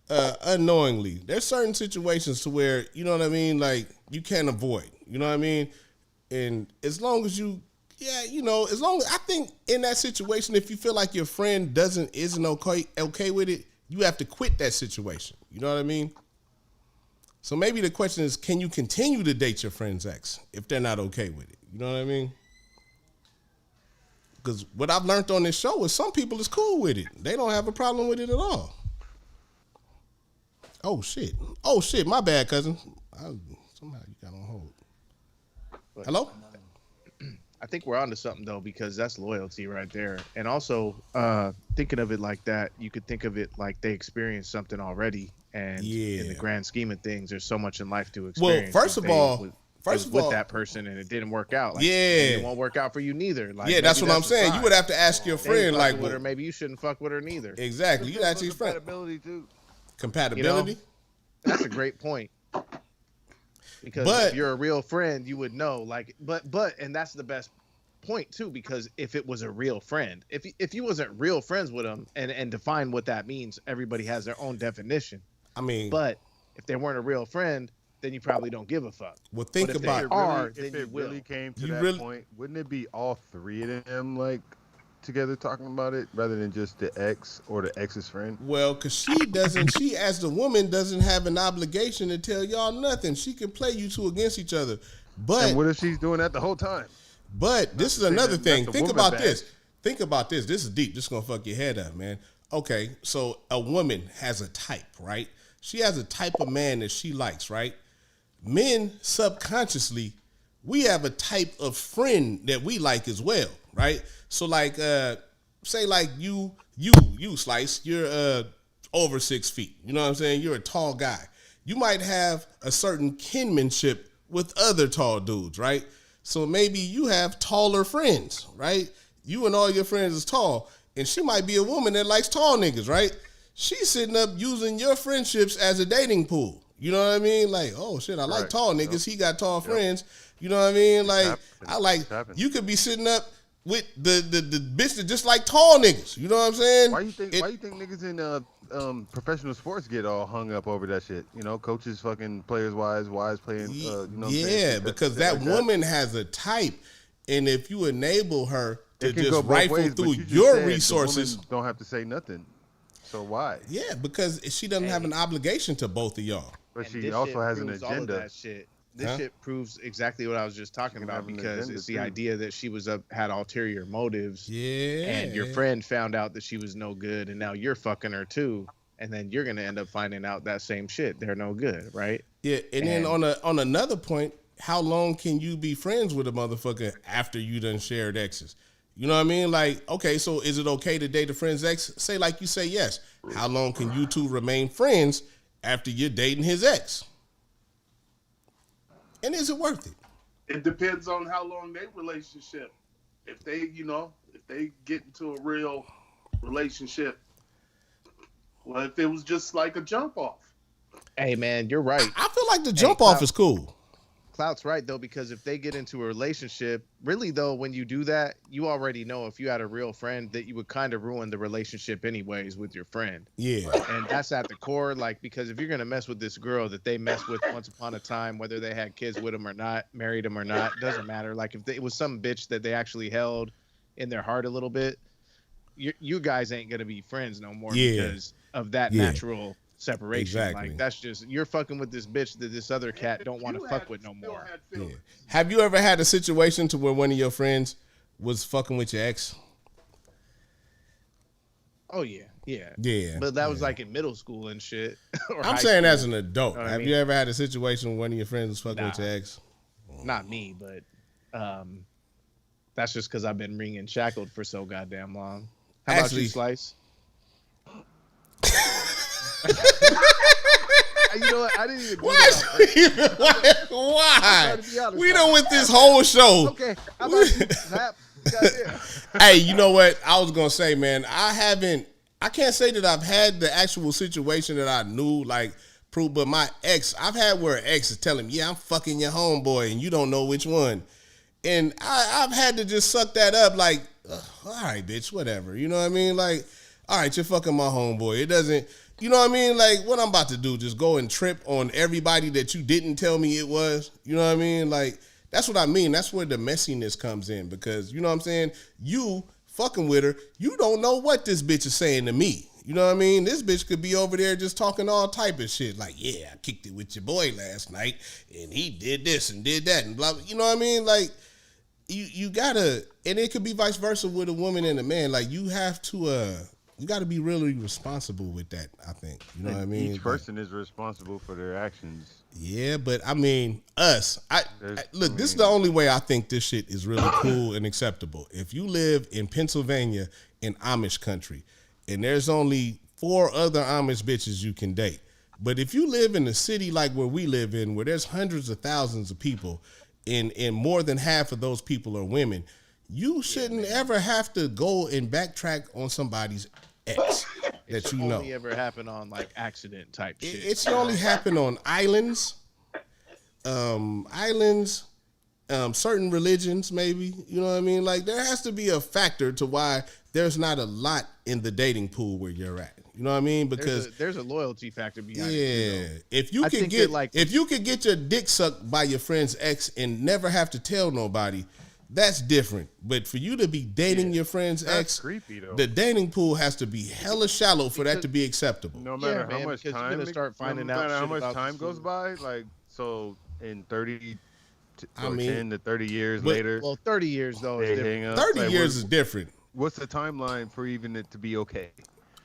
Unknowingly. There's certain situations to where, you know what I mean? Like, you can't avoid. You know what I mean? And as long as you... Yeah, you know, as long as I think in that situation, if you feel like your friend isn't okay with it, you have to quit that situation. You know what I mean? So maybe the question is, can you continue to date your friend's ex if they're not okay with it? You know what I mean? Because what I've learned on this show is some people is cool with it. They don't have a problem with it at all. Oh shit! My bad, cousin. Somehow you got on hold. Hello? I think we're onto something though, because that's loyalty right there. And also thinking of it like that, you could think of it like they experienced something already. And in the grand scheme of things, there's so much in life to experience. Well, first of all, with that person and it didn't work out. Like, it won't work out for you neither. Like, that's what I'm saying. You would have to ask your friend, like, with her, maybe you shouldn't fuck with her neither. Exactly. You ask your friend. Compatibility too. Compatibility. You know, that's a great point. Because if you're a real friend, you would know. Like, and that's the best point too. Because if it was a real friend, if you wasn't real friends with them, and define what that means, everybody has their own definition. I mean, but if they weren't a real friend, then you probably don't give a fuck. Well, think about if it really came to that point, wouldn't it be all three of them like together talking about it rather than just the ex or the ex's friend? Well, because she as the woman doesn't have an obligation to tell y'all nothing. She can play you two against each other. But and what if she's doing that the whole time? But this is another thing. Think about this. Think about this. This is deep. This is gonna fuck your head up, man. Okay, so a woman has a type, right? She has a type of man that she likes, right? Men subconsciously, we have a type of friend that we like as well, right? So like, say like you Slice, you're over 6 feet. You know what I'm saying? You're a tall guy. You might have a certain kinship with other tall dudes, right? So maybe you have taller friends, right? You and all your friends is tall, and she might be a woman that likes tall niggas, right? She's sitting up using your friendships as a dating pool. You know what I mean? Like, oh shit, I like tall niggas. Yep. He got tall friends. You know what I mean? Like, you could be sitting up with the bitch that just like tall niggas. You know what I'm saying? Why you think niggas in professional sports get all hung up over that shit? You know, coaches fucking players wives playing. You know because that woman has a type, and if you enable her to just rifle through your resources, don't have to say nothing. So why? Yeah, because she doesn't have an obligation to both of y'all. But she also has an agenda. This shit proves exactly what I was just talking about, because it's the idea that she had ulterior motives. Yeah. And your friend found out that she was no good, and now you're fucking her too. And then you're gonna end up finding out that same shit. They're no good, right? Yeah. And then on another point, how long can you be friends with a motherfucker after you done shared exes? You know what I mean? Like, okay, so is it okay to date a friend's ex? Say like you say yes. How long can you two remain friends after you're dating his ex? And is it worth it? It depends on how long their relationship. If they get into a real relationship. Well, if it was just like a jump off. Hey man, you're right. I feel like the jump off is cool. Clout's right though, because if they get into a relationship, really though, when you do that, you already know if you had a real friend that you would kind of ruin the relationship anyways with your friend. Yeah. And that's at the core, like, because if you're gonna mess with this girl that they messed with once upon a time, whether they had kids with them or not, married them or not, doesn't matter. Like if it was some bitch that they actually held in their heart a little bit, you guys ain't gonna be friends no more because of that natural separation. Exactly. Like that's just, you're fucking with this bitch that this other cat don't want to fuck with no more. Yeah. Have you ever had a situation to where one of your friends was fucking with your ex? Oh yeah. But that was like in middle school and shit. I'm saying as an adult. Have you ever had a situation where one of your friends was fucking with your ex? Not me, but that's just because I've been ringing shackled for so goddamn long. How about you, Slice? You know what? I didn't even. Why? We done with this whole show. Okay. How about you, Zap? Hey, you know what? I was gonna say, man, I can't say that I've had the actual situation that I knew, like, proof, but my ex, I've had where an ex is telling me, yeah, I'm fucking your homeboy, and you don't know which one. And I've had to just suck that up, like, all right, bitch, whatever. You know what I mean? Like, all right, you're fucking my homeboy. It doesn't, you know what I mean? Like, what I'm about to do, just go and trip on everybody that you didn't tell me it was. You know what I mean? Like, that's what I mean. That's where the messiness comes in, because, you know what I'm saying? You fucking with her, you don't know what this bitch is saying to me. You know what I mean? This bitch could be over there just talking all type of shit. Like, yeah, I kicked it with your boy last night, and he did this and did that, and blah, blah. You know what I mean? Like, you gotta, and it could be vice versa with a woman and a man. Like, you have to, you gotta be really responsible with that, I think. You know what I mean? Each person is responsible for their actions. Yeah, but I mean, look, this is the only way I think this shit is really cool and acceptable. If you live in Pennsylvania in Amish country, and there's only 4 other Amish bitches you can date, but if you live in a city like where we live in, where there's hundreds of thousands of people, and more than half of those people are women, you shouldn't ever have to go and backtrack on somebody's ex that you know. Only ever happen on like accident type shit. It's only happen on islands, certain religions, maybe. You know what I mean? Like, there has to be a factor to why there's not a lot in the dating pool where you're at. You know what I mean? Because there's a loyalty factor behind it. If you could get your dick sucked by your friend's ex and never have to tell nobody, that's different. But for you to be dating your friend's ex, creepy, though. The dating pool has to be hella shallow for that to be acceptable. No matter how much time, goes by, like, so in 10 to 30 years later. Well, 30 years though is different. 30 years is different. What's the timeline for even it to be okay?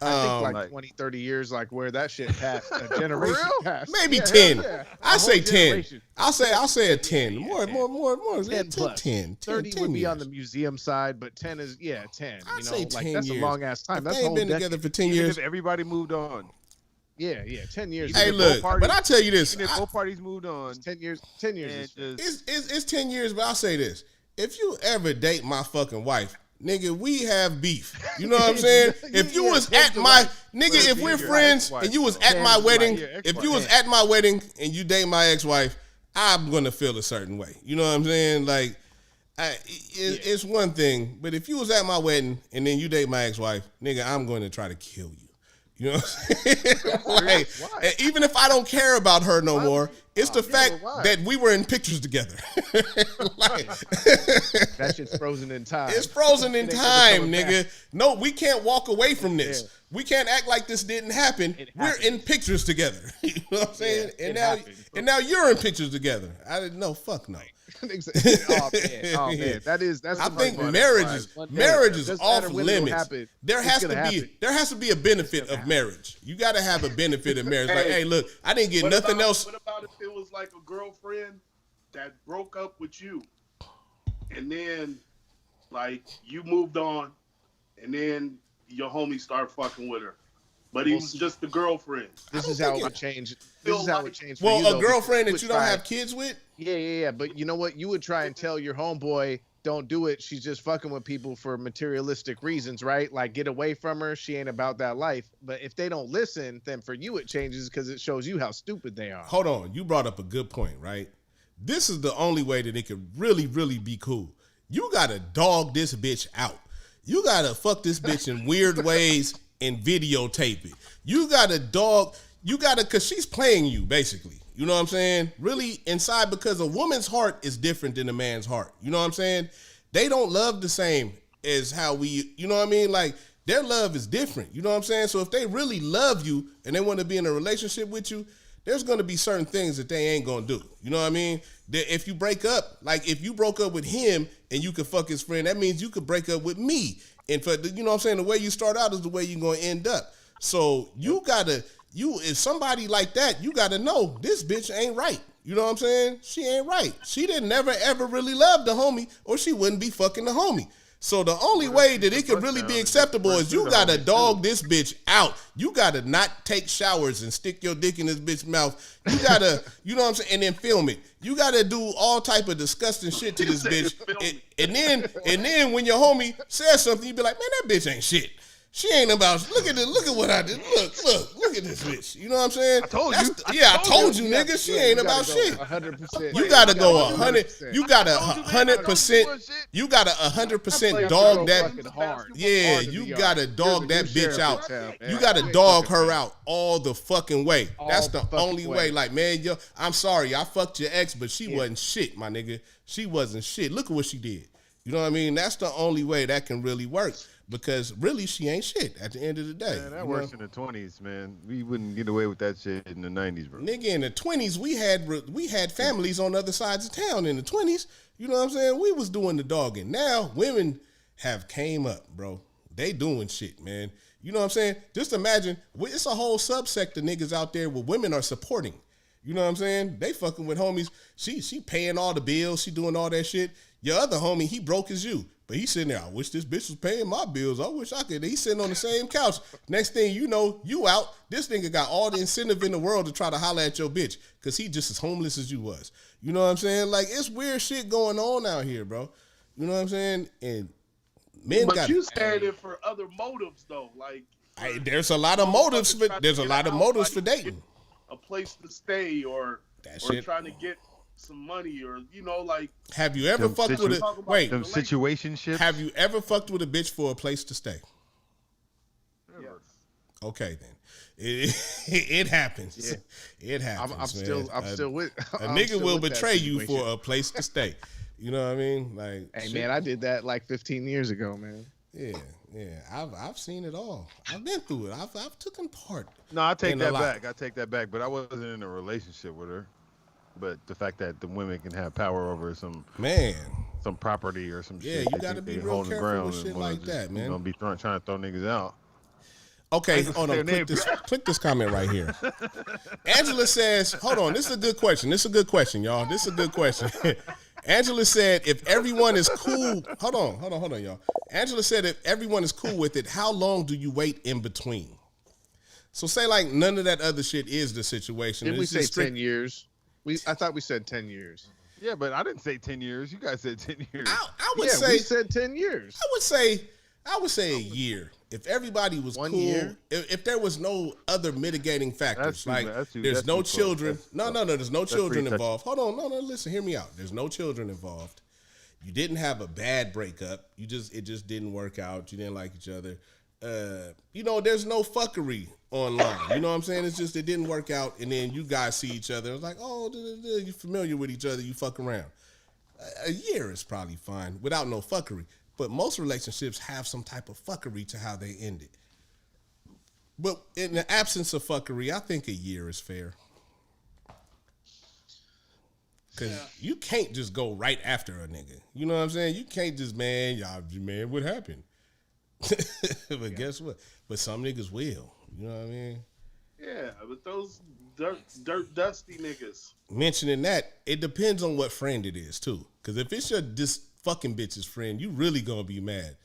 I think like 20, 30 years, like where that shit passed, a generation passed. Maybe 10. I say 10. I'll say a 10. More. 10 plus. 10. 30 would be on the museum side, but 10 is 10. I'd say 10 like that's years. a long ass time. They ain't been together for 10 years. If everybody moved on. Yeah, 10 years. Hey, look, but I'll tell you this. If both parties moved on. 10 years. 10 years. It's 10 years, but I'll say this. If you ever date my fucking wife, nigga, we have beef. You know what I'm saying? If you was at my nigga, if we're friends and you was at my wedding, if you was at my wedding and you date my ex-wife, I'm gonna feel a certain way. You know what I'm saying? Like, it's one thing, but if you was at my wedding and then you date my ex-wife, nigga, I'm going to try to kill you. You know what I'm saying? Like, even if I don't care about her no more, it's the fact that we were in pictures together. Like, that shit's frozen in time. It's frozen in time, nigga. No, we can't walk away from this. Yeah. We can't act like this didn't happen. We're in pictures together. You know what I'm saying? Yeah, and now you're in pictures together. I didn't know. Fuck no. Oh man, that's. I think marriage is off limits. There has to be a benefit of marriage. You got to have a benefit of marriage. Like, hey, look, I didn't get nothing else. What about if it was like a girlfriend that broke up with you, and then like you moved on, and then your homie started fucking with her, but he was just the girlfriend. This is how it would change. This is how it would change. Well, a girlfriend that you don't have kids with. Yeah. But you know what? You would try and tell your homeboy, don't do it. She's just fucking with people for materialistic reasons, right? Like, get away from her. She ain't about that life. But if they don't listen, then for you it changes because it shows you how stupid they are. Hold on. You brought up a good point, right? this is the only way that it could really, really be cool. You gotta dog this bitch out. You gotta fuck this bitch in weird ways and videotape it. You gotta, cause she's playing you, basically. You know what I'm saying? Really inside, because a woman's heart is different than a man's heart. You know what I'm saying? They don't love the same as how we, you know what I mean? Like, their love is different. You know what I'm saying? So if they really love you and they want to be in a relationship with you, there's going to be certain things that they ain't going to do. You know what I mean? That if you break up, like if you broke up with him and you could fuck his friend, that means you could break up with me. And for, you know what I'm saying? The way you start out is the way you're going to end up. So you got to, if somebody like that, you got to know this bitch ain't right. You know what I'm saying? She ain't right. She didn't never, ever really love the homie, or she wouldn't be fucking the homie. So the only way that it could really be acceptable is you gotta dog this bitch out. You gotta not take showers and stick your dick in this bitch's mouth. You gotta, you know what I'm saying, and then film it. You gotta do all type of disgusting shit to this bitch. And then when your homie says something, you be like, man, that bitch ain't shit. She ain't about, look at what I did. Look at this bitch. You know what I'm saying? I told you. I told you, nigga. She ain't about shit. 100%. You gotta go 100. You gotta 100%. You gotta 100% dog that. Hard. Yeah, you gotta dog that bitch out. You gotta dog her out all the fucking way. That's the only way. Like, man, I'm sorry, I fucked your ex, but she wasn't shit, my nigga. She wasn't shit. Look at what she did. You know what I mean? That's the only way that can really work. Because really, she ain't shit at the end of the day. Man, that works in the 20s, man. We wouldn't get away with that shit in the 90s, bro. Nigga, in the 20s, we had families on other sides of town in the 20s. You know what I'm saying? We was doing the dogging. Now, women have came up, bro. They doing shit, man. You know what I'm saying? Just imagine, it's a whole subsect of niggas out there where women are supporting. You know what I'm saying? They fucking with homies. She paying all the bills. She doing all that shit. Your other homie, he broke as you. But he's sitting there, I wish this bitch was paying my bills. I wish I could. He's sitting on the same couch. Next thing you know, you out. This nigga got all the incentive in the world to try to holler at your bitch because he just as homeless as you was. You know what I'm saying? Like, it's weird shit going on out here, bro. You know what I'm saying? And men got. But you said it for other motives, though. Like, there's a lot of motives. There's a lot of motives for dating. A place to stay, or trying to get some money, or like. Have you ever fucked with them situationships? Have you ever fucked with a bitch for a place to stay? Yes. Okay then, it happens. Yeah. It happens. I'm still with. A nigga will betray you for a place to stay. You know what I mean? Like, hey shit. Man, I did that like 15 years ago, man. Yeah. I've seen it all. I've been through it. I've taken part. No, I take that back. I take that back. But I wasn't in a relationship with her. But the fact that the women can have power over some property or some shit. Yeah, you got to be real careful with shit like that, man. You don't be trying to throw niggas out. Okay, hold on. Click this comment right here. Angela says, hold on. This is a good question. Y'all. This is a good question. Angela said, if everyone is cool, hold on, y'all. Angela said, if everyone is cool with it, how long do you wait in between? So say like none of that other shit is the situation. Didn't we say 10 years? I thought we said 10 years. Yeah, but I didn't say 10 years. You guys said 10 years. I would say we said 10 years. I would say a year. If everybody was 1 cool, year? If there was no other mitigating factors, there's no children. No, there's no children involved. Hold on, no, listen, hear me out. There's no children involved. You didn't have a bad breakup. It just didn't work out. You didn't like each other. There's no fuckery online. You know what I'm saying? It's just it didn't work out, and then you guys see each other. It's like, oh, you're familiar with each other. You fuck around. A year is probably fine without no fuckery. But most relationships have some type of fuckery to how they ended. But in the absence of fuckery, I think a year is fair. Because you can't just go right after a nigga. You know what I'm saying? You can't just, man, what happened? But guess what? But some niggas will. You know what I mean? Yeah, but those dirt dusty niggas. Mentioning that, it depends on what friend it is, too. Because if it's this fucking bitch's friend, you really gonna be mad.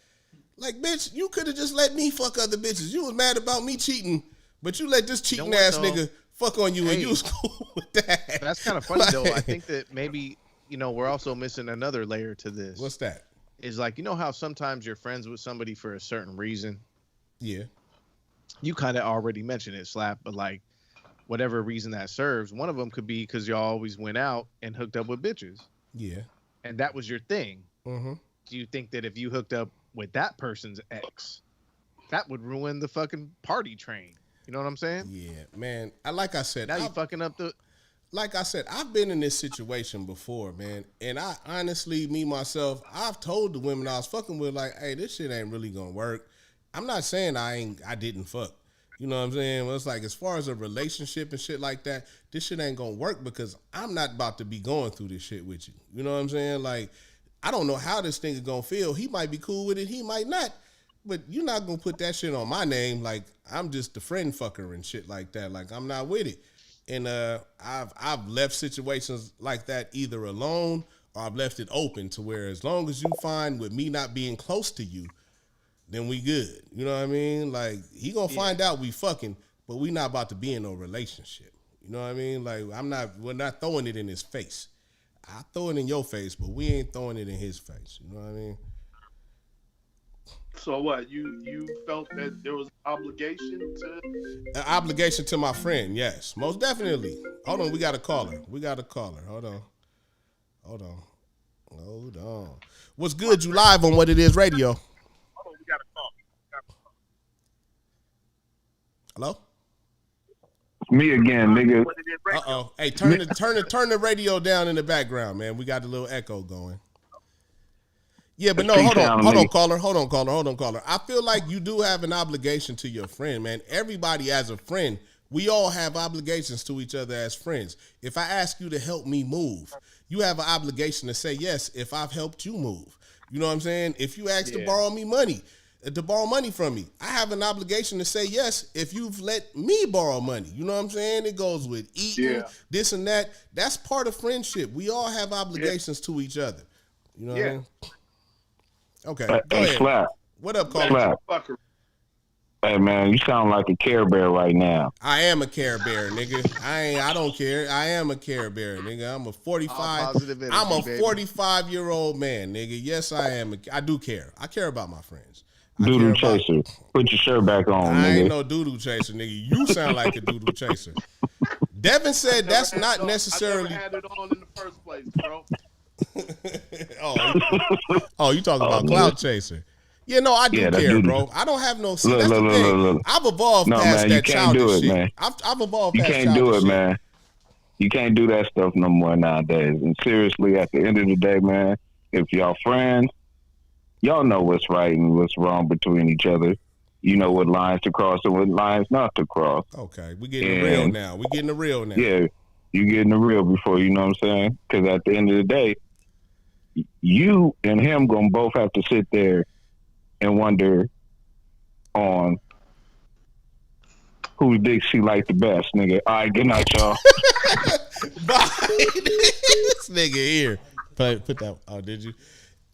Like, bitch, you could have just let me fuck other bitches. You was mad about me cheating, but you let this cheating ass nigga fuck on you and you was cool with that. That's kind of funny, though. I think that maybe, we're also missing another layer to this. What's that? Is like, how sometimes you're friends with somebody for a certain reason? Yeah. You kind of already mentioned it, Slap, but like, whatever reason that serves. One of them could be because y'all always went out and hooked up with bitches. Yeah. And that was your thing. Mm-hmm. Do you think that if you hooked up with that person's ex, that would ruin the fucking party train? You know what I'm saying? Yeah, man. Like I said, now you fucking up the. Like I said, I've been in this situation before, man. And I honestly, me myself, I've told the women I was fucking with, like, hey, this shit ain't really gonna work. I'm not saying I didn't fuck. You know what I'm saying? Well, it's like, as far as a relationship and shit like that, this shit ain't gonna work because I'm not about to be going through this shit with you. You know what I'm saying? Like, I don't know how this thing is gonna feel. He might be cool with it, he might not. But you're not gonna put that shit on my name. Like, I'm just the friend fucker and shit like that. Like, I'm not with it. And I've left situations like that either alone or I've left it open to where as long as you fine with me not being close to you, then we good. You know what I mean? Like, he gonna find out we fucking, but we not about to be in no relationship. You know what I mean? Like, we're not throwing it in his face. I throw it in your face, but we ain't throwing it in his face. You know what I mean? So what? You felt that there was obligation to an obligation to my friend? Yes, most definitely. Hold on, we got a caller. Hold on. What's good? You live on What It Is Radio? Hold on, we got a caller. Hello? Me again, nigga. Uh-oh. Hey, turn the radio down in the background, man. We got a little echo going. Yeah, but no, hold on, caller. I feel like you do have an obligation to your friend, man. Everybody as a friend, we all have obligations to each other as friends. If I ask you to help me move, you have an obligation to say yes if I've helped you move. You know what I'm saying? If you ask to borrow money from me, I have an obligation to say yes if you've let me borrow money. You know what I'm saying? It goes with eating, this and that. That's part of friendship. We all have obligations to each other. You know what I mean? Okay, go ahead. Slap. What up, caller? Hey, man, you sound like a Care Bear right now. I am a Care Bear, nigga. I don't care. I am a Care Bear, nigga. I'm a 45-year-old man, nigga. Yes, I am. I do care. I care about my friends. Doodoo chaser. Put your shirt back on, nigga. I ain't no doodoo chaser, nigga. You sound like a doodoo chaser. Devin said that's not necessarily. I never had it on in the first place, bro. You talking about clout chaser? Yeah, no, I do care, bro. I don't have no. See, that's the thing. I've evolved past that childish shit. I've evolved past childish shit. You can't do it, man. You can't do that stuff no more nowadays. And seriously, at the end of the day, man, if y'all friends, y'all know what's right and what's wrong between each other. You know what lines to cross and what lines not to cross. Okay, we getting real now. Yeah, you getting the real before, you know what I'm saying? Because at the end of the day, you and him gonna both have to sit there and wonder on whose dick she like the best, nigga. All right, good night, y'all. Bye. This nigga here. Put that. Oh, did you?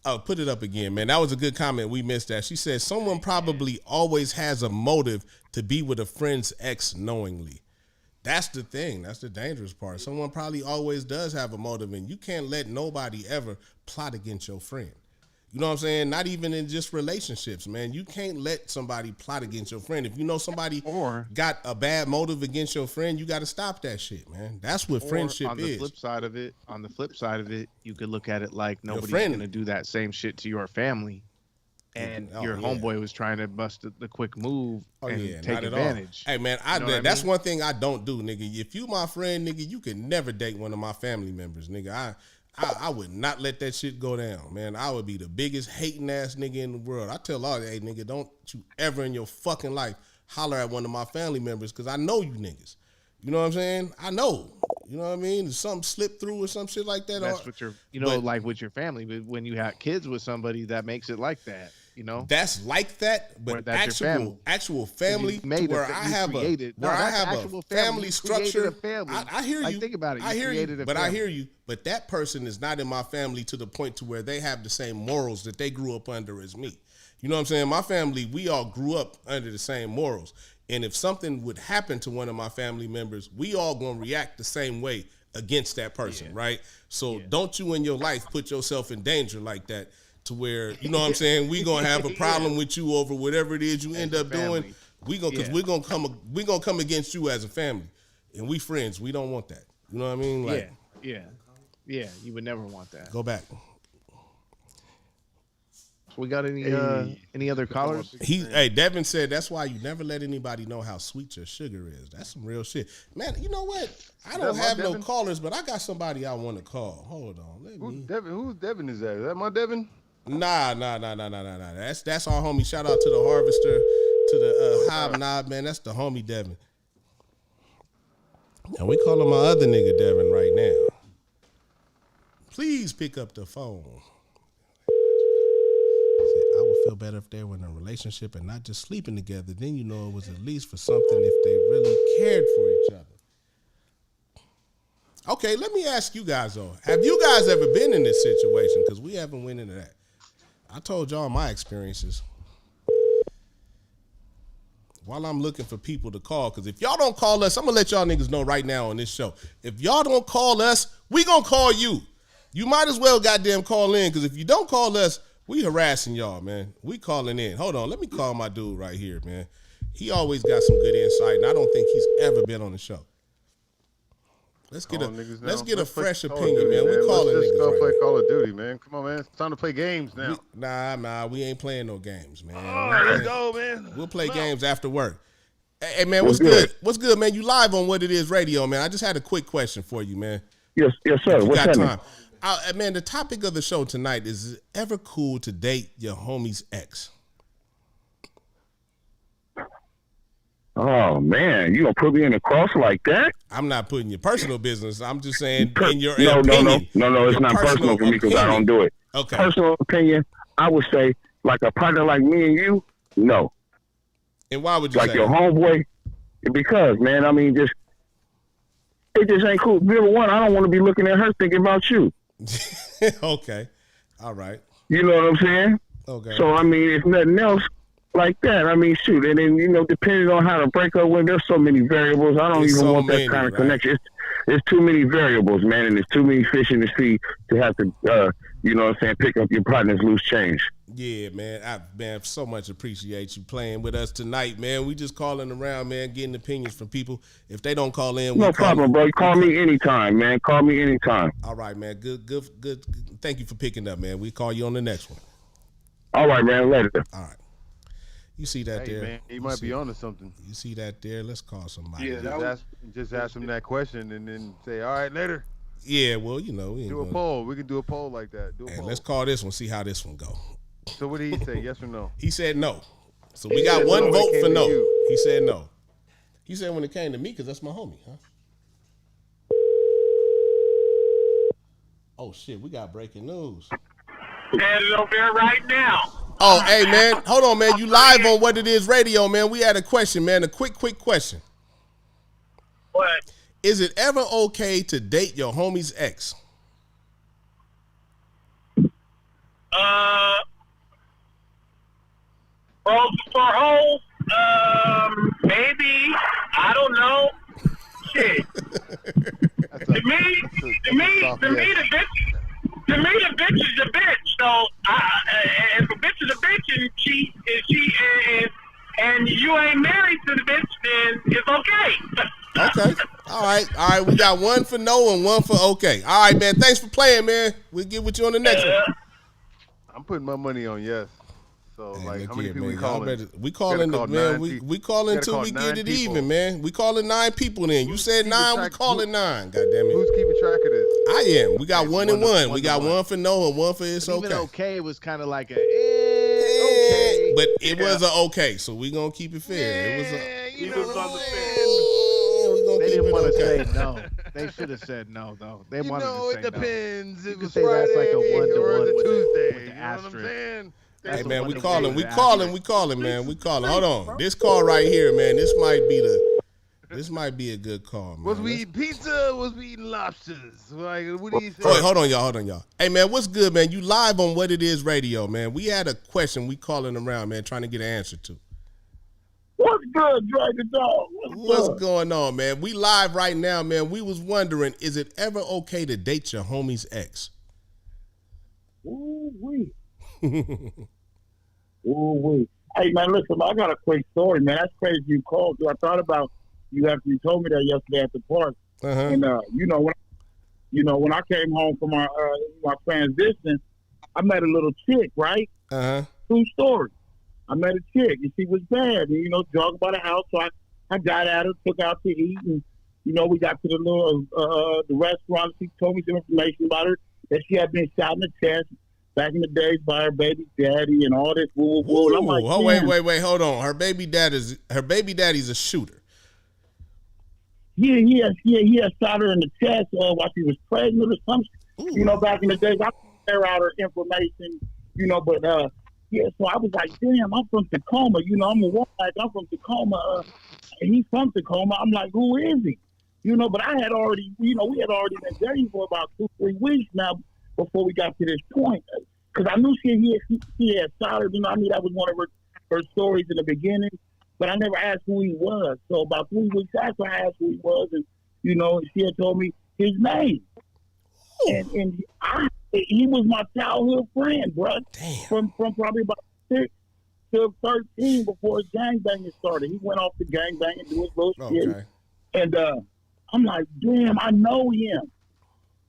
Oh, put it up again, man. That was a good comment. We missed that. She said someone probably always has a motive to be with a friend's ex knowingly. That's the thing. That's the dangerous part. Someone probably always does have a motive, and you can't let nobody ever plot against your friend. You know what I'm saying? Not even in just relationships, man. You can't let somebody plot against your friend. If you know somebody got a bad motive against your friend, you got to stop that shit, man. That's what friendship is. On the flip side of it, you could look at it like nobody's going to do that same shit to your family. And your homeboy was trying to bust the quick move and take advantage. Hey, man, that's one thing I don't do, nigga. If you my friend, nigga, you can never date one of my family members, nigga. I would not let that shit go down, man. I would be the biggest hating ass nigga in the world. I tell all, hey, nigga, don't you ever in your fucking life holler at one of my family members because I know you niggas. You know what I'm saying? I know. You know what I mean? If something slipped through or some shit like that. That's what like with your family. But when you have kids with somebody, that makes it like that. You know, that's like that, but actual family where I have a family structure. I hear you. Think about it. I hear you. But that person is not in my family to the point to where they have the same morals that they grew up under as me. You know what I'm saying? My family, we all grew up under the same morals. And if something would happen to one of my family members, we all gonna react the same way against that person, right? So don't you in your life put yourself in danger like that. To where, you know what I'm saying, we gonna have a problem with you over whatever it is you end up doing. We're gonna come against you as a family. and we friends. We don't want that. You know what I mean? Like, yeah. You would never want that. Go back. We got any other callers? Hey, Devin said that's why you never let anybody know how sweet your sugar is. That's some real shit, man. You know what? I don't have no callers, but I got somebody I want to call. Hold on, Who's Devin? Is that my Devin? Nah. That's our homie. Shout out to the Harvester, to the Hobnob, man. That's the homie Devin. And we calling my other nigga Devin right now. Please pick up the phone. I would feel better if they were in a relationship and not just sleeping together. Then you know it was at least for something if they really cared for each other. Okay, let me ask you guys though. Have you guys ever been in this situation? Because we haven't went into that. I told y'all my experiences. While I'm looking for people to call, because if y'all don't call us, I'm going to let y'all niggas know right now on this show. If y'all don't call us, we going to call you. You might as well goddamn call in, because if you don't call us, we harassing y'all, man. We calling in. Hold on. Let me call my dude right here, man. He always got some good insight, and I don't think he's ever been on the show. Let's get a fresh opinion, man. We calling niggas. Let's go play Call of Duty, man. Come on, man. It's time to play games now. We ain't playing no games, man. Oh, let's go, man. We'll play games after work. Hey, man, what's good? What's good, man? You live on What It Is Radio, man. I just had a quick question for you, man. Yes, sir. What's happening? Man, the topic of the show tonight is it ever cool to date your homie's ex? Oh, man, you gonna put me in a cross like that? I'm not putting your personal business. I'm just saying in your opinion. No, it's not personal for me because I don't do it. Okay. Personal opinion, I would say, like a partner like me and you, no. And why would you like say your that? homeboy? Because, man, I mean, it just ain't cool. Number one, I don't want to be looking at her thinking about you. Okay. All right. You know what I'm saying? Okay. So, I mean, if nothing else, like that, I mean, shoot, and then, depending on how to break up with, there's so many variables. I don't even want that kind of connection. It's too many variables, man, and there's too many fish in the sea to have to, you know what I'm saying, pick up your partner's loose change. Yeah, man. I so much appreciate you playing with us tonight, man. We just calling around, man, getting opinions from people. If they don't call in, no problem, bro. Call me anytime, man. Call me anytime. All right, man. Good. Thank you for picking up, man. We call you on the next one. All right, man. Later. All right. You see that there? Man, he might be onto something. You see that there? Let's call somebody. Yeah, just ask him that question and then say, all right, later. Yeah, well, we do a poll. We can do a poll like that. Let's call this one, see how this one go. So what did he say, yes or no? He said no. So we got one vote for no. He said no. He said when it came to me, because that's my homie, huh? Oh, shit, we got breaking news. Headed over there right now. Oh, hey, man. Hold on, man. You live on What It Is Radio, man. We had a question, man. A quick question. What? Is it ever okay to date your homie's ex? For hoes, maybe. I don't know. Shit. To me, the bitch is a bitch. So, if a bitch is a bitch and you ain't married to the bitch, then it's okay. Okay. All right. We got one for no and one for okay. All right, man. Thanks for playing, man. We'll get with you on the next one. I'm putting my money on yes. So, how many people we calling? We calling, man. We calling until we get it even, man. We calling 9 people in. You said 9, we calling 9. God damn it. Who's keeping track of this? I am. We got 1 and 1. We got 1 for no and 1 for it's okay. Even okay was kind of like a okay. But it was a okay, so we gonna keep it fair. It was they didn't want to say no. They should have said no, though. They wanted to say it depends. No. It was Friday that's like a 1-to-1 or with Tuesday. You know what I'm saying? Hey, man, we calling, man. We calling. Hold on. This call right here, man, this might be a good call, man. Was we eating pizza? Was we eating lobsters? Like, what do you think? Wait, hold on, y'all. Hey, man, what's good, man? You live on What It Is Radio, man. We had a question we calling around, man, trying to get an answer to. What's good, Dragon Dog? What's going on, man? We live right now, man. We was wondering, is it ever okay to date your homie's ex? Ooh-wee. Ooh-wee. Hey, man, listen, I got a quick story, man. That's crazy you called. I thought about You actually told me that yesterday at the park. And when I came home from my transition, I met a little chick, right? True story. I met a chick, and she was bad. And, jogged by the house, so I got at her, took out to eat, and, we got to the little the restaurant. She told me some information about her, that she had been shot in the chest back in the days by her baby daddy and all this. Ooh, I'm like, wait, hold on. Her baby daddy's a shooter. Yeah, he had shot her in the chest while she was pregnant or something. Back in the days, I couldn't tear out her information, but yeah, so I was like, damn, I'm from Tacoma, I'm a woman, I'm from Tacoma, and he's from Tacoma. I'm like, who is he? But I had already, we had already been dating for about 2-3 weeks now before we got to this point. Because I knew she had shot her, I knew that was one of her stories in the beginning. But I never asked who he was. So about 3 weeks after I asked who he was, and she had told me his name. And he was my childhood friend, bro. Damn. From probably about 6 to 13 before his gangbanging started. He went off the gangbang and do his little shit. And I'm like, damn, I know him.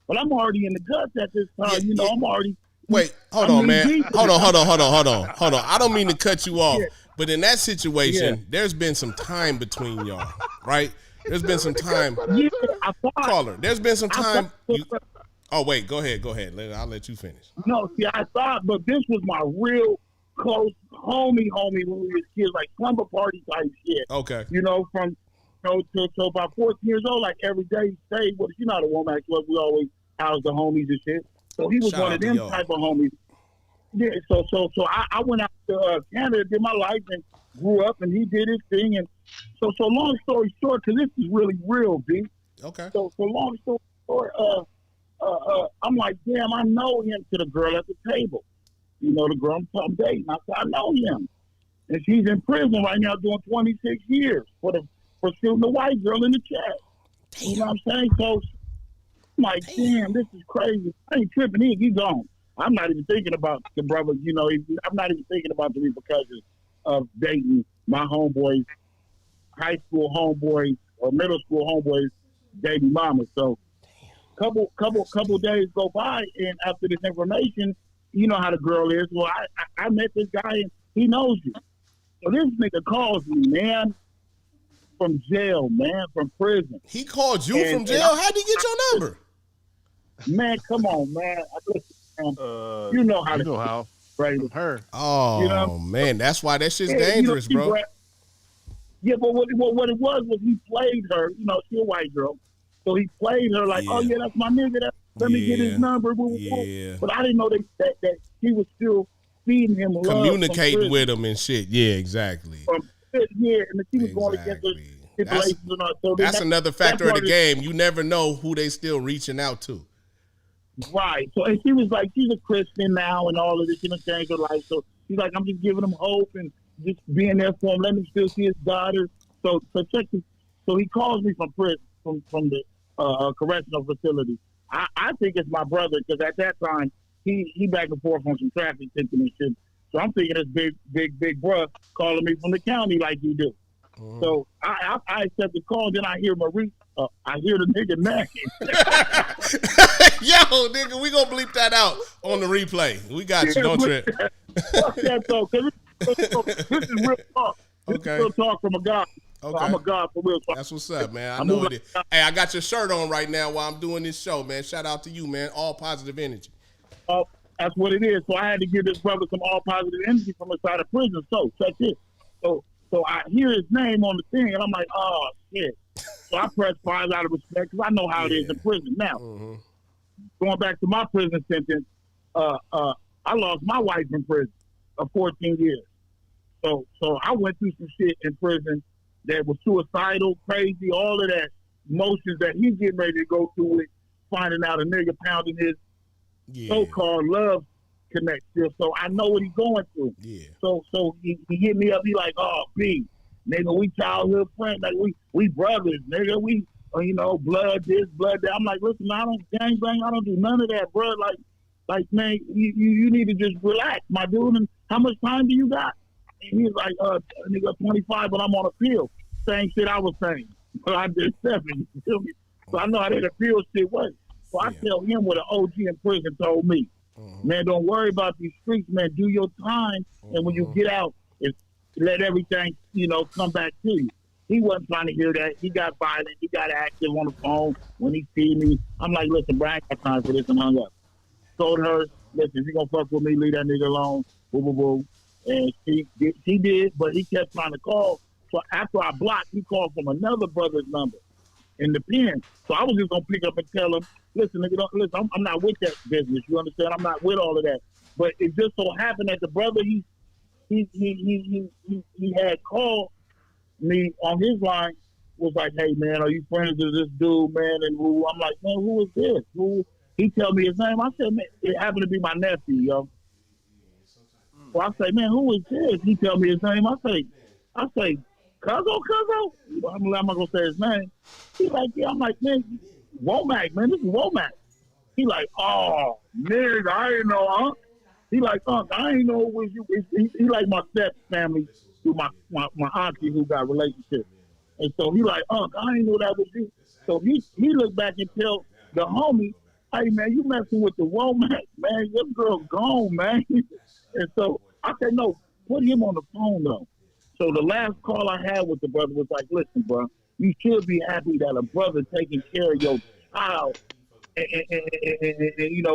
But I'm already in the guts at this time. I'm already. Wait, hold on, man. Hold on. I don't mean to cut you off. Yeah. But in that situation, there's been some time between y'all, right? There's been some time. Yeah, Caller, there's been some time. Oh, wait, go ahead. I'll let you finish. No, see, I thought, but this was my real close homie when we were kids, like slumber party type shit. Okay. From till about 14 years old, like every day he stayed with us. You know how the Womack Club, we always house the homies and shit. So he was one of them type of homies. Yeah, so I went out to Canada, did my life, and grew up, and he did his thing. And so long story short, because this is really real, B. Okay. So long story short, I'm like, damn, I know him, to the girl at the table. The girl I'm dating. I said, I know him. And she's in prison right now doing 26 years for shooting a white girl in the chest. Damn. You know what I'm saying? So I'm like, damn, this is crazy. I ain't tripping. He's gone. I'm not even thinking about the brother, I'm not even thinking about the repercussions of dating my homeboys, high school homeboys or middle school homeboys, baby mama. So couple days go by, and after this information, you know how the girl is. Well, I met this guy, and he knows you. So this nigga calls me, man, from jail, man, from prison. He called you from jail? How'd he get your number? Man, come on, man. You know how. Right. Her. Oh, man. That's why that shit's dangerous, bro. Yeah, but what it was he played her. She a white girl. So he played her like, oh, yeah, that's my nigga. Let me get his number. Yeah. But I didn't know that he was still feeding him love. Communicating with him and shit. Yeah, exactly. And then she was going against her stipulations and all. So that's another factor of the game. You never know who they still reaching out to. Right. So, and she was like, she's a Christian now and all of this, changed her life. So she's like, I'm just giving him hope and just being there for him. Let me still see his daughter. So check this. So he calls me from prison, from the correctional facility. I think it's my brother, because at that time he back and forth on some traffic tickets and shit. So I'm thinking it's big bro calling me from the county like you do. Mm-hmm. So I accept the call. Then I hear Marie. I hear the nigga name. Yo, nigga, we gonna bleep that out on the replay. We got you. Don't trip. Fuck that though, because this is real talk. This is real talk from a guy. Okay. I'm a god for real. That's what's up, man. I know it is. Hey, I got your shirt on right now while I'm doing this show, man. Shout out to you, man. All positive energy. That's what it is. So I had to give this brother some all positive energy from inside of prison. So check this. So I hear his name on the thing, and I'm like, oh, shit. So I press 5 out of respect, because I know how it is in prison. Now, going back to my prison sentence, I lost my wife in prison of 14 years. So I went through some shit in prison that was suicidal, crazy, all of that emotions that he's getting ready to go through with finding out a nigga pounding his so-called love connect still. So I know what he's going through. Yeah. So he hit me up. He like, oh, B, nigga, we childhood friends. Like we brothers, nigga. We blood this, blood that. I'm like, listen, I don't gangbang. I don't do none of that, bro. Like man, you need to just relax, my dude. And how much time do you got? And he was like, nigga, 25, but I'm on appeal. Same shit I was saying. but I did 7. You feel me? So I know how that appeal shit works. So I tell him what an OG in prison told me. Man, don't worry about these streets, man. Do your time, and when you get out, let everything, come back to you. He wasn't trying to hear that. He got violent. He got active on the phone when he see me. I'm like, listen, Brian, I ain't got time for this, and hung up. Told her, listen, if you gonna fuck with me, leave that nigga alone. Boo, boo, boo. And she did, but he kept trying to call. So after I blocked, he called from another brother's number in the pen. So I was just gonna pick up and tell him, listen, nigga, listen, I'm not with that business. You understand? I'm not with all of that. But it just so happened that the brother he had called me on his line was like, hey man, are you friends with this dude, man? And I'm like, man, who is this? Who? He tell me his name. I said, man, it happened to be my nephew, yo. So I say, man, who is this? He tell me his name. I say, Cuzzo? I'm not gonna say his name. He like, yeah. I'm like, man, Womack, man, this is Womack. He like, oh, nigga, I ain't know, huh? He like, I ain't know it was you. He like my step family through my auntie who got relationships. And so he like, I ain't know that was you. So he looked back and tell the homie, hey man, you messing with the Womack, man. Your girl gone, man. And so I said, no, put him on the phone though. So the last call I had with the brother was like, listen, bro, you should be happy that a brother taking care of your child and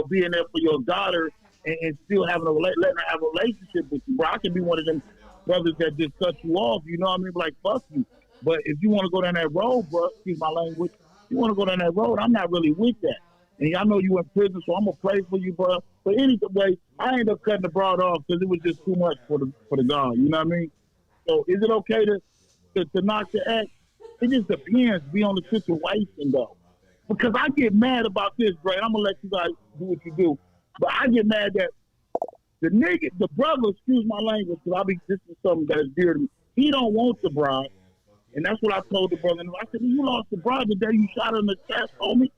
being there for your daughter and still having letting her have a relationship with you, bro. I can be one of them brothers that just cut you off, you know what I mean? Like, fuck you. But if you want to go down that road, bro, excuse my language, you want to go down that road, I'm not really with that. And I know you in prison, so I'm going to pray for you, bro. But anyway, I ended up cutting the broad off because it was just too much for the guy, you know what I mean? So is it okay to knock the ex? It just depends, be on the situation, though. Because I get mad about this, bro, and I'm going to let you guys do what you do. But I get mad that the brother, excuse my language, because this is something that is dear to me. He don't want the bride. And that's what I told the brother. I said, you lost the bride the day you shot her in the chest, homie.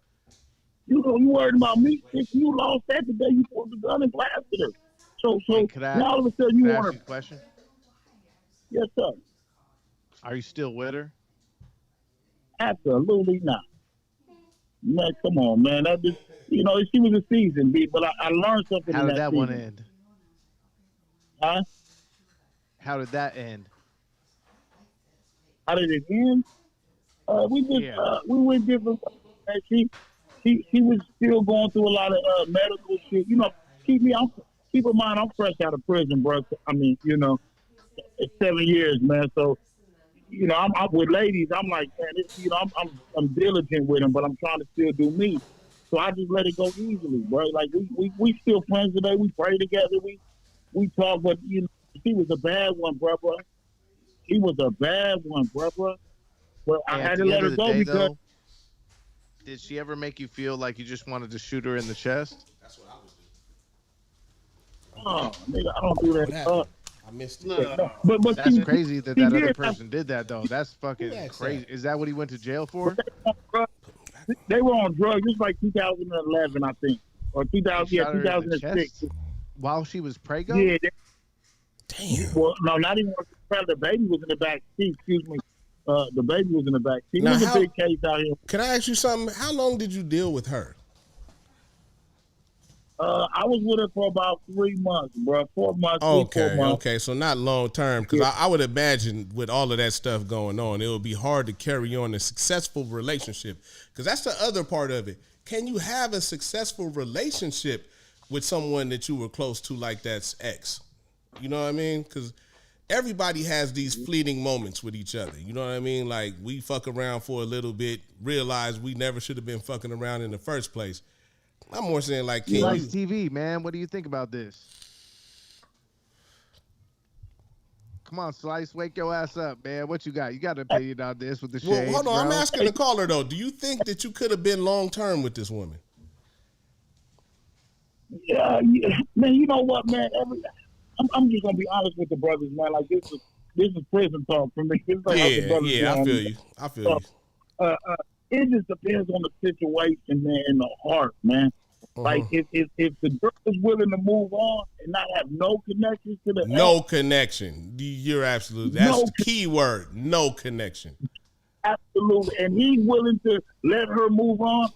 You worried about me? If you lost that the day you pulled the gun and blasted her. So now all of a sudden you want to. Question? Yes, sir. Are you still with her? Absolutely not. Man, come on, man. That just, she was a season beat, but I learned something. How did that season. One end? Huh? How did that end? How did it end? We went different. She was still going through a lot of medical shit. Keep in mind, I'm fresh out of prison, bro. I mean, it's 7 years, man. So, I'm with ladies. I'm like, man, I'm diligent with them, but I'm trying to still do me. So I just let it go easily, bro. Like we still friends today. We pray together. We talk, but she was a bad one, bro. She was a bad one, bro. But I had to let her go because. Did she ever make you feel like you just wanted to shoot her in the chest? That's what I was doing. Oh, nigga, I don't do that. I missed it. No. But that's crazy that other person did that, though. That's fucking crazy. Is that what he went to jail for? They were on drugs. It was like 2011, I think. Or 2006. While she was preggo? Yeah. Damn. Well, no, not even the baby was in the back seat. Excuse me. The baby was in the back seat. It was a big case out here. Can I ask you something? How long did you deal with her? I was with her for about 3 months, bro. 4 months. Okay, 4 months. okay. So not long term, because I would imagine with all of that stuff going on, it would be hard to carry on a successful relationship. Because that's the other part of it. Can you have a successful relationship with someone that you were close to like that's ex? You know what I mean? Because everybody has these fleeting moments with each other. You know what I mean? Like, we fuck around for a little bit, realize we never should have been fucking around in the first place. I'm more saying, like, he likes TV, man. What do you think about this? Come on, Slice, wake your ass up, man. What you got? You got an opinion on this with the shades, Well, hold on. bro. I'm asking the caller, though. Do you think that you could have been long-term with this woman? Yeah, man, you know what, man? I'm just going to be honest with the brothers, man. Like, this is prison talk for me. This is like I feel you. I feel you. It just depends on the situation, man, and the heart, man. Like, if the girl is willing to move on and not have no connection to the no connection. You're absolutely, that's the key word, no connection. Absolutely. And he's willing to let her move on,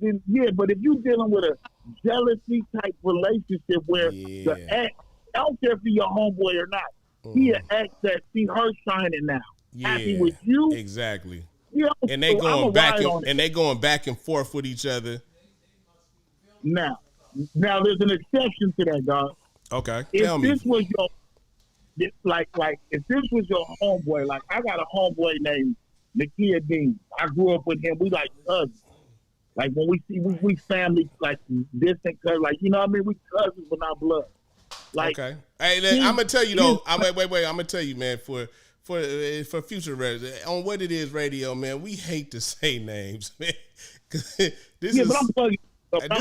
then yeah. But if you're dealing with a jealousy type relationship where the ex, I don't care if you're your homeboy or not, he an ex that see her shining now. Happy with you. Exactly. You know, and they going back and they going back and forth with each other. Now there's an exception to that, dog. Okay. If this was your like if this was your homeboy, like I got a homeboy named Nakia Dean. I grew up with him. We like cousins. Like when we see we family like distant cousins. Like you know what I mean? We cousins but not blood. Like okay. Hey, I'm gonna tell you though. Wait. I'm gonna tell you, man. For future residents on What It Is Radio, man, we hate to say names, man. This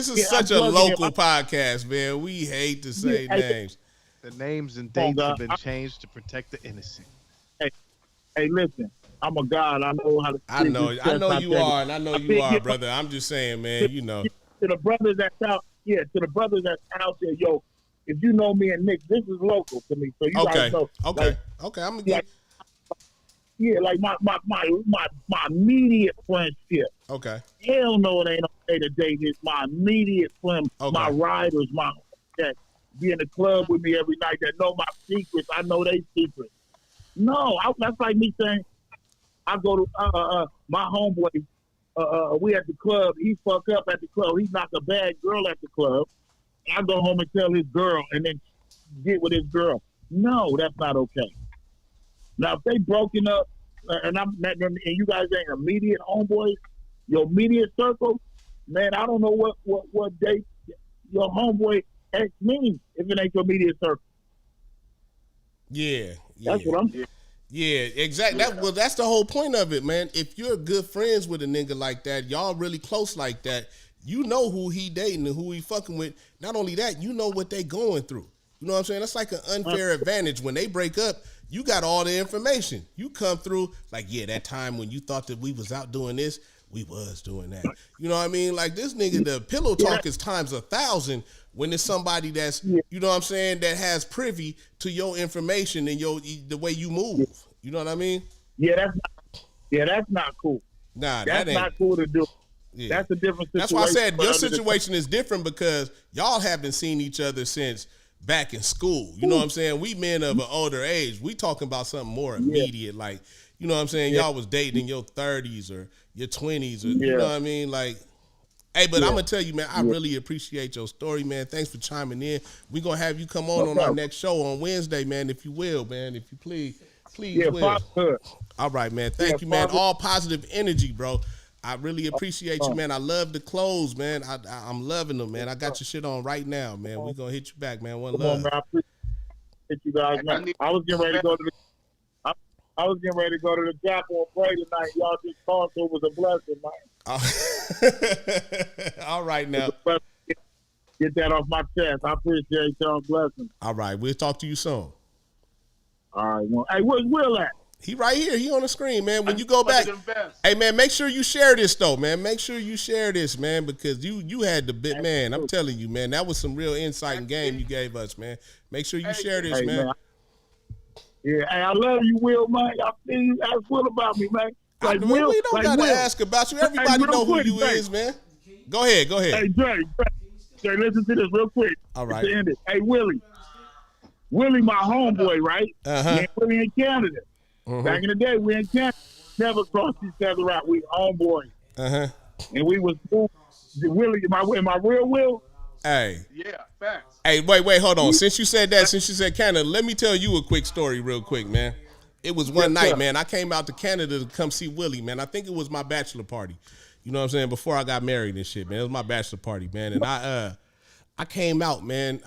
is such a local podcast, man. We hate to say names. The names and dates have been changed to protect the innocent. Hey, listen. I'm a god. I know how to. I know you are, and I know you are, brother. I'm just saying, man. You know. To the brothers that's out, to the brothers that's out there, yo. If you know me and Nick, this is local to me, so you guys know. Okay. I'm gonna get. Like my immediate friendship. Okay. Hell no, it ain't okay to date. It's my immediate friend, my riders, that be in the club with me every night, that know my secrets. I know they secrets. No, that's like me saying, I go to my homeboy. We at the club. He fuck up at the club. He knock a bad girl at the club. I go home and tell his girl, and then get with his girl. No, that's not okay. Now, if they broken up, and you guys ain't immediate homeboys, your immediate circle, man, I don't know what date your homeboy ex means if it ain't your immediate circle. Yeah. That's what I'm saying. Yeah, exactly. That's the whole point of it, man. If you're good friends with a nigga like that, y'all really close like that, you know who he dating and who he fucking with. Not only that, you know what they going through. You know what I'm saying? That's like an unfair advantage. When they break up, you got all the information. You come through like, yeah, that time when you thought that we was out doing this, we was doing that. You know what I mean? Like this nigga, the pillow talk is times 1,000 when it's somebody that's, you know what I'm saying, that has privy to your information and the way you move. You know what I mean? Yeah, that's not cool. Nah, that's not cool to do. Yeah. That's a different situation. That's why I said your situation is different because y'all haven't seen each other since back in school. You know what I'm saying? We men of an older age. We talking about something more immediate. Like, you know what I'm saying? Y'all was dating in your 30s or your 20s or, you know what I mean? Like, hey, but I'm going to tell you, man, I really appreciate your story, man. Thanks for chiming in. We're going to have you come on our next show on Wednesday, man, if you will, man. If you please will. All right, man. Thank you, man. All positive energy, bro. I really appreciate you, man. I love the clothes, man. I'm loving them, man. I got your shit on right now, man. We're going to hit you back, man. One love. On, man. I appreciate you guys, man. I was getting ready to go to the chapel and pray tonight. Y'all just talked, so it was a blessing, man. All right, now. Get that off my chest. I appreciate y'all blessing. All right. We'll talk to you soon. All right. Well, hey, where's Will at? He right here. He on the screen, man. When you go back, hey, man, make sure you share this, though, man. Make sure you share this, man, because you had the bit, man. I'm telling you, man, that was some real insight and game you gave us, man. Make sure you share this, man. Yeah, hey, I love you, Will, man. I feel you. Ask Will about me, man. Like, Will, we don't got to ask about you. Everybody know who you is, man. Go ahead. Hey, Dre, listen to this real quick. All right. Hey, Willie, my homeboy, right? Uh-huh. Willie in Canada. Mm-hmm. Back in the day, we in Canada, never crossed each other out. We homeboys. Uh-huh. And we was Willie, my real Will. Hey. Yeah, facts. Hey, wait, hold on. Since you said Canada, let me tell you a quick story real quick, man. It was one night, man. I came out to Canada to come see Willie, man. I think it was my bachelor party. You know what I'm saying? Before I got married and shit, man. It was my bachelor party, man. And I came out, man.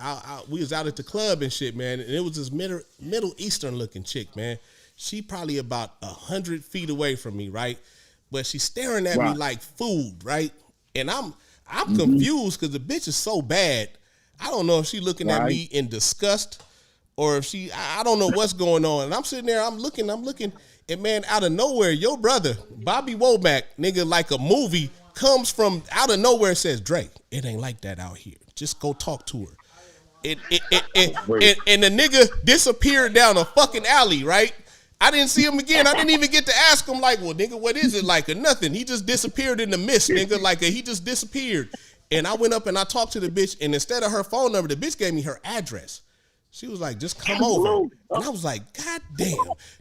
We was out at the club and shit, man. And it was this Middle Eastern looking chick, man. She probably about 100 feet away from me, right? But she's staring at me like food, right? And I'm confused because the bitch is so bad. I don't know if she looking at me in disgust or if I don't know what's going on. And I'm sitting there, I'm looking, and man, out of nowhere, your brother, Bobby Womack, nigga, like a movie, comes from out of nowhere and says, Drake, it ain't like that out here. Just go talk to her. And the nigga disappeared down a fucking alley, right? I didn't see him again. I didn't even get to ask him, like, well, nigga, what is it like or nothing? He just disappeared in the mist, nigga. Like, he just disappeared. And I went up and I talked to the bitch, and instead of her phone number, the bitch gave me her address. She was like, just come over. And I was like, God damn,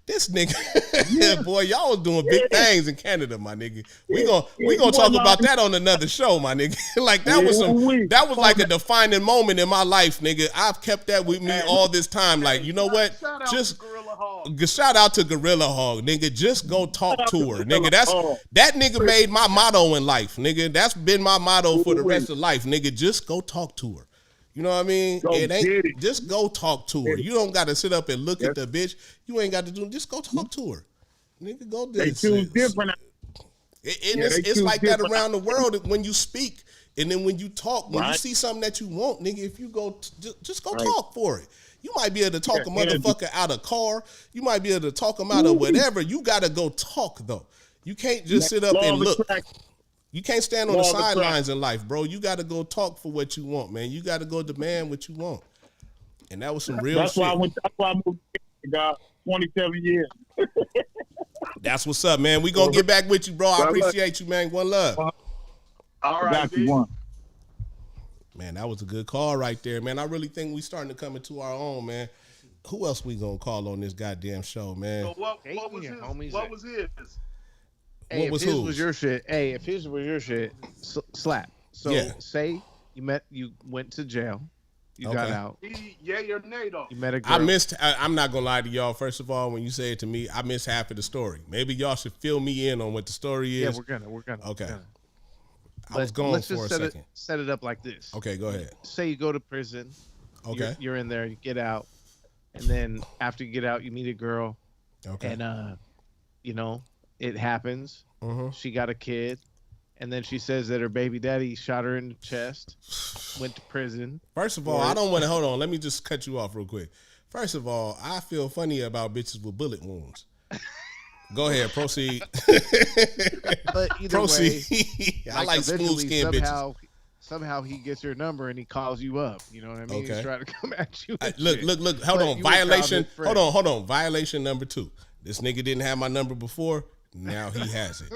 this nigga, boy, y'all was doing big things in Canada, my nigga. We gonna talk about that on another show, my nigga. Like that was like a defining moment in my life, nigga. I've kept that with me all this time. Like, you know what? Just shout out to Gorilla Hog, nigga. Just go talk to her, nigga. That nigga made my motto in life, nigga. That's been my motto for the rest of life, nigga. Just go talk to her. You know what I mean? Just go talk to her. You don't got to sit up and look at the bitch. You ain't got to do. Just go talk to her, nigga. Go do it. They different. It's like that around the world when you speak, and then when you talk, when you see something that you want, nigga. If you go, just go talk for it. You might be able to talk a motherfucker out of car. You might be able to talk him out of whatever. You got to go talk though. You can't just sit up and look. You can't stand on the sidelines in life, bro. You got to go talk for what you want, man. You got to go demand what you want. And that was some real shit. That's why I moved to God 27 years. That's what's up, man. We going to get back with you, bro. I appreciate you, man. One love. All right, man, that was a good call right there, man. I really think we starting to come into our own, man. Who else we going to call on this goddamn show, man? So what was his? Hey, if his was your shit, slap. So say you went to jail, you got out. Yay or nay though? You met a girl. I'm not gonna lie to y'all. First of all, when you say it to me, I missed half of the story. Maybe y'all should fill me in on what the story is. Yeah, we're gonna. Okay. I was gone for a second. Set it up like this. Okay, go ahead. Say you go to prison. Okay. You're in there. You get out, and then after you get out, you meet a girl. Okay. And it happens. Mm-hmm. She got a kid, and then she says that her baby daddy shot her in the chest, went to prison. First of all, I don't want to, hold on. Let me just cut you off real quick. First of all, I feel funny about bitches with bullet wounds. Go ahead, proceed. But either proceed. Way, I like smooth skin bitches. Somehow he gets your number and he calls you up. You know what I mean? Okay. He's trying to come at you. Look. Hold on. Violation. Hold on. Violation number 2. This nigga didn't have my number before. Now he has it.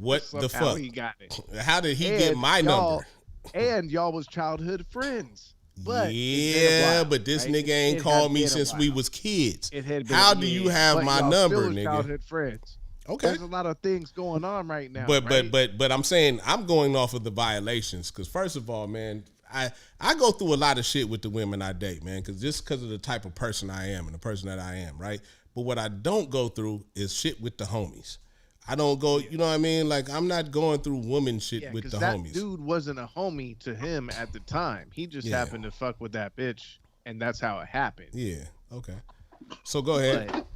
What the fuck? He got it. How did he get my number? And y'all was childhood friends. But but this nigga ain't called me since we was kids. How do you have my number, nigga? Childhood friends. Okay. There's a lot of things going on right now. But I'm saying I'm going off of the violations because first of all, man, I go through a lot of shit with the women I date, man, because of the type of person I am and the person that I am, right? But what I don't go through is shit with the homies. I don't go, you know what I mean? Like, I'm not going through woman shit with the homies. That dude wasn't a homie to him at the time. He just happened to fuck with that bitch, and that's how it happened. Yeah, okay. So go ahead. But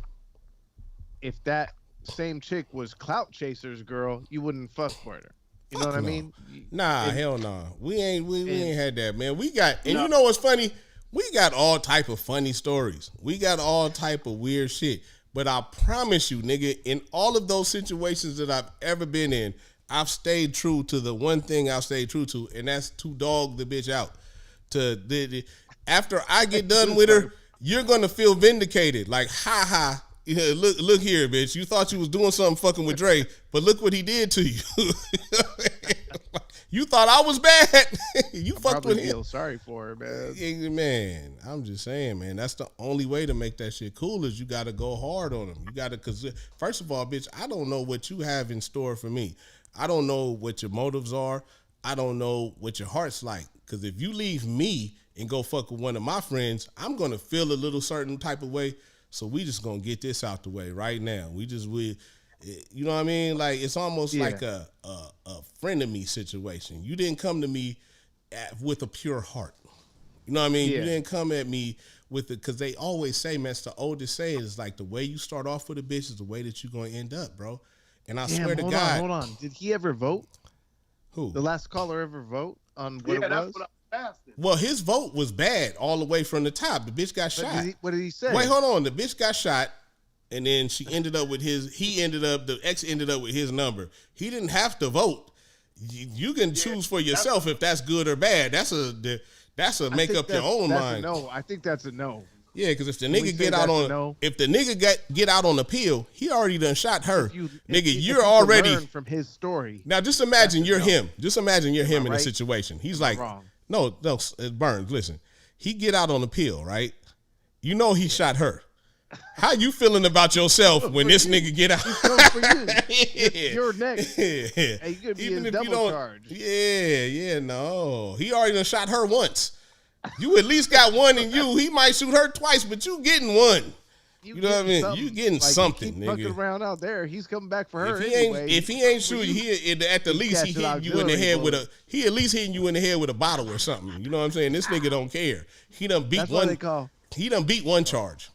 if that same chick was Clout Chaser's girl, you wouldn't fuck for her. You know what I mean? Nah, hell no. Nah. We ain't had that, man. We got, and you know what's funny? We got all type of funny stories. We got all type of weird shit. But I promise you, nigga, in all of those situations that I've ever been in, I've stayed true to the one thing I've stayed true to, and that's to dog the bitch out. After I get done with her, you're gonna feel vindicated. Like, ha ha. Yeah, look here, bitch. You thought you was doing something fucking with Dre, but look what he did to you. You thought I was bad. You fucked with him. Feel sorry for her, man. Man, I'm just saying, man. That's the only way to make that shit cool is you got to go hard on them. You got to, because first of all, bitch, I don't know what you have in store for me. I don't know what your motives are. I don't know what your heart's like. Because if you leave me and go fuck with one of my friends, I'm gonna feel a little certain type of way. So we just gonna get this out the way right now. You know what I mean? Like, it's almost like a frenemy situation. You didn't come to me with a pure heart. You know what I mean? You didn't come at me with it, because they always say, man, it's the oldest saying, is like the way you start off with a bitch is the way that you're going to end up, bro. And I swear to God. Hold on. Did he ever vote? Who? The last caller ever vote on what it was? Well, his vote was bad all the way from the top. The bitch got shot. What did he say? Wait, hold on. The bitch got shot. And then she ended up with the ex ended up with his number. He didn't have to vote. You can choose for yourself if that's good or bad. That's a make up your own mind. No, I think that's a no. Yeah, because if the nigga get out on the pill, he already done shot her. You're already learn from his story. Now just imagine you're him. Just imagine you're him in a situation. He's like, no, Burns, listen. He get out on the pill, right? You know he shot her. How you feeling about yourself when this nigga get out? He's coming for you. You're next. Yeah. Hey, you could be in double charge. Yeah, no. He already done shot her once. You at least got one in you. He might shoot her twice, but you getting one. You know what I mean? You getting something, nigga. Fucking around out there, he's coming back for her. If he ain't shooting, at the least he hitting you in the head with a. He at least hitting you in the head with a bottle or something. You know what I'm saying? This nigga don't care. He done beat one. He done beat one charge.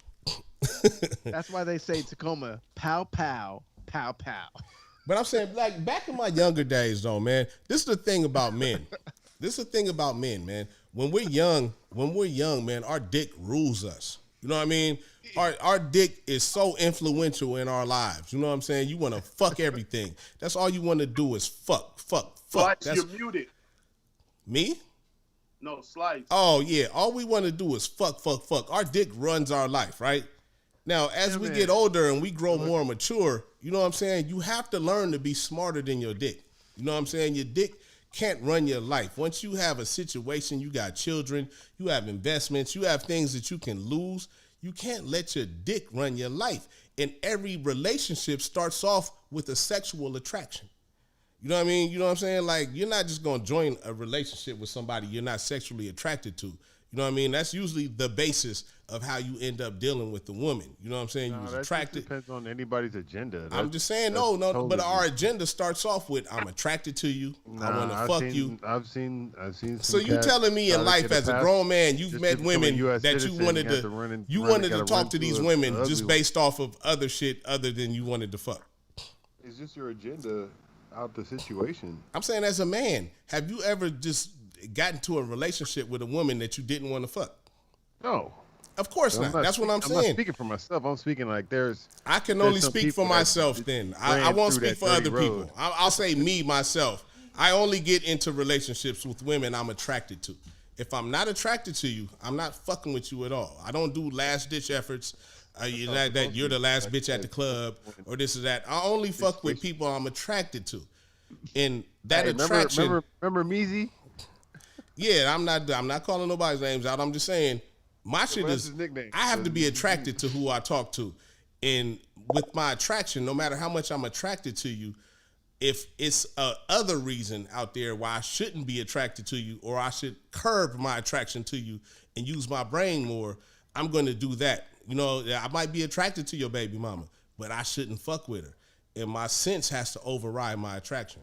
That's why they say Tacoma, pow, pow, pow, pow. But I'm saying, like, back in my younger days, though, man, this is the thing about men. Man. When we're young, man, our dick rules us. You know what I mean? Our dick is so influential in our lives. You know what I'm saying? You want to fuck everything. That's all you want to do is fuck. Slice, you're muted. Me? No, Slice. Oh, yeah. All we want to do is fuck. Our dick runs our life, right? Now, as we get older and we grow more mature, you know what I'm saying? You have to learn to be smarter than your dick. You know what I'm saying? Your dick can't run your life. Once you have a situation, you got children, you have investments, you have things that you can lose, you can't let your dick run your life. And every relationship starts off with a sexual attraction. You know what I mean? You know what I'm saying? Like, you're not just going to join a relationship with somebody you're not sexually attracted to. You know what I mean? That's usually the basis of how you end up dealing with the woman. You know what I'm saying? You was attracted. Depends on anybody's agenda. I'm just saying, no, but our agenda starts off with, I'm attracted to you. I want to fuck you. I've seen. So you telling me in life as a grown man, you've met women that you wanted to talk to these women just based off of other shit other than you wanted to fuck. It's just your agenda out the situation. I'm saying as a man, have you ever just got into a relationship with a woman that you didn't want to fuck? No. Of course not. That's what I'm saying. I'm not speaking for myself. I'm speaking like I can only speak for myself then. I won't speak for other people. I'll say me, myself. I only get into relationships with women I'm attracted to. If I'm not attracted to you, I'm not fucking with you at all. I don't do last ditch efforts. That you're the last bitch at the club or this or that. I only fuck with people I'm attracted to. And that attraction. Remember Meezy? Yeah, I'm not calling nobody's names out. I'm just saying my shit is I have to be attracted to who I talk to. And with my attraction, no matter how much I'm attracted to you, if it's a other reason out there why I shouldn't be attracted to you or I should curb my attraction to you and use my brain more, I'm going to do that. You know, I might be attracted to your baby mama, but I shouldn't fuck with her. And my sense has to override my attraction.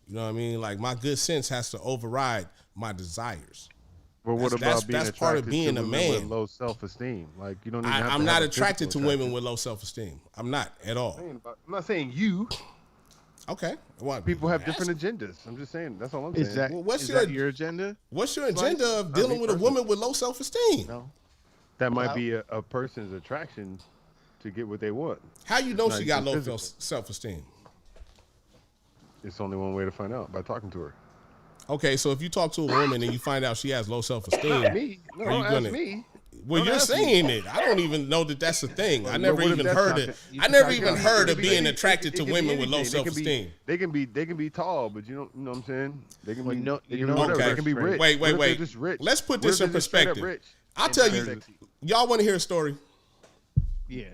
You know what I mean? Like, my good sense has to override my desires. But what about being that's part of being a man with low self-esteem? Like, you don't even have I'm not attracted to women with low self-esteem. I'm not at all. I'm not saying you. Okay. People have different agendas. I'm just saying. That's all I'm saying. Is that your agenda? What's your agenda of dealing with a woman with low self-esteem? No. That might be a person's attraction to get what they want. How you know she got low self-esteem? It's only one way to find out, by talking to her. Okay, so if you talk to a woman and you find out she has low self-esteem, me. No, don't ask me. Well, you're saying it. I don't even know that that's a thing. I never even heard it. I never even heard of being attracted to women with low self-esteem. They can be tall, but you know what I'm saying? They can be whatever. They can be rich. Wait. Let's put this in perspective. I'll tell you. Y'all want to hear a story? Yeah.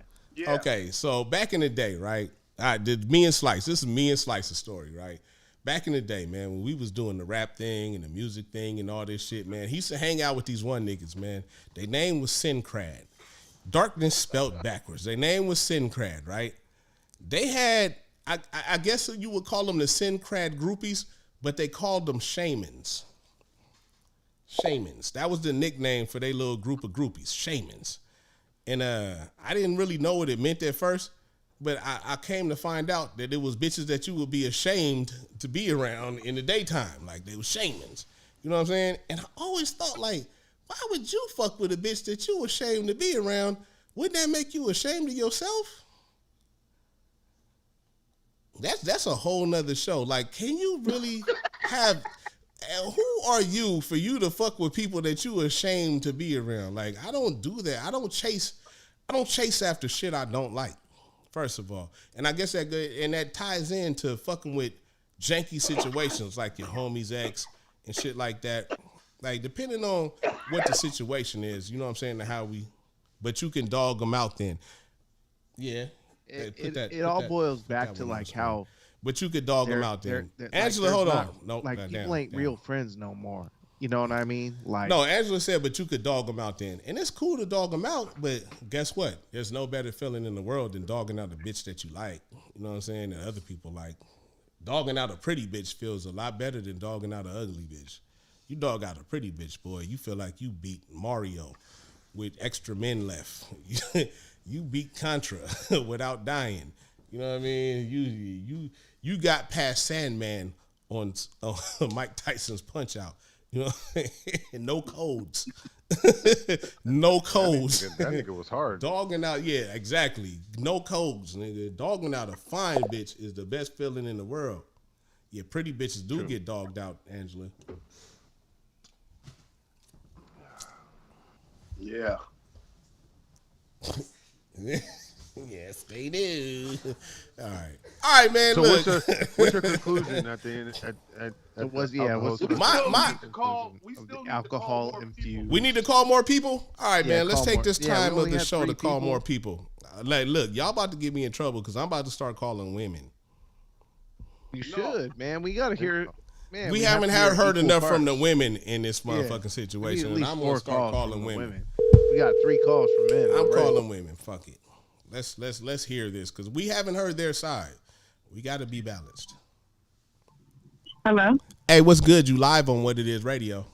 Okay, so back in the day, right? Me and Slice. This is me and Slice's story, right? Back in the day, man, when we was doing the rap thing and the music thing and all this shit, man, he used to hang out with these one niggas, man. Their name was Syncrad. Darkness spelled backwards. Their name was Syncrad, right? They had, I guess you would call them the Syncrad groupies, but they called them shamans. Shamans. That was the nickname for their little group of groupies, shamans. And I didn't really know what it meant at first, but I came to find out that it was bitches that you would be ashamed to be around in the daytime. Like, they were shamans. You know what I'm saying? And I always thought, like, why would you fuck with a bitch that you ashamed to be around? Wouldn't that make you ashamed of yourself? That's a whole nother show. Like, can you really have... who are you for you to fuck with people that you ashamed to be around? Like, I don't do that. I don't chase after shit I don't like, first of all. And I guess that ties into fucking with janky situations like your homie's ex and shit like that. Like, depending on what the situation is, you know what I'm saying, but you can dog them out then. Yeah. It all boils back to like how. But you could dog them out there. Angela, like, hold on. No, like people ain't real friends no more. You know what I mean? Like, no, Angela said, but you could dog them out then. And it's cool to dog them out, but guess what? There's no better feeling in the world than dogging out a bitch that you like. You know what I'm saying? That other people like. Dogging out a pretty bitch feels a lot better than dogging out an ugly bitch. You dog out a pretty bitch, boy, you feel like you beat Mario with extra men left. You beat Contra without dying. You know what I mean? You got past Sandman on Mike Tyson's Punch Out. You know, no codes. No codes. That nigga was hard. Dogging out, yeah, exactly. No codes, nigga. Dogging out a fine bitch is the best feeling in the world. Yeah, pretty bitches do get dogged out, Angela. Yeah. Yes, they do. All right, man. So look. what's your conclusion at the end? Alcohol infused. We need to call more people. All right, man. Let's take this time of the show to call people. more people. Like, look, y'all about to get me in trouble because I'm about to start calling women. You should, man. We gotta hear it. Man, we haven't heard enough from the women in this motherfucking situation, and I'm gonna start calling women. We got 3 calls from men. I'm calling women. Fuck it. Let's hear this because we haven't heard their side. We got to be balanced. Hello. Hey, what's good? You live on What It Is Radio.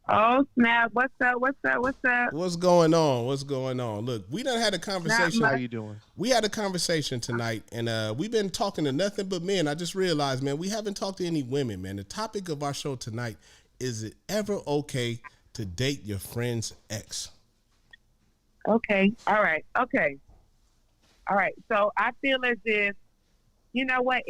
Oh snap! What's up? What's going on? Look, we done had a conversation. How you doing? We had a conversation tonight, and we've been talking to nothing but men. I just realized, man, we haven't talked to any women, man. The topic of our show tonight is: it ever okay to date your friend's ex? Okay. All right. So I feel as if, you know what?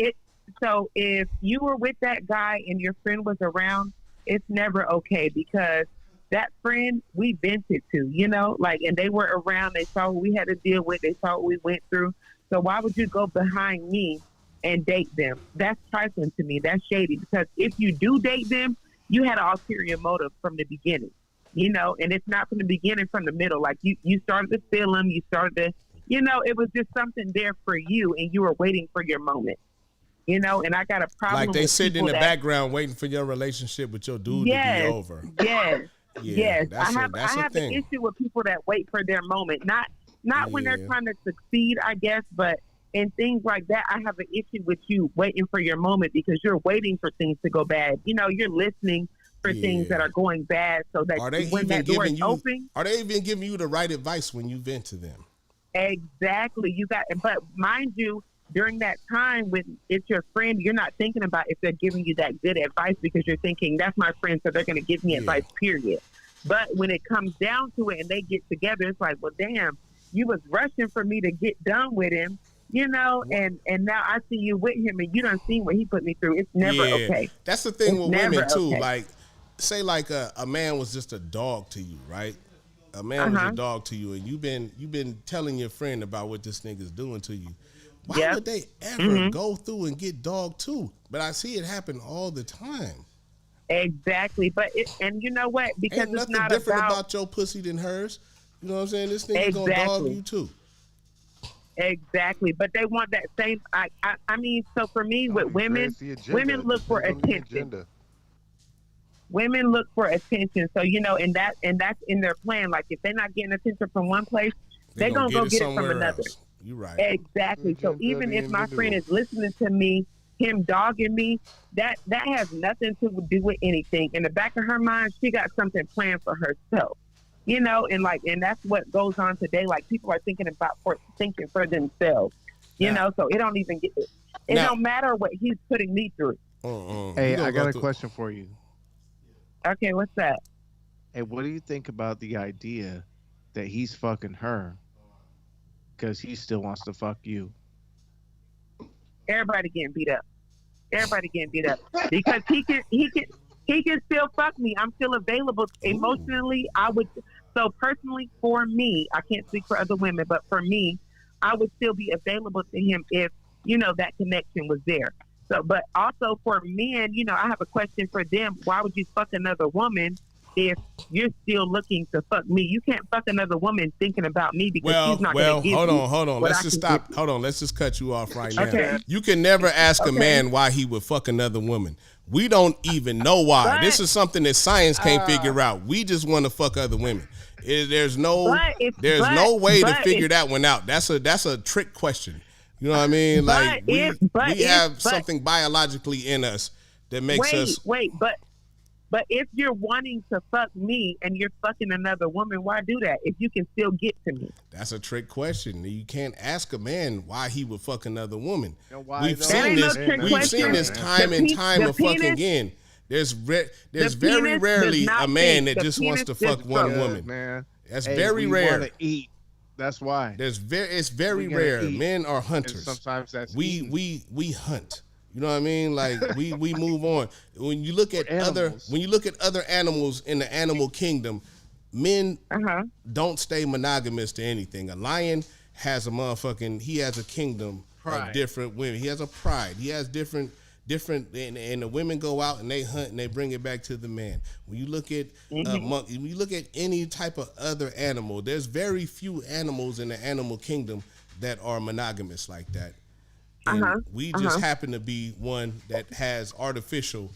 So if you were with that guy and your friend was around, it's never okay because that friend we vented to, you know, like, and they were around. They saw what we had to deal with. They saw what we went through. So why would you go behind me and date them? That's trifling to me. That's shady because if you do date them, you had an ulterior motive from the beginning. You know, and it's not from the beginning, from the middle. Like you started to feel them, you started to, you know, it was just something there for you, and you were waiting for your moment. You know, and I got a problem. Like they sitting in the background waiting for your relationship with your dude to be over. Yes. I have an issue with people that wait for their moment. Not when they're trying to succeed, I guess, but in things like that, I have an issue with you waiting for your moment because you're waiting for things to go bad. You know, you're listening for things that are going bad so that when that door is open. Are they even giving you the right advice when you vent to them? Exactly. But mind you, during that time when it's your friend, you're not thinking about if they're giving you that good advice because you're thinking, that's my friend, so they're going to give me advice, period. But when it comes down to it and they get together, it's like, well, damn, you was rushing for me to get done with him, you know, and now I see you with him and you done seen what he put me through. It's never okay. That's the thing with women, too. Okay. Like, say like a man was just a dog to you, right? A man was a dog to you, and you've been telling your friend about what this nigga's doing to you. Why would they ever go through and get dogged too? But I see it happen all the time. Exactly, and you know what? Because ain't nothing different about your pussy than hers. You know what I'm saying? This nigga gonna dog you too. Exactly, but they want that same. I mean, so for me, with women look for attention. Women look for attention, so you know, and that's in their plan. Like if they're not getting attention from one place, they're gonna go get it from another. You're right. Exactly. So even if my friend is listening to me, him dogging me, that has nothing to do with anything. In the back of her mind, she got something planned for herself. You know, and that's what goes on today. Like people are thinking for themselves. You know, so it don't even it don't matter what he's putting me through. Hey, I got a question for you. Okay, what's that? Hey, what do you think about the idea that he's fucking her because he still wants to fuck you? Everybody getting beat up. Everybody getting beat up because he can still fuck me. I'm still available emotionally. I would. So personally, for me, I can't speak for other women, but for me, I would still be available to him if that connection was there. So, but also for men, I have a question for them. Why would you fuck another woman if you're still looking to fuck me? You can't fuck another woman thinking about me because she's not going to give hold on. Let's just stop. Hold on. Let's just cut you off right now. You can never ask a man why he would fuck another woman. We don't even know why. This is something that science can't figure out. We just want to fuck other women. There's no way to figure that one out. That's a trick question. You know what I mean? Like we have something biologically in us that makes us. But if you're wanting to fuck me and you're fucking another woman, why do that if you can still get to me? That's a trick question. You can't ask a man why he would fuck another woman. We've seen this time and time fucking again. There's very rarely a man that just wants to fuck one woman. Man. That's very rare. Want to eat. That's why. It's very rare. Men are hunters. And sometimes that's we hunt. You know what I mean? Like we move on. When you look at other animals in the animal kingdom, men don't stay monogamous to anything. A lion has he has a kingdom of different women. He has a pride. He has different and the women go out and they hunt and they bring it back to the man. When you look at when you look at any type of other animal, there's very few animals in the animal kingdom that are monogamous like that. And we just happen to be one that has artificial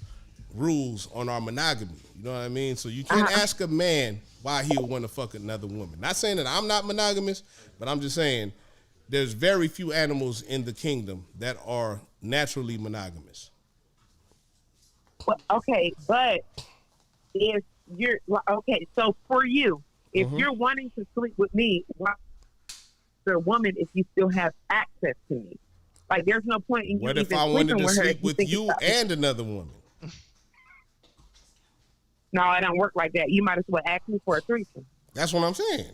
rules on our monogamy. You know what I mean? So you can't ask a man why he would want to fuck another woman. Not saying that I'm not monogamous, but I'm just saying there's very few animals in the kingdom that are naturally monogamous. Well, okay, but if you're so for you, if you're wanting to sleep with me, why a woman if you still have access to me? Like, there's no point in you What if I wanted to sleep with you and another woman? No, it don't work like that. You might as well ask me for a threesome. That's what I'm saying.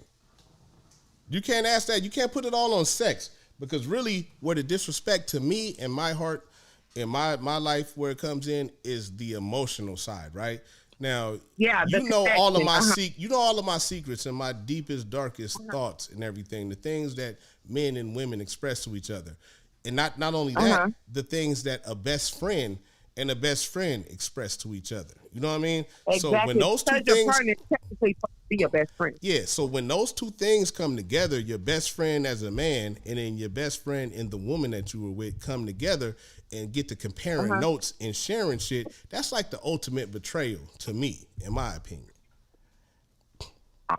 You can't ask that. You can't put it all on sex because really where the disrespect to me and my heart and my life where it comes in is the emotional side, right? Now, you know all of my secrets and my deepest, darkest thoughts and everything, the things that men and women express to each other. And not only that, the things that a best friend and a best friend express to each other. You know what I mean? Exactly. So when those two things, your partner is technically supposed to be your best friend. Yeah. So when those two things come together, your best friend as a man and then your best friend and the woman that you were with come together and get to comparing notes and sharing shit. That's like the ultimate betrayal to me, in my opinion. I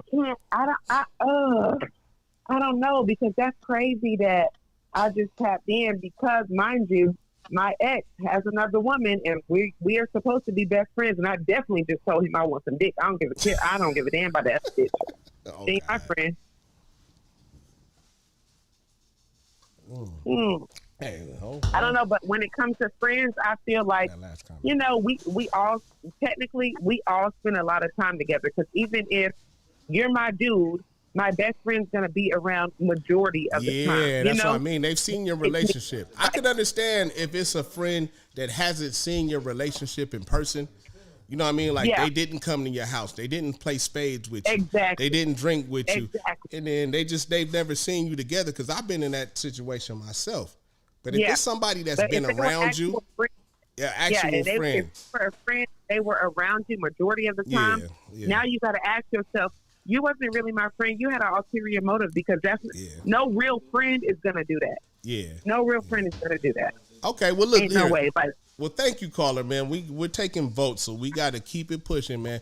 don't know because that's crazy that I just tapped in because, mind you, my ex has another woman and we are supposed to be best friends, and I definitely just told him I want some dick. I don't give a shit. I don't give a damn about that bitch. She ain't my friend. Hey, I don't know, but when it comes to friends, I feel like, we all spend a lot of time together because even if you're my dude, my best friend's going to be around majority of the time. Yeah, that's what I mean. They've seen your relationship. I could understand if it's a friend that hasn't seen your relationship in person. You know what I mean? Like they didn't come to your house. They didn't play spades with you. Exactly. They didn't drink with you. And then they've never seen you together because I've been in that situation myself. But if it's somebody that's been around you, actual friend. For a friend, they were around you majority of the time. Now you got to ask yourself, you wasn't really my friend. You had an ulterior motive because no real friend is going to do that. Yeah. No real friend is going to do that. Okay, well, look. Ain't no way. Well, thank you, caller, man. We're taking votes, so we got to keep it pushing, man.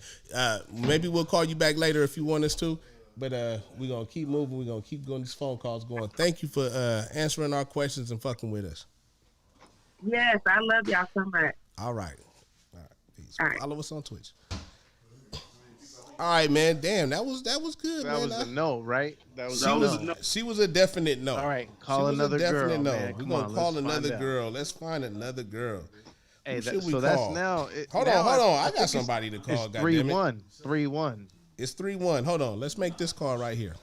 Maybe we'll call you back later if you want us to, but we're going to keep moving. We're going to keep going. These phone calls going. Thank you for answering our questions and fucking with us. Yes, I love y'all so much. All right. Peace. All right. Follow us on Twitch. All right, man. Damn, that was good. That man. was a no, right? She was a definite no. All right, call another girl. No. We're gonna call another girl. Let's find another girl. Hey, that's now. Hold on. I got somebody to call. It's 3-1. 3-1. It's 3-1. Hold on. Let's make this call right here.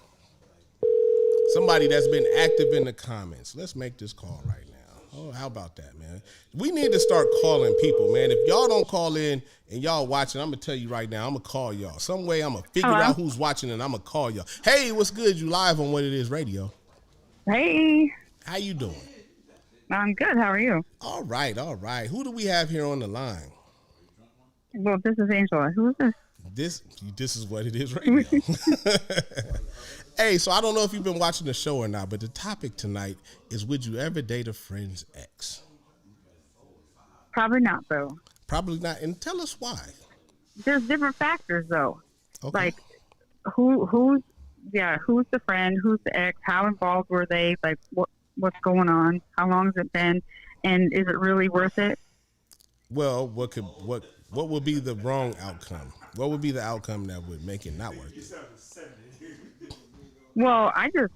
Somebody that's been active in the comments. Let's make this call right now. Oh, how about that, man? We need to start calling people, man. If y'all don't call in and y'all watching, I'm going to tell you right now, I'm going to call y'all. Some way I'm going to figure out who's watching and I'm going to call y'all. Hey, what's good? You live on What It Is Radio. Hey. How you doing? I'm good. How are you? All right. Who do we have here on the line? Well, this is Angela. Who is this? This is What It Is Radio. Hey, so I don't know if you've been watching the show or not, but the topic tonight is, would you ever date a friend's ex? Probably not, though. Probably not. And tell us why. There's different factors, though. Okay. Like, who's the friend? Who's the ex? How involved were they? Like, what's going on? How long has it been? And is it really worth it? Well, what would be the wrong outcome? What would be the outcome that would make it not worth it? Well, I feel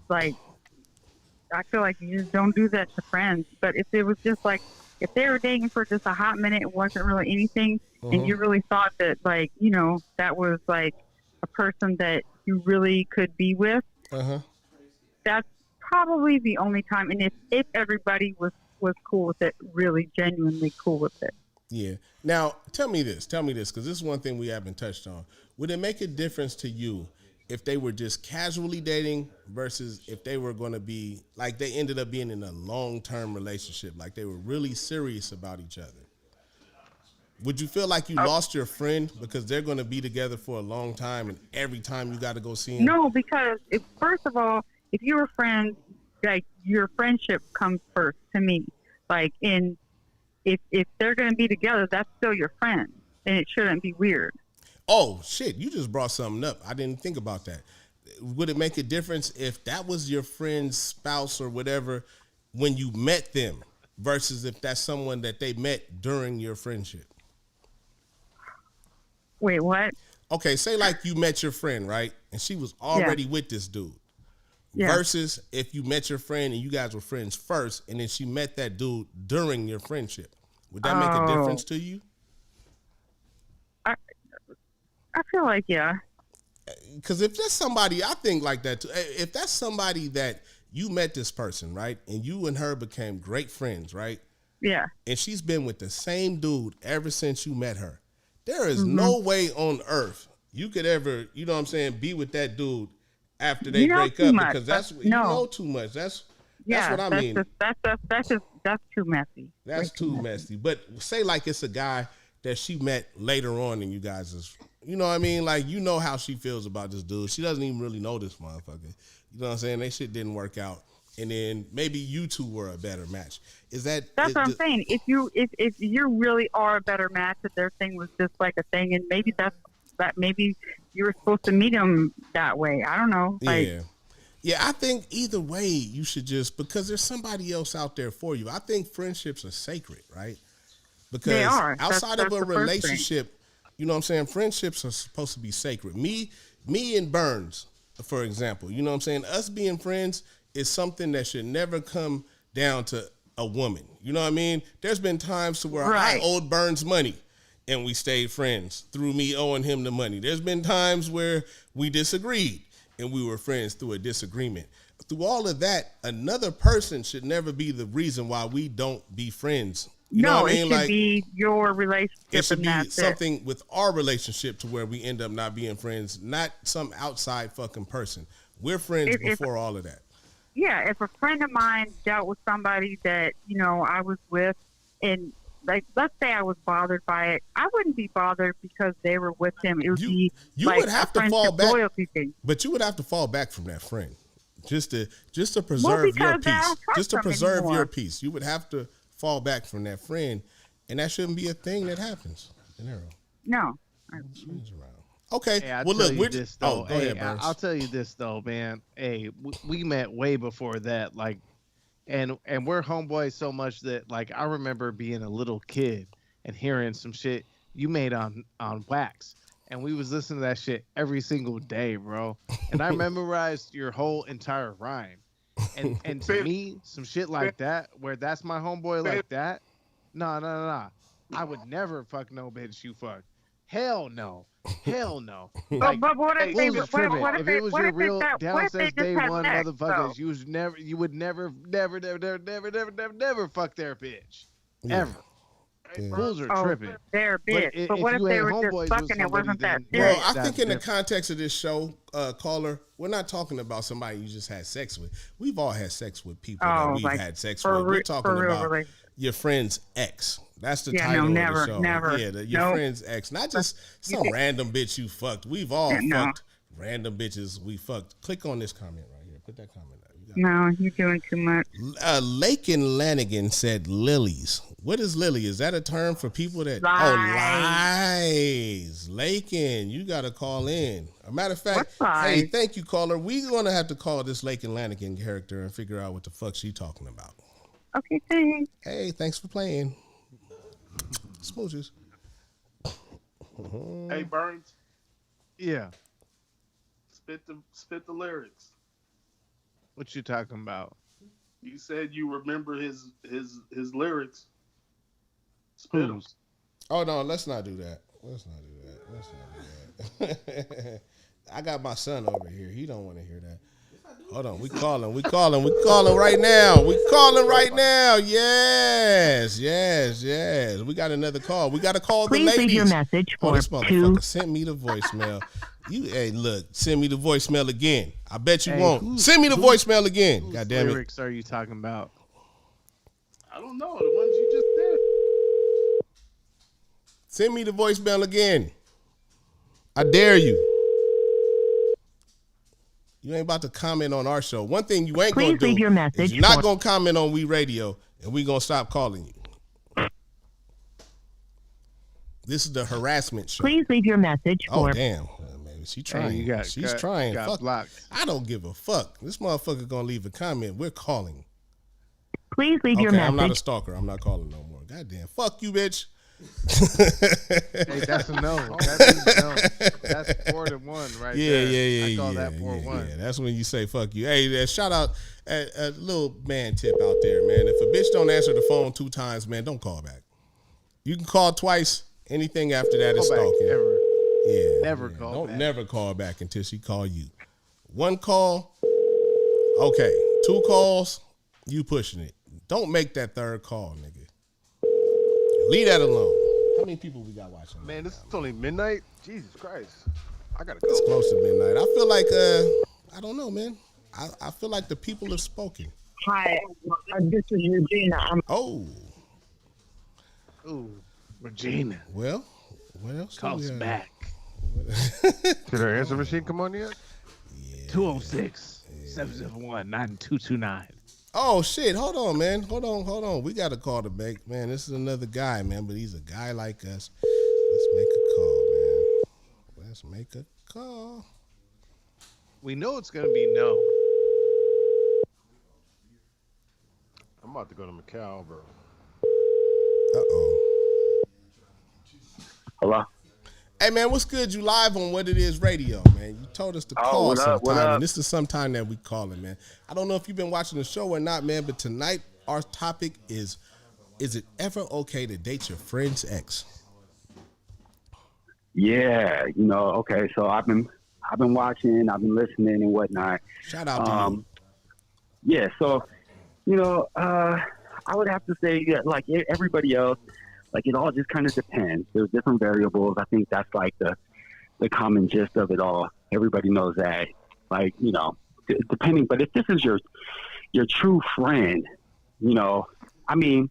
like you just don't do that to friends. But if it was just like, if they were dating for just a hot minute, it wasn't really anything, and you really thought that, like, you know, that was like a person that you really could be with, that's probably the only time. And if everybody was cool with it, really genuinely cool with it. Yeah. Now, tell me this, because this is one thing we haven't touched on. Would it make a difference to you if they were just casually dating versus if they were going to be, like, they ended up being in a long-term relationship, like they were really serious about each other? Would you feel like you lost your friend because they're going to be together for a long time and every time you got to go see him? No, because first of all, if you were friends, like, your friendship comes first to me. Like, if they're going to be together, that's still your friend, and it shouldn't be weird. Oh, shit, you just brought something up. I didn't think about that. Would it make a difference if that was your friend's spouse or whatever when you met them versus if that's someone that they met during your friendship? Wait, what? Okay, say like you met your friend, right? And she was already with this dude. Yeah. Versus if you met your friend and you guys were friends first and then she met that dude during your friendship. Would that make a difference to you? I feel like, yeah. Because if that's somebody, I think like that too. If that's somebody that you met this person, right? And you and her became great friends, right? Yeah. And she's been with the same dude ever since you met her. There is no way on earth you could ever, you know what I'm saying, be with that dude after they break up because that's you know too much. That's what I mean. That's too messy. That's too messy. But say like it's a guy that she met later on and you guys is, you know what I mean? Like, you know how she feels about this dude. She doesn't even really know this motherfucker. You know what I'm saying? That shit didn't work out. And then maybe you two were a better match. That's what I'm saying. If you really are a better match, if their thing was just like a thing, and maybe maybe you were supposed to meet him that way. I don't know. Yeah, I think either way you should just, because there's somebody else out there for you. I think friendships are sacred, right? Because they are. Outside of a relationship, you know what I'm saying, friendships are supposed to be sacred. Me and Burns, for example, you know what I'm saying, us being friends is something that should never come down to a woman. You know what I mean? There's been times to where I owed Burns money and we stayed friends through me owing him the money. There's been times where we disagreed and we were friends through a disagreement. Through all of that, another person should never be the reason why we don't be friends. You know what I mean? It should be your relationship. It should be something with our relationship to where we end up not being friends, not some outside fucking person. We're friends before all of that. Yeah, if a friend of mine dealt with somebody that, you know, I was with, and like, let's say I was bothered by it, I wouldn't be bothered because they were with him. It would be like would have to fall back, loyalty thing. But you would have to fall back from that friend just to preserve your peace. Just to preserve your peace, you would have to fall back from that friend, and that shouldn't be a thing that happens. No. Okay. Hey, well, look, we're this, though. Go ahead, Burns. I'll tell you this though, man. Hey, we met way before that, like, and we're homeboys so much that, like, I remember being a little kid and hearing some shit you made on wax, and we was listening to that shit every single day, bro. And I memorized your whole entire rhyme. And to me, some shit like that, where that's my homeboy like that, no. I would never fuck no bitch you fuck. Hell no. Hell no. But what if they? If it was your real down since day one motherfuckers, you would never fuck their bitch. Ever. Fools are tripping. They're bitch. But what if they were just fucking? It wasn't that serious. Well, I think in the context of this show, caller, we're not talking about somebody you just had sex with. We've all had sex with people that we've had sex with. We're talking about your friend's ex. That's the title of the show. Never. Yeah, your friend's ex. Not just some random bitch you fucked. We've all fucked random bitches we fucked. Click on this comment right here. Put that comment up. No, you're doing too much. Lakin Lanigan said lilies. What is lily? Is that a term for people that lies? Lakin, you got to call in. A matter of fact, hey, thank you, caller. We're going to have to call this Lakin Lanigan character and figure out what the fuck she talking about. Okay, thanks. Hey, thanks for playing. Smooches. Hey, Burns. Yeah. Spit the lyrics. What you talking about? You said you remember his lyrics. Spit them. Oh no, let's not do that. I got my son over here. He don't want to hear that. Hold on, we calling right now. Yes. We got another call. We got to call the ladies. Please leave your message for this motherfucker sent me the voicemail. Hey, look, send me the voicemail again. I bet you won't. Send me the voicemail again. God damn it. What lyrics are you talking about? I don't know. The ones you just said. Send me the voicemail again. I dare you. You ain't about to comment on our show. One thing you ain't going to do leave your message is you're not going to comment on We Radio, and we going to stop calling you. This is the harassment show. Please leave your message for... Oh, damn. Man, she's trying. She's trying. Fuck. Blocked. I don't give a fuck. This motherfucker going to leave a comment. We're calling. Please leave your message. I'm not a stalker. I'm not calling no more. Goddamn. Fuck you, bitch. Hey, that's a no. That's 4-1 right there. Yeah. I call that 4-1. Yeah, that's when you say fuck you. Hey, shout out a little man tip out there, man. If a bitch don't answer the phone 2 times, man, don't call back. You can call twice. Anything after that is stalking. Never call back. Never call back until she call you. 1 call, okay. 2 calls, you pushing it. Don't make that 3rd call, nigga. Leave that alone. How many people we got watching? Man, this is only midnight. Jesus Christ, I gotta go. It's close to midnight. I feel like I don't know, man. I feel like the people have spoken. Hi, this is Regina. Regina. Well, what else? Calls back. Did our answer machine come on yet? 206-771-9229. Oh shit! Hold on, man. Hold on. We got a call to make, man. This is another guy, man, but he's a guy like us. Let's make a call, man. Let's make a call. We know it's gonna be no. I'm about to go to Macau, bro. Hello. Hey man, what's good? You live on What It Is Radio, man. You told us to call sometime, and this is sometime that we calling, man. I don't know if you've been watching the show or not, man, but tonight our topic is it ever okay to date your friend's ex? Yeah, okay. So I've been watching, I've been listening and whatnot. Shout out to you. Yeah, so I would have to say, like everybody else, like it all just kind of depends. There's different variables. I think that's like the common gist of it all. Everybody knows that. Like, depending. But if this is your true friend, I mean,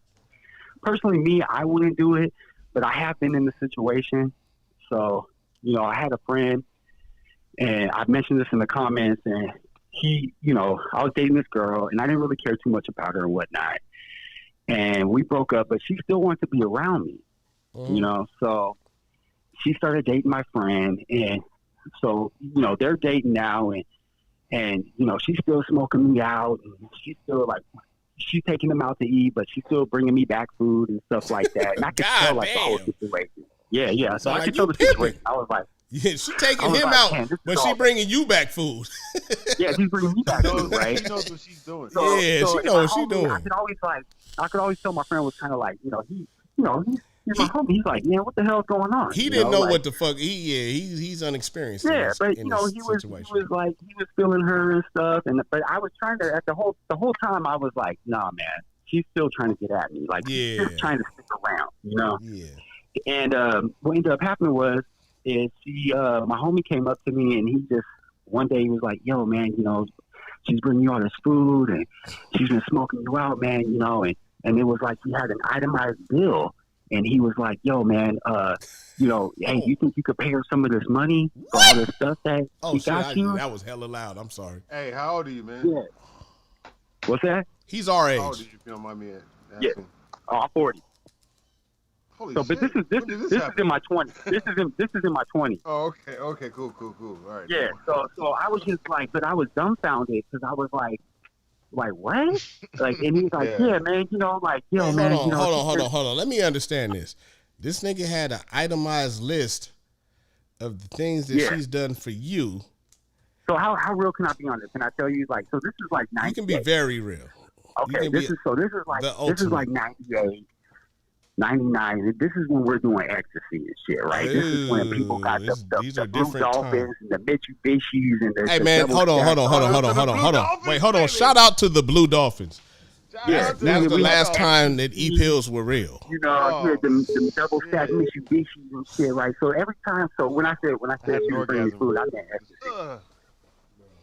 personally, me, I wouldn't do it. But I have been in the situation. So, I had a friend, and I mentioned this in the comments, and he, I was dating this girl, and I didn't really care too much about her and whatnot. And we broke up, but she still wanted to be around me, So she started dating my friend, and so they're dating now, and she's still smoking me out, and she's still like she's taking them out to eat, but she's still bringing me back food and stuff like that. And I could tell like the whole situation. Yeah. So I could tell the situation. I was like, yeah, she taking him out, but she bringing you back food. Yeah, she's bringing me back food, right? She knows what she's doing. So she knows what she's doing. I could always tell my friend was kind of like, my homie. He's like, man, what the hell's going on? He didn't know what the fuck. He's unexperienced. Yeah, but he was like, he was feeling her and stuff. But I was trying to the whole time I was like, nah, man, she's still trying to get at me. Like, she's just trying to stick around, Yeah. And what ended up happening is my homie came up to me and he just one day he was like, yo, man, she's bringing you all this food and she's been smoking you out, man, and it was like he had an itemized bill and he was like, yo, man, hey, you think you could pay her some of this money for all this stuff that she got you? That was hella loud. I'm sorry. Hey, how old are you, man? Yeah. What's that? He's our age. How old did you feel my man? Yeah. Oh, I'm 40. Holy so, shit. But this is in my 20s. This is in my 20s. Oh, okay, cool. All right. Yeah. So I was just like, but I was dumbfounded because I was like what? Like, and he was like, yeah, man, like, yo, man, hold on. Let me understand this. This nigga had an itemized list of the things that she's done for you. So how real can I be on this? Can I tell you, like, so this is like 98. You can be very real. Okay, this is like 98. 99. This is when we're doing ecstasy and shit, right? This is when people got the Blue Dolphins and the Mitsubishis and the. Hey man, hold on. Wait, hold on. Shout out to the Blue Dolphins. That's the last time that E-pills were real. You had the double stack Mitsubishis and shit, right? So every time, when I said she was bringing me food, I meant ecstasy.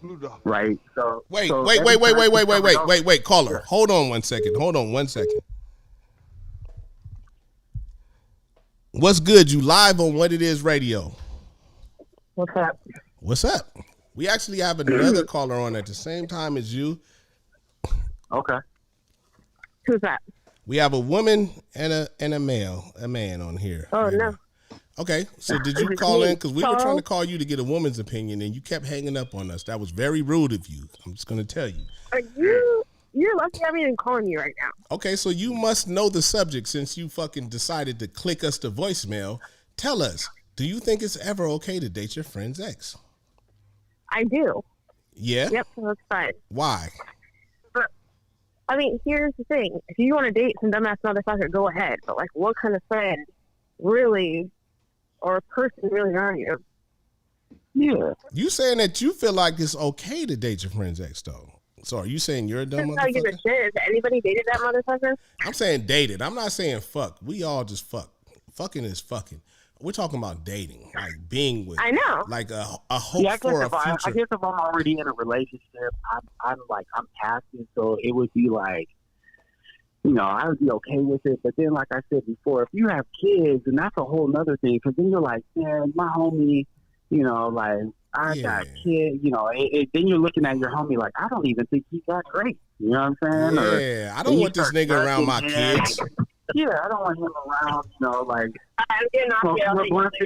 Blue Dolphins. Right. So wait, caller. Hold on one second. What's good? You live on What It Is Radio. What's up? We actually have another caller on at the same time as you. Okay. Who's that? We have a woman and a man on here. Oh, no. Okay, so did you call in? Because we were trying to call you to get a woman's opinion, and you kept hanging up on us. That was very rude of you. I'm just going to tell you. You're lucky I'm even calling you right now. Okay, so you must know the subject since you fucking decided to click us to voicemail. Tell us, do you think it's ever okay to date your friend's ex? I do. Yeah? Yep, that's fine. Why? But, I mean, here's the thing. If you want to date some dumbass motherfucker, go ahead. But, like, what kind of friend really, or a person really are you? Yeah. You saying that you feel like it's okay to date your friend's ex, though? So are you saying you're a dumb motherfucker? I give a shit. Has anybody dated that motherfucker? I'm saying dated. I'm not saying fuck. We all just fuck. Fucking is fucking. We're talking about dating, like being with. I know. Like a hope for a future. I guess if I'm already in a relationship, I'm past it, so it would be like, I would be okay with it. But then, like I said before, if you have kids, then that's a whole nother thing. Because then you're like, man, my homie, like. I got kids, then you're looking at your homie like, I don't even think he's that great. You know what I'm saying? Yeah, I don't want this nigga around my kids. Yeah, I don't want him around, like,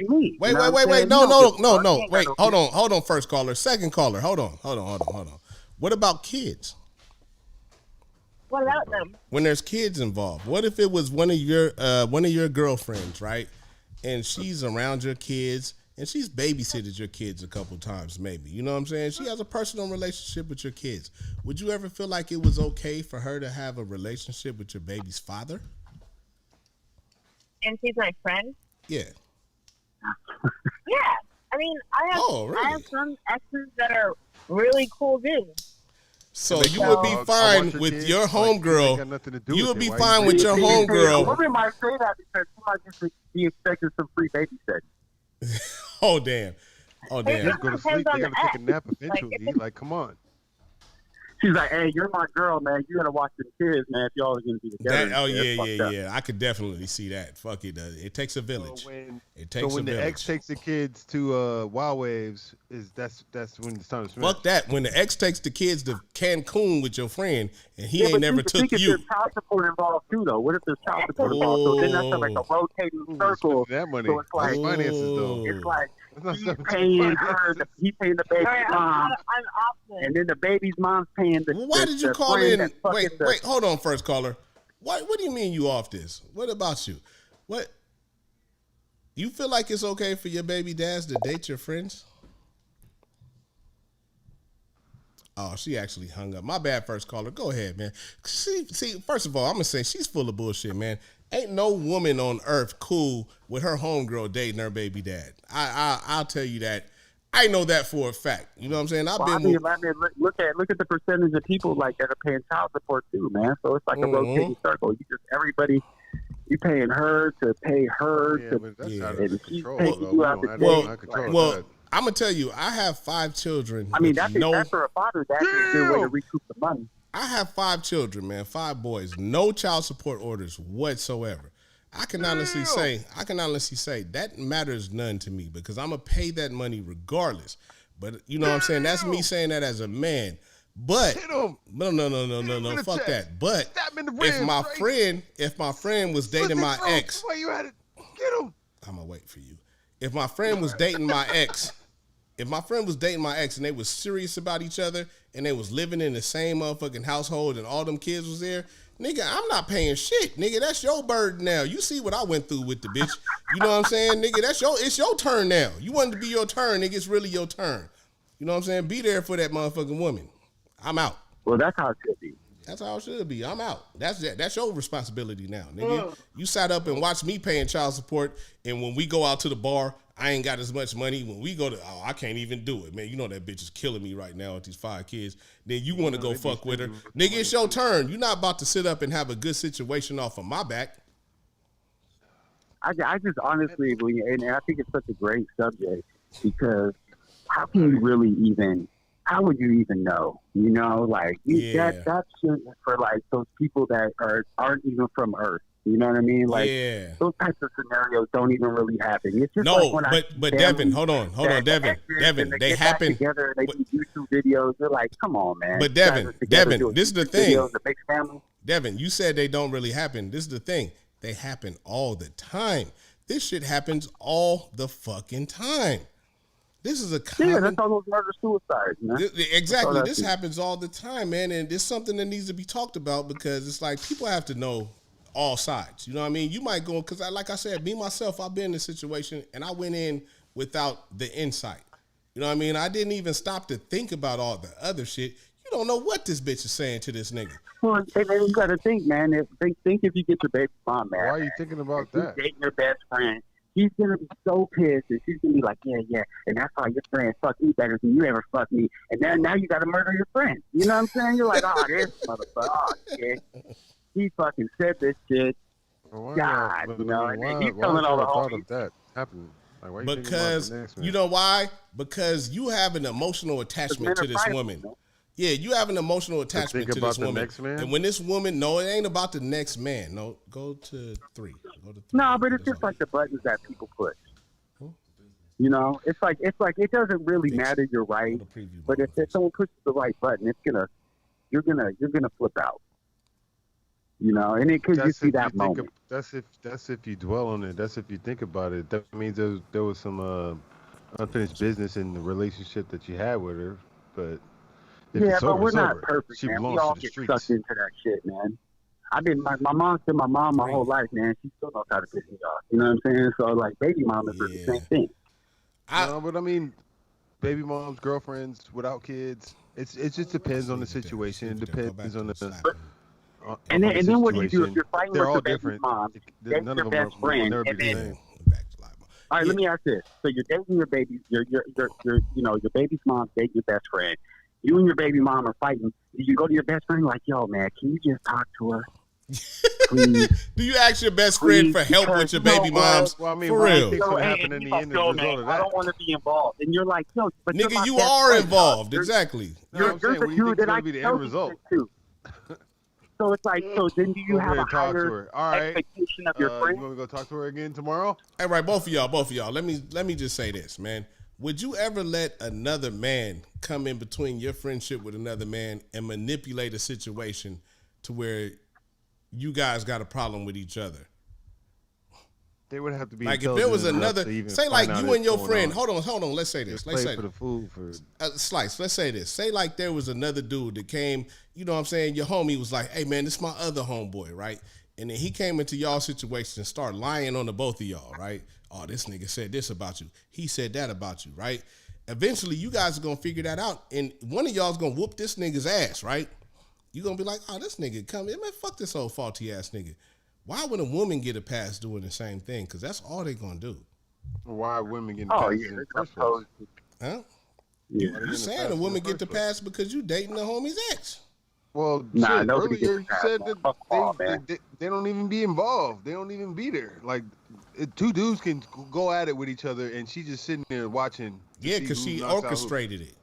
me. Wait, no. Wait, hold on, first caller. Second caller, hold on. What about kids? What about them? When there's kids involved, what if it was one of your girlfriends, right? And she's around your kids. And she's babysitted your kids a couple times, maybe. You know what I'm saying? She has a personal relationship with your kids. Would you ever feel like it was okay for her to have a relationship with your baby's father? And she's my friend? Yeah. Yeah. I mean, I have some exes that are really cool dudes. So you would be fine with your homegirl. You would be fine with your homegirl. A woman might say that because she might just be expecting some free babysitting. Oh damn! Just go to sleep. They gotta take a nap eventually. Like, come on. She's like, "Hey, you're my girl, man. You gotta watch the kids, man. If y'all are gonna be together." Yeah. I could definitely see that. Fuck it. It takes a village. So when the ex takes the kids to Wild Waves, that's when it's time to smash. Fuck that. When the ex takes the kids to Cancun with your friend and he ain't never took you. There's child support involved too, though. What if there's child support involved? So then that's like a rotating circle. That money. So it's like finances, though. It's like he's paying the baby's mom, and then the baby's mom's paying the. Why did you call in? Wait, hold on, first caller. What do you mean you off this? What about you? What? You feel like it's okay for your baby dads to date your friends? Oh, she actually hung up. My bad, first caller. Go ahead, man. See, first of all, I'm going to say she's full of bullshit, man. Ain't no woman on earth cool with her homegirl dating her baby dad. I'll tell you that. I know that for a fact. You know what I'm saying? Look at the percentage of people like that are paying child support too, man. So it's like a rotating circle. You just everybody. You paying her to pay her and she's taking you out the day. Well, I'm gonna tell you, I have 5 children. I mean, that's for a father. That's a good way to recoup the money. I have 5 children, man, 5 boys, no child support orders whatsoever. I can honestly say that matters none to me because I'm gonna pay that money regardless. But you know what I'm saying? That's me saying that as a man. But no, fuck that. But if my friend was dating my ex, why you at it? Get him. I'm gonna wait for you. If my friend was dating my ex, and they was serious about each other and they was living in the same motherfucking household and all them kids was there, nigga, I'm not paying shit. Nigga, that's your burden now. You see what I went through with the bitch. You know what I'm saying? Nigga, it's your turn now. You want it to be your turn, nigga, it's really your turn. You know what I'm saying? Be there for that motherfucking woman. I'm out. Well, that's how it should be. That's how it should be. I'm out. That's your responsibility now, nigga. You sat up and watched me paying child support, and when we go out to the bar, I ain't got as much money. When we go to, I can't even do it, man. You know that bitch is killing me right now with these 5 kids. Then you want to go fuck with her. Nigga, it's your turn. You're not about to sit up and have a good situation off of my back. I just honestly, and I think it's such a great subject because how can you really even, how would you even know? You know, like that's shit for like those people that aren't even from Earth. You know what I mean? Like those types of scenarios don't even really happen. It's just like when but Devin, hold on, Devin, they happen together. They do YouTube videos. They're like, come on, man. But Devin, this is the thing. Devin, you said they don't really happen. This is the thing. They happen all the time. This shit happens all the fucking time. This is a common... that's all those murder suicides, man. Exactly. This happens all the time, man, and it's something that needs to be talked about because it's like people have to know all sides. You know what I mean? You might go, because like I said, me, myself, I've been in a situation and I went in without the insight. You know what I mean? I didn't even stop to think about all the other shit. You don't know what this bitch is saying to this nigga. Well, and then you got to think, man. Think if you get your baby mom, man. Why are you thinking about that? Dating your best friend. She's going to be so pissed, and she's going to be like, yeah, and that's why your friend fucked me better than you ever fucked me. And then now you got to murder your friend. You know what I'm saying? You're like, oh, this motherfucker, oh, shit. He fucking said this shit. Well, God, you know, and he's telling all the homies. That happened. Like, why you because, you know why? Because you have an emotional attachment to this woman. Yeah, you have an emotional attachment to this woman. And when this woman, no, it ain't about the next man. No, go to 3. No, but it's just like the buttons that people push. You know, it's like it doesn't really matter. You're right, but if someone pushes the right button, you're gonna flip out. You know, and it could just be that moment. That's if you dwell on it. That's if you think about it. That means there was some unfinished business in the relationship that you had with her, but. Yeah, but we're not perfect, man. We all get sucked into that shit, man. My mom's been my mom my whole life, man. She still knows how to piss me off. You know what I'm saying? So, like, baby mom is the same thing. No, but I mean, baby moms, girlfriends without kids, it just depends on the situation. It depends on the... And then what do you do if you're fighting with your baby mom, dating your best friend, and then... All right, let me ask this. So you're dating your baby, your baby's mom dating your best friend. You and your baby mom are fighting. Do you go to your best friend like, yo, man, can you just talk to her? Please. Do you ask your best friend for help with your baby moms? Well, I mean, for real. I don't want to be involved. And you're like, yo, but nigga, you are involved. Exactly. You're a dude that I be the end result. To. So it's like, so then do you have a higher expectation of your friend? You want to go talk to her again tomorrow? All right, both of y'all. Let me just say this, man. Would you ever let another man come in between your friendship with another man and manipulate a situation to where you guys got a problem with each other? They would have to be like if there was another, say like you and your friend. Hold on. Let's say this. Let's say for the food for Slice. Let's say this. Say like there was another dude that came. You know what I'm saying? Your homie was like, "Hey man, this is my other homeboy, right?" And then he came into y'all situation and started lying on the both of y'all, right? Oh, this nigga said this about you. He said that about you, right? Eventually, you guys are going to figure that out, and one of y'all is going to whoop this nigga's ass, right? You're going to be like, oh, this nigga come in, man, fuck this old faulty ass nigga. Why would a woman get a pass doing the same thing? Because that's all they're going to do. Why women getting passed in the first place? Huh? Yeah. You saying a woman get the pass because you dating the homie's ex. Well, earlier you said that they don't even be involved. They don't even be there. Like, two dudes can go at it with each other, and she just sitting there watching. Yeah, because she orchestrated it.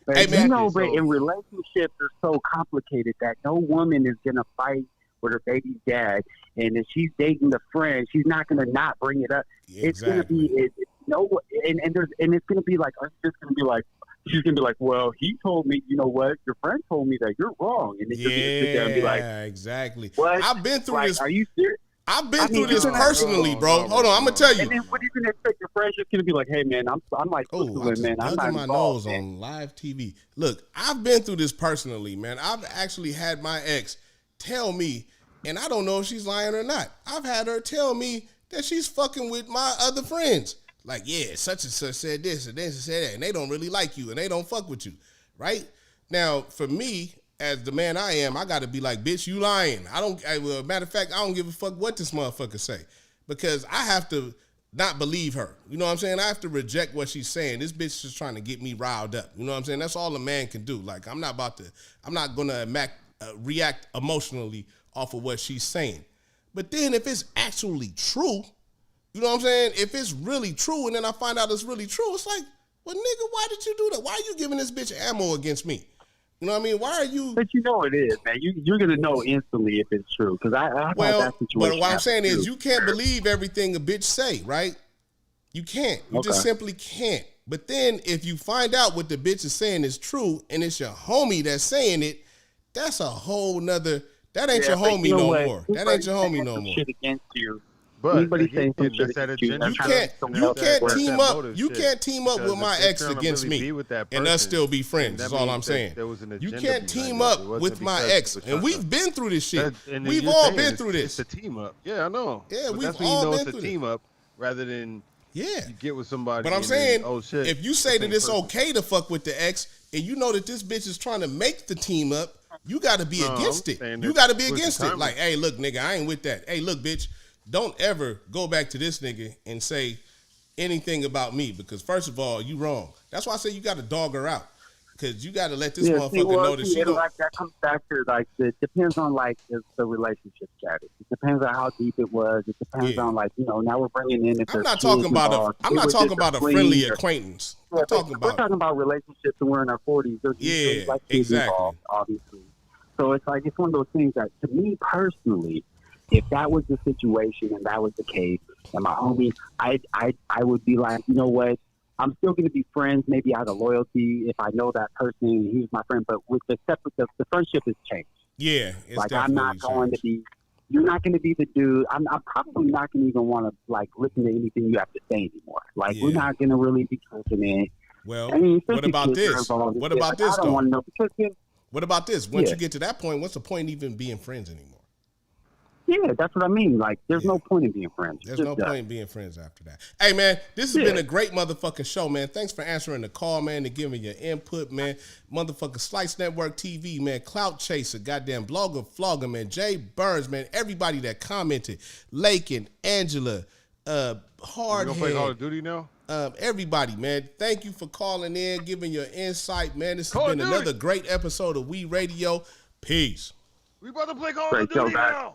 But hey, man. But in relationships are so complicated that no woman is going to fight with her baby's dad. And if she's dating the friend, she's not going to not bring it up. Yeah, it's going to be, and it's going to be like, she's going to be like, well, he told me, you know what? Your friend told me that you're wrong. And it's going to sit there and be like, exactly. What? I've been through this. Are you serious? I've been through this personally, bro. Hold on, I'm gonna tell you. And then what are you gonna expect? Your friend's just gonna be like, "Hey, man, I'm like, man, I'm not my involved, nose man." on live TV. Look, I've been through this personally, man. I've actually had my ex tell me, and I don't know if she's lying or not. I've had her tell me that she's fucking with my other friends. Like, yeah, such and such said this and this and said that, and they don't really like you and they don't fuck with you, right? Now, for me, as the man I am, I got to be like, bitch, you lying. Well, matter of fact, I don't give a fuck what this motherfucker say, because I have to not believe her. You know what I'm saying? I have to reject what she's saying. This bitch is trying to get me riled up. You know what I'm saying? That's all a man can do. Like, I'm not going to react emotionally off of what she's saying. But then if it's actually true, you know what I'm saying? If it's really true and then I find out it's really true, it's like, well, nigga, why did you do that? Why are you giving this bitch ammo against me? You know what I mean? Why are you? But you know it is, man. You're gonna know instantly if it's true, because I had that situation. But what I'm saying is, you can't believe everything a bitch say, right? You can't. You just simply can't. But then if you find out what the bitch is saying is true, and it's your homie that's saying it, that's a whole nother. That ain't your homie no more. That ain't your homie no more. Shit against you. But anybody saying some shit against you can't team up with my ex against me and us still be friends. That's all I'm saying. You can't team up with my ex, and we've been through this shit. We've all been through this. It's a team up. Yeah, I know. Yeah, we've all all been through through this. Team up rather than you get with somebody. But I'm saying, oh shit, if you say that it's okay to fuck with the ex, and you know that this bitch is trying to make the team up, you got to be against it. You got to be against it. Like, hey, look, nigga, I ain't with that. Hey, look, bitch. Don't ever go back to this nigga and say anything about me, because first of all, you wrong. That's why I say you got to dog her out, because you got to let this motherfucker know that she like that comes back to like it depends on like the relationship status. It depends on how deep it was. It depends on like now we're bringing in. I'm not talking about a friendly acquaintance. We're talking about relationships, and we're in our 40s. Yeah, like exactly. Involved, obviously. So it's like it's one of those things that, to me personally, if that was the situation and that was the case, and my homie, I would be like, you know what? I'm still going to be friends, maybe out of loyalty if I know that person and he's my friend. But with the friendship has changed. Yeah, like I'm not going to be. You're not going to be the dude. I'm probably not going to even want to like listen to anything you have to say anymore. Like we're not going to really be talking in. Well, what about this? What about this though? I don't want to know, because then, what about this? Once you get to that point, what's the point even being friends anymore? Yeah, that's what I mean. Like, there's no point in being friends. There's no point in being friends after that. Hey, man, this has been a great motherfucking show, man. Thanks for answering the call, man, and giving your input, man. Motherfucking Slice Network TV, man. Clout Chaser, goddamn Blogger, Flogger, man. Jay Burns, man. Everybody that commented. Lakin, Angela, Hardhead. You gonna play Call of Duty now? Everybody, man. Thank you for calling in, giving your insight, man. This has been another great episode of We Radio. Peace. We about to play Call of Duty now.